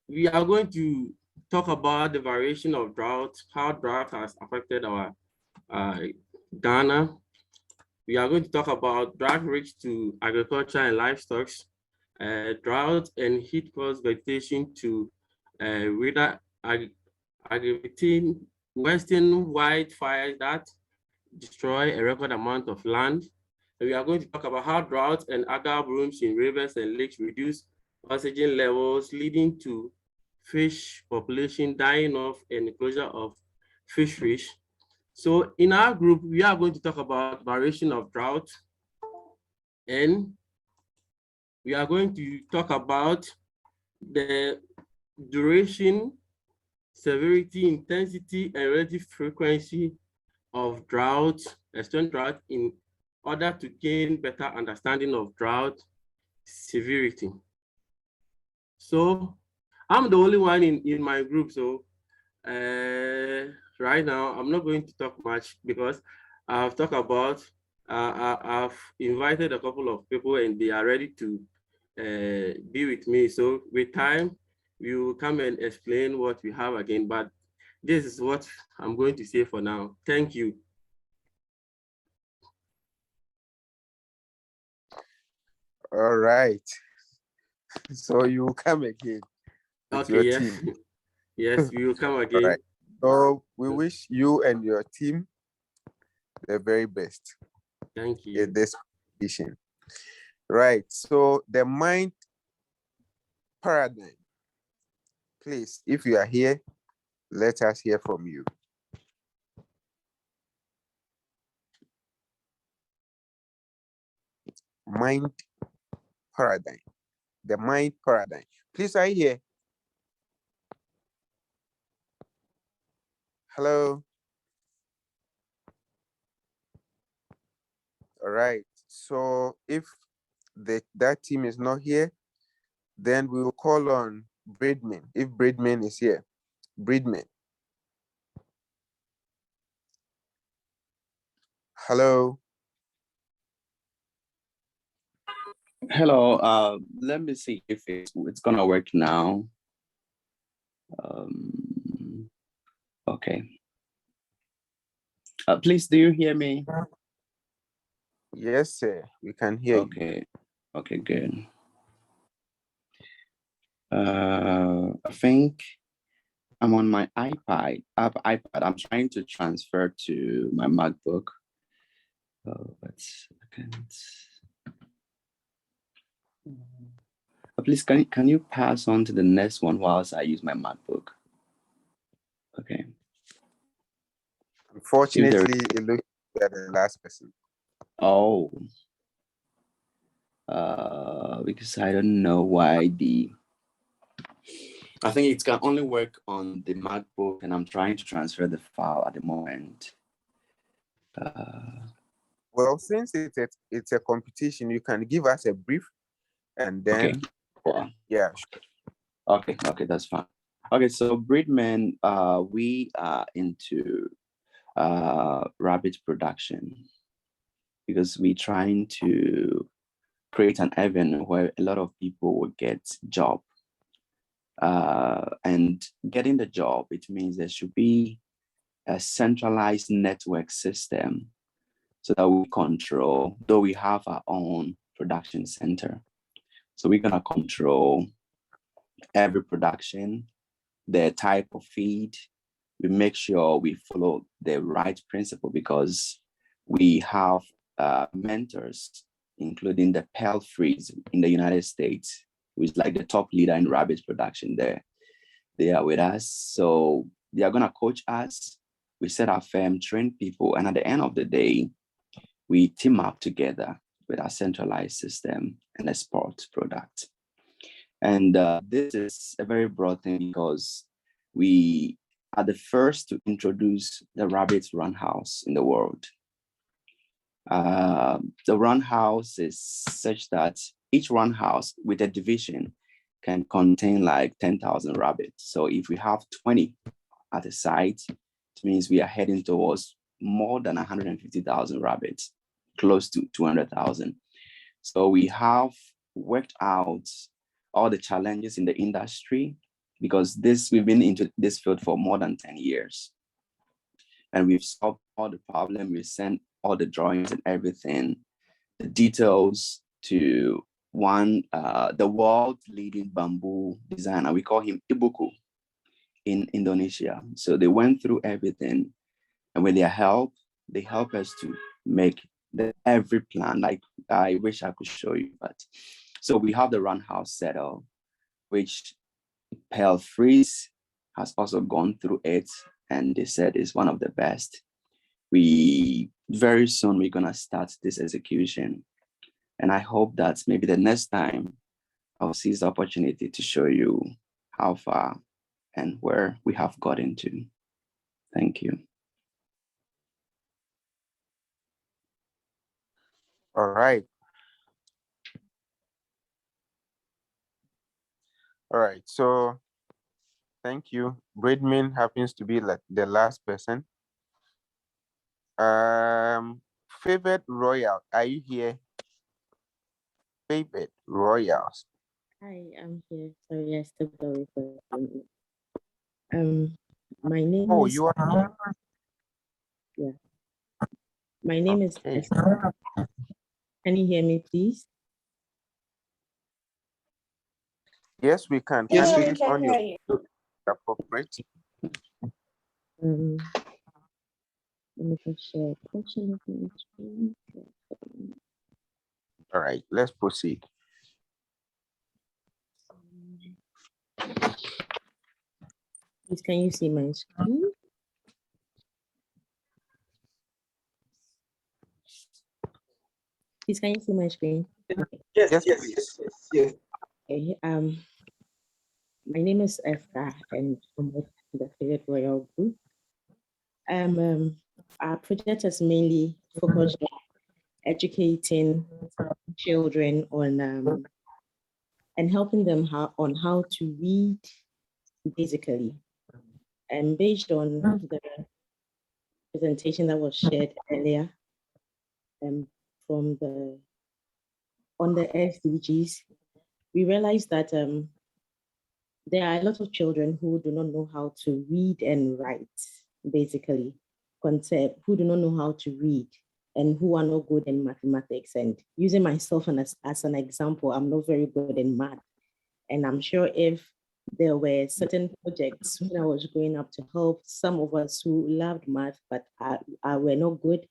we are going to talk about the variation of drought, how drought has affected our Ghana. We are going to talk about drought risk to agriculture and livestock, drought and heat caused vegetation to weather aggravating western wildfires that destroy a record amount of land. And we are going to talk about how drought and algal blooms in rivers and lakes reduce oxygen levels, leading to fish population dying off and the closure of fisheries. So in our group, we are going to talk about variation of drought, and we are going to talk about the duration, severity, intensity, and relative frequency of drought, extreme drought, in order to gain better understanding of drought severity. So I'm the only one in my group, so right now I'm not going to talk much because I've talked about I've invited a couple of people and they are ready to be with me. So with time, we will come and explain what we have again, but this is what I'm going to say for now. Thank you. All right. So you will come again with Okay, your yes. team. Yes, we will come All again. right. So we wish you and your team the very best. Thank you. In this edition. Right. So the mind paradigm. Please, if you are here, let us hear from you. Mind paradigm. The mind paradigm. Please, are you here? Hello. All right. So if that team is not here, then we will call on Bridman. If Bridman is here, Bridman. Hello. Hello, let me see if it's gonna work now. Okay. Please, do you hear me? Yes, sir. We can hear you. Okay, good. I think I'm on my iPad. I'm trying to transfer to my MacBook. Let's please, can you pass on to the next one whilst I use my MacBook? Okay. Unfortunately, it looks like the last person. Oh. Because I don't know why I think it can only work on the MacBook, and I'm trying to transfer the file at the moment. Well, since it's a competition, you can give us a brief, and then yeah. Okay, that's fine. Okay, so Breedman, we are into rabbit production because we're trying to create an avenue where a lot of people will get job. And getting the job, it means there should be a centralized network system so that we control, though we have our own production center. So we're gonna control every production, the type of feed. We make sure we follow the right principle because we have mentors, including the Pell Freeze in the United States, who is like the top leader in rabbit production there. They are with us. So they are gonna coach us. We set our firm, train people, and at the end of the day, we team up together with our centralized system and export product. And this is a very broad thing because we are the first to introduce the rabbit run house in the world. The run house is such that each run house with a division can contain like 10,000 rabbits. So if we have 20 at a site, it means we are heading towards more than 150,000 rabbits, close to 200,000. So we have worked out all the challenges in the industry because we've been into this field for more than 10 years. And we've solved all the problems. We sent all the drawings and everything, the details to the world leading bamboo designer. We call him Ibuku in Indonesia. So they went through everything. And with their help, they help us to make every plan. Like I wish I could show you, but so we have the run house set up, which Pell Freeze has also gone through it, and they said it's one of the best. Very soon we're gonna start this execution, and I hope that maybe the next time I'll seize the opportunity to show you how far and where we have gotten to. Thank you. All right. All right. So thank you. Bridman happens to be like the last person. Favored Royal, are you here? Favored Royals. Hi, I'm here. Sorry, I stepped away for a minute. My name Oh, is you are. yeah. My name is Okay. Esther. Can you hear me, please? Yes, we can. Yes, Can we you can on hear your you. appropriate? Let me just share a portion of my screen. All right, let's proceed. Please, can you see my screen? Please, can you see my screen? Yes, please. Okay, my name is Esther, and I'm with the Favored Royal Group. Our project is mainly focused on educating children on and helping them on how to read, basically. And based on the presentation that was shared earlier, from the on the SDGs, we realized that there are a lot of children who do not know how to read and write, basically, who do not know how to read and who are not good in mathematics. And using myself as an example, I'm not very good in math. And I'm sure if there were certain projects when I was growing up to help some of us who loved math, but were not good,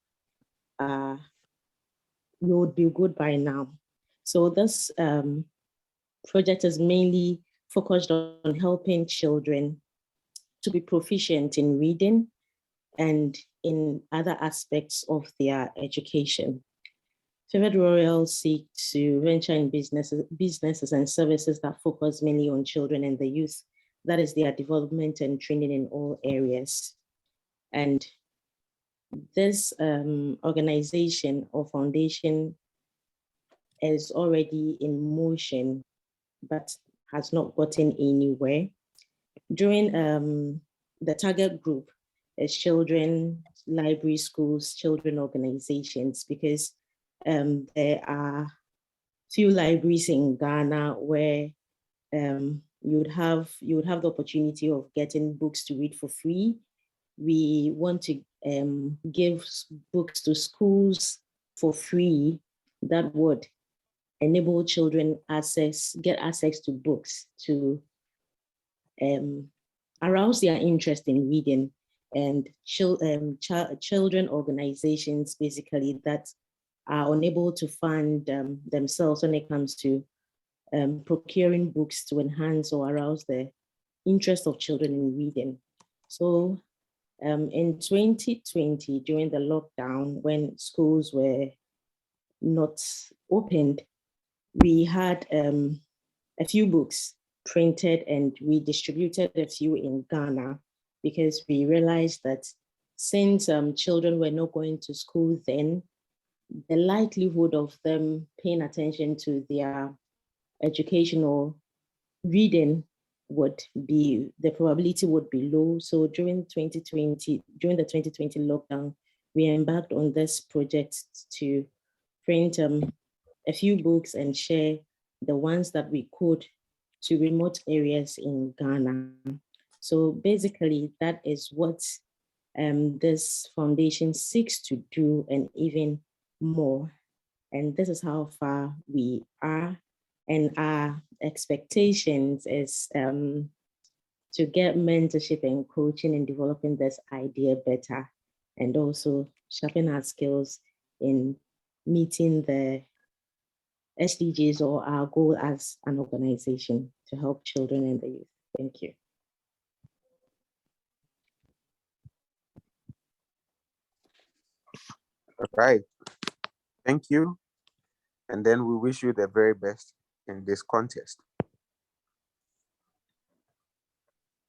we would be good by now. So this project is mainly focused on helping children to be proficient in reading and in other aspects of their education. Favored Royal seek to venture in businesses and services that focus mainly on children and the youth. That is their development and training in all areas. And this organization or foundation is already in motion, but has not gotten anywhere. During the target group is children, library, schools, children organizations, because there are few libraries in Ghana where you would have the opportunity of getting books to read for free. We want to give books to schools for free that would enable children get access to books to arouse their interest in reading, and children organizations basically that are unable to fund themselves when it comes to procuring books to enhance or arouse the interest of children in reading. So in 2020, during the lockdown, when schools were not opened, we had a few books printed and we distributed a few in Ghana because we realized that since children were not going to school then, the likelihood of them paying attention to their educational reading the probability would be low. So during the 2020 lockdown, we embarked on this project to print a few books and share the ones that we could to remote areas in Ghana. So basically that is what this foundation seeks to do and even more. And this is how far we are. And our expectations is to get mentorship and coaching in developing this idea better, and also sharpen our skills in meeting the SDGs or our goal as an organization to help children and the youth. Thank you. All right. Thank you. And then we wish you the very best in this contest.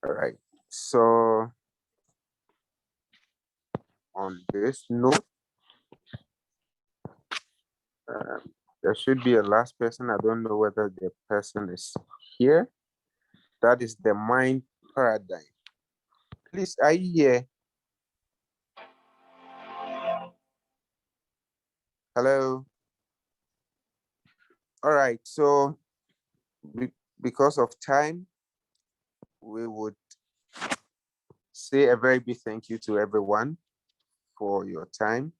All right. So on this note, there should be a last person. I don't know whether the person is here. That is the mind paradigm. Please, are you here? Hello. All right, so because of time, we would say a very big thank you to everyone for your time.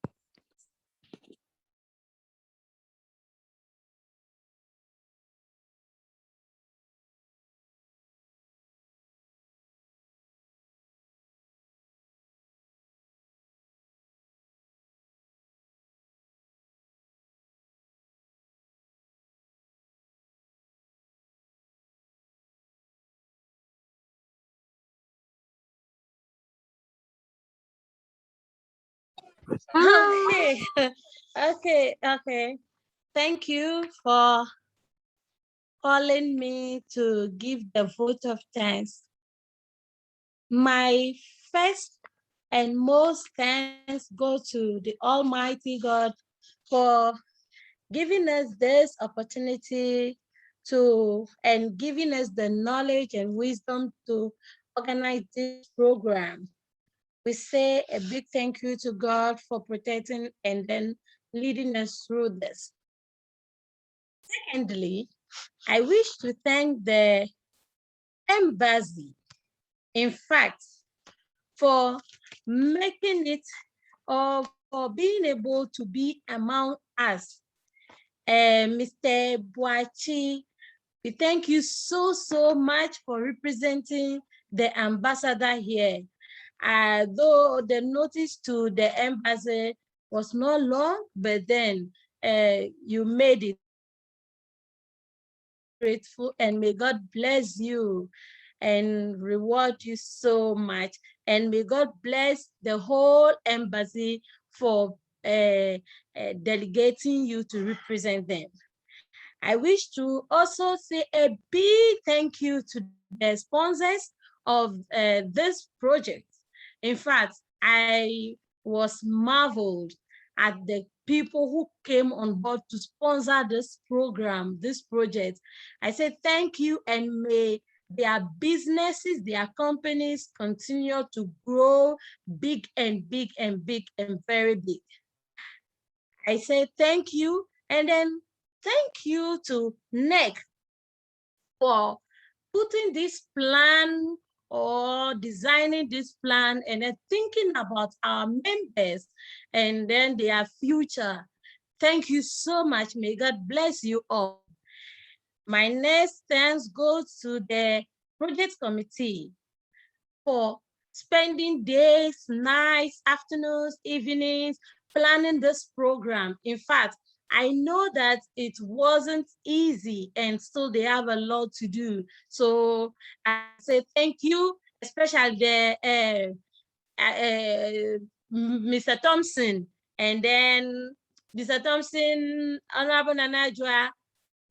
Okay. Okay. Thank you for calling me to give the vote of thanks. My first and most thanks go to the Almighty God for giving us this opportunity and giving us the knowledge and wisdom to organize this program. We say a big thank you to God for protecting and then leading us through this. Secondly, I wish to thank the embassy, in fact, for making it or for being able to be among us. Mr. Boachi, we thank you so much for representing the ambassador here. Though the notice to the embassy was not long, but then you made it. Grateful, and may God bless you and reward you so much. And may God bless the whole embassy for delegating you to represent them. I wish to also say a big thank you to the sponsors of this project. In fact, I was marveled at the people who came on board to sponsor this program, this project. I said thank you, and may their businesses, their companies continue to grow big and big and big and very big. I say thank you, and then thank you to NEC for putting this plan or designing this plan and then thinking about our members and then their future. Thank you so much. May God bless you all. My next thanks goes to the project committee for spending days, nights, afternoons, evenings, planning this program. In fact, I know that it wasn't easy and still they have a lot to do. So I say thank you, especially the Mr. Thompson, and then Mr. Thompson, Honorable Nanajwa,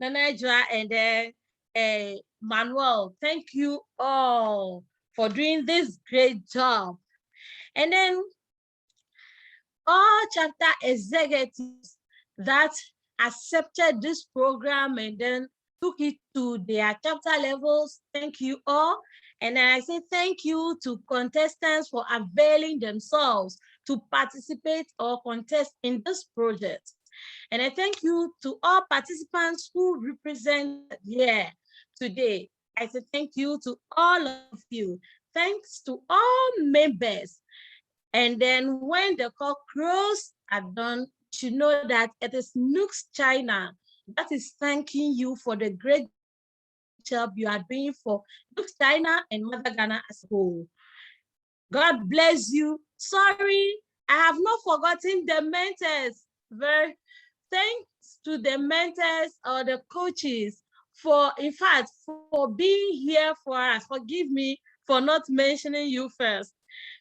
and then Manuel. Thank you all for doing this great job. And then all chapter executives that accepted this program and then took it to their chapter levels. Thank you all. And I say thank you to contestants for availing themselves to participate or contest in this project. And I thank you to all participants who represent here today. I say thank you to all of you. Thanks to all members. And then when the cockroaches are done, you should know that it is NUGS-CHINA that is thanking you for the great job you are doing for NUGS-CHINA and Mother Ghana as a whole. God bless you. Sorry, I have not forgotten the mentors. Very thanks to the mentors or the coaches for, in fact, for being here for us. Forgive me for not mentioning you first,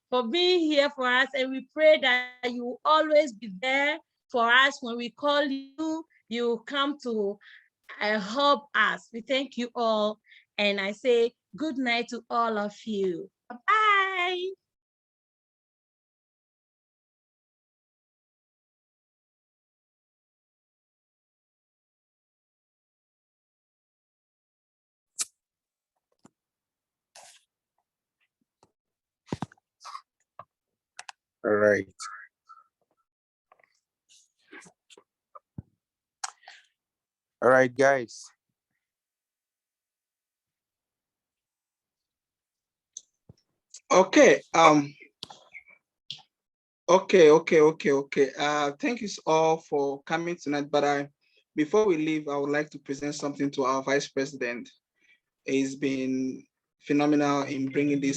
for being here for us. And we pray that you will always be there for us when we call you, you come to help us. We thank you all. And I say good night to all of you. Bye. All right. All right, guys. Okay. Okay. Thank you all for coming tonight. But before we leave, I would like to present something to our Vice President. He's been phenomenal in bringing this